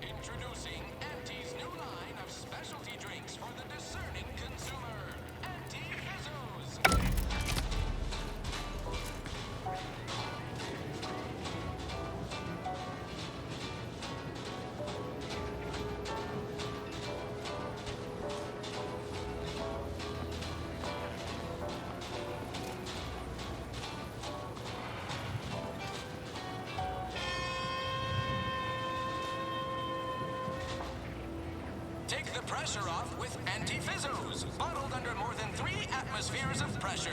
[SPEAKER 7] Introducing Auntie's new line of specialty drinks for the discerning consumer. Auntie Fizzos. Take the pressure off with Auntie Fizzos, bottled under more than 3 atmospheres of pressure.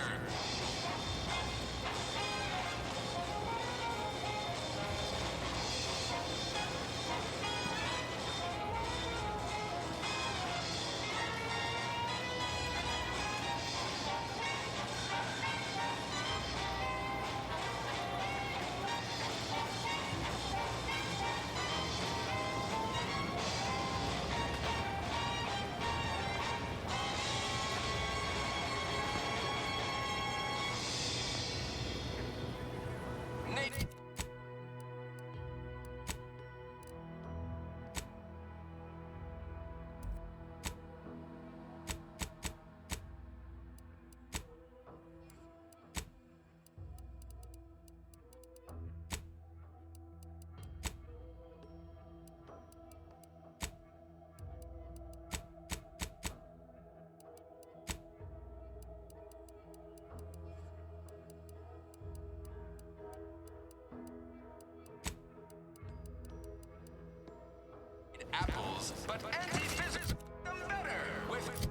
[SPEAKER 7] Apples, but Auntie Fizzos them better with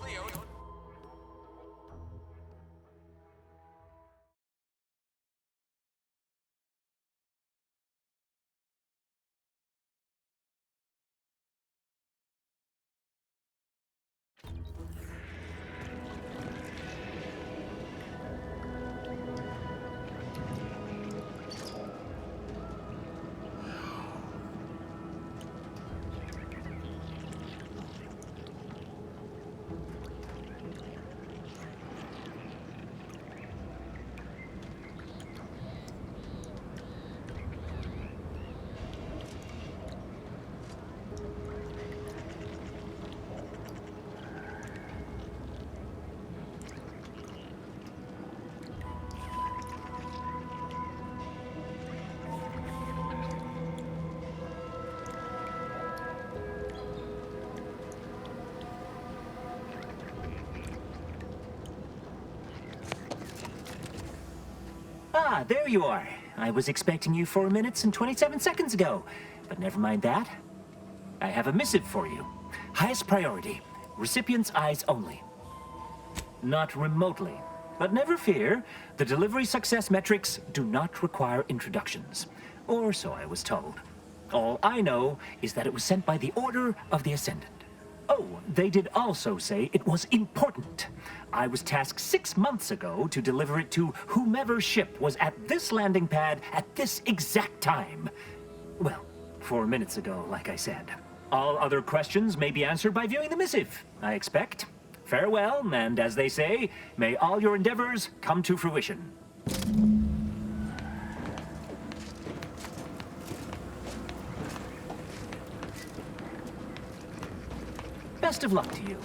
[SPEAKER 7] Leo.
[SPEAKER 14] Ah, there you are. I was expecting you 4 minutes and 27 seconds ago. But never mind that. I have a missive for you. Highest priority. Recipient's eyes only. Not remotely. But never fear. The delivery success metrics do not require introductions. Or so I was told. All I know is that it was sent by the order of the Ascendant. Oh, they did also say it was important. I was tasked 6 months ago to deliver it to whomever ship was at this landing pad at this exact time. Well, 4 minutes ago, like I said. All other questions may be answered by viewing the missive, I expect. Farewell, and as they say, may all your endeavors come to fruition. Best of luck to you.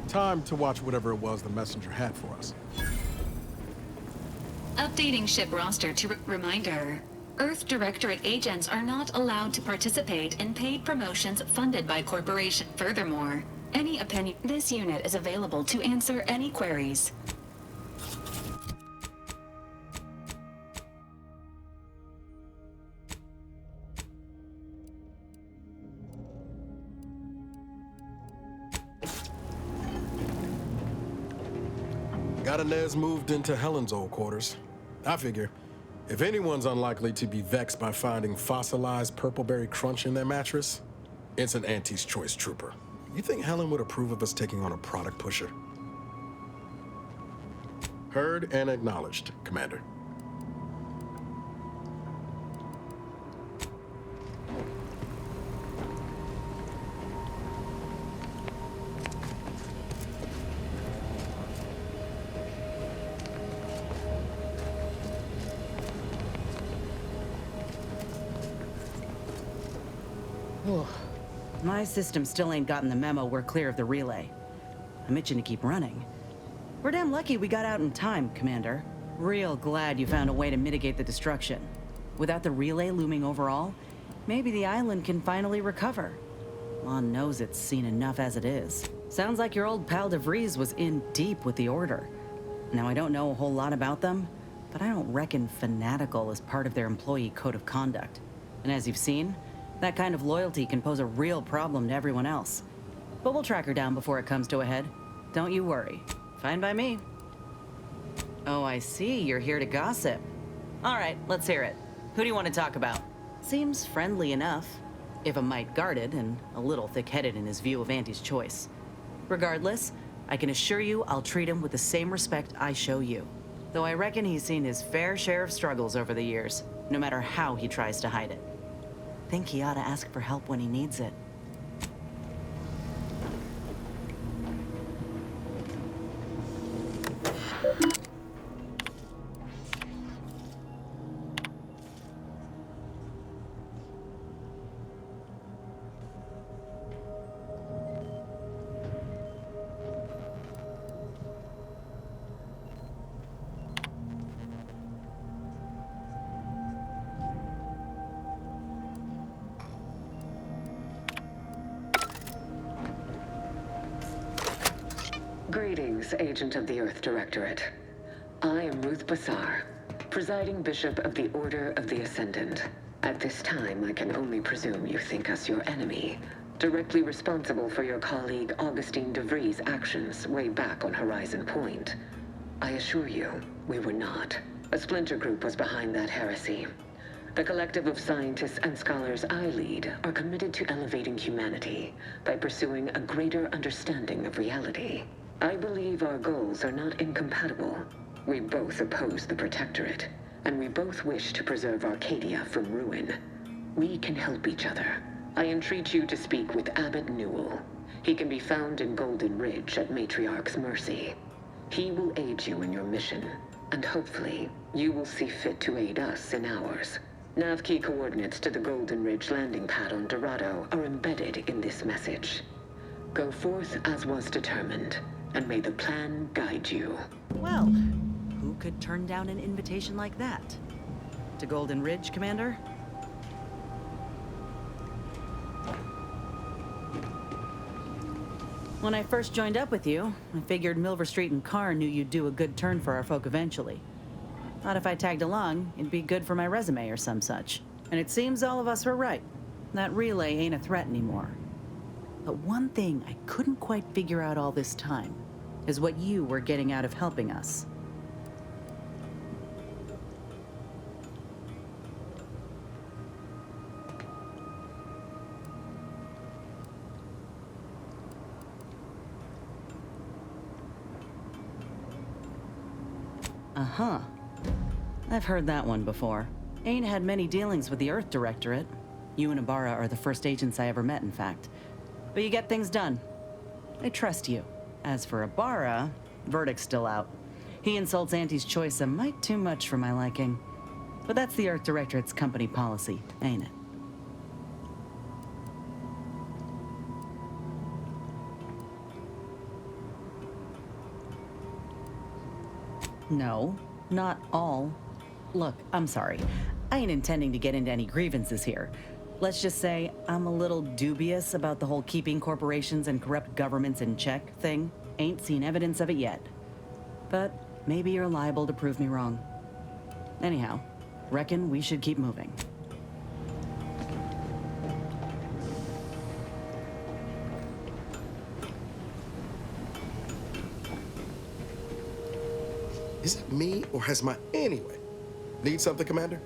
[SPEAKER 11] Time to watch whatever it was the messenger had for us.
[SPEAKER 2] Updating ship roster to reminder. Earth Directorate agents are not allowed to participate in paid promotions funded by corporation. Furthermore, any opinion. This unit is available to answer any queries.
[SPEAKER 6] Got Inez moved into Helen's old quarters. I figure, if anyone's unlikely to be vexed by finding fossilized purpleberry crunch in their mattress, it's an Auntie's Choice trooper. You think Helen would approve of us taking on a product pusher? Heard and acknowledged, Commander.
[SPEAKER 8] My system still ain't gotten the memo we're clear of the relay. I'm itching to keep running. We're damn lucky we got out in time, Commander. Real glad you found a way to mitigate the destruction. Without the relay looming over all, maybe the island can finally recover. Lon knows it's seen enough as it is. Sounds like your old pal DeVries was in deep with the Order. Now, I don't know a whole lot about them, but I don't reckon fanatical is part of their employee code of conduct. And as you've seen, that kind of loyalty can pose a real problem to everyone else. But we'll track her down before it comes to a head. Don't you worry. Fine by me. Oh, I see. You're here to gossip. All right, let's hear it. Who do you want to talk about? Seems friendly enough, if a mite guarded and a little thick-headed in his view of Auntie's Choice. Regardless, I can assure you I'll treat him with the same respect I show you. Though I reckon he's seen his fair share of struggles over the years, no matter how he tries to hide it. Think he ought to ask for help when he needs it.
[SPEAKER 16] Greetings, Agent of the Earth Directorate. I am Ruth Bassar, presiding Bishop of the Order of the Ascendant. At this time, I can only presume you think us your enemy, directly responsible for your colleague Augustine DeVries' actions way back on Horizon Point. I assure you, we were not. A splinter group was behind that heresy. The collective of scientists and scholars I lead are committed to elevating humanity by pursuing a greater understanding of reality. I believe our goals are not incompatible. We both oppose the Protectorate, and we both wish to preserve Arcadia from ruin. We can help each other. I entreat you to speak with Abbot Newell. He can be found in Golden Ridge at Matriarch's mercy. He will aid you in your mission, and hopefully, you will see fit to aid us in ours. Nav key coordinates to the Golden Ridge landing pad on Dorado are embedded in this message. Go forth as was determined, and may the plan guide you.
[SPEAKER 8] Well, who could turn down an invitation like that? To Golden Ridge, Commander? When I first joined up with you, I figured Milver Street and Carr knew you'd do a good turn for our folk eventually. Thought if I tagged along, it'd be good for my resume or some such. And it seems all of us were right. That relay ain't a threat anymore. But one thing I couldn't quite figure out all this time is what you were getting out of helping us. Uh-huh. I've heard that one before. Ain't had many dealings with the Earth Directorate. You and Ibarra are the first agents I ever met, in fact. But you get things done. I trust you. As for Ibarra, verdict's still out. He insults Auntie's choice a mite too much for my liking. But that's the Earth Directorate's company policy, ain't it? No, not all. Look, I'm sorry. I ain't intending to get into any grievances here. Let's just say I'm a little dubious about the whole keeping corporations and corrupt governments in check thing. Ain't seen evidence of it yet. But maybe you're liable to prove me wrong. Anyhow, reckon we should keep moving.
[SPEAKER 6] Is it me, or has my... Anyway. Need something, Commander?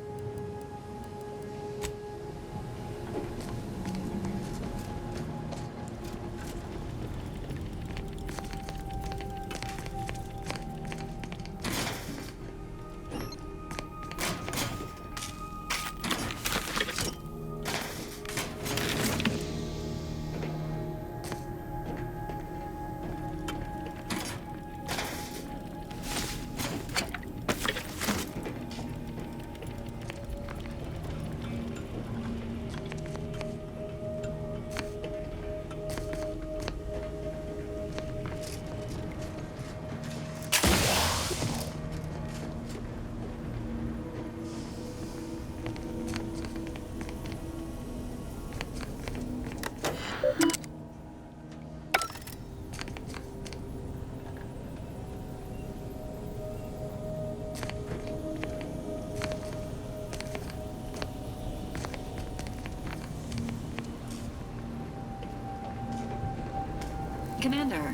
[SPEAKER 2] Commander,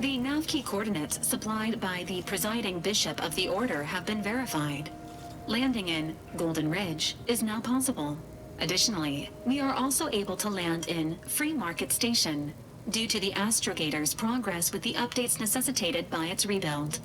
[SPEAKER 2] the nav key coordinates supplied by the presiding bishop of the Order have been verified. Landing in Golden Ridge is now possible. Additionally, we are also able to land in Free Market Station, due to the Astrogator's progress with the updates necessitated by its rebuild.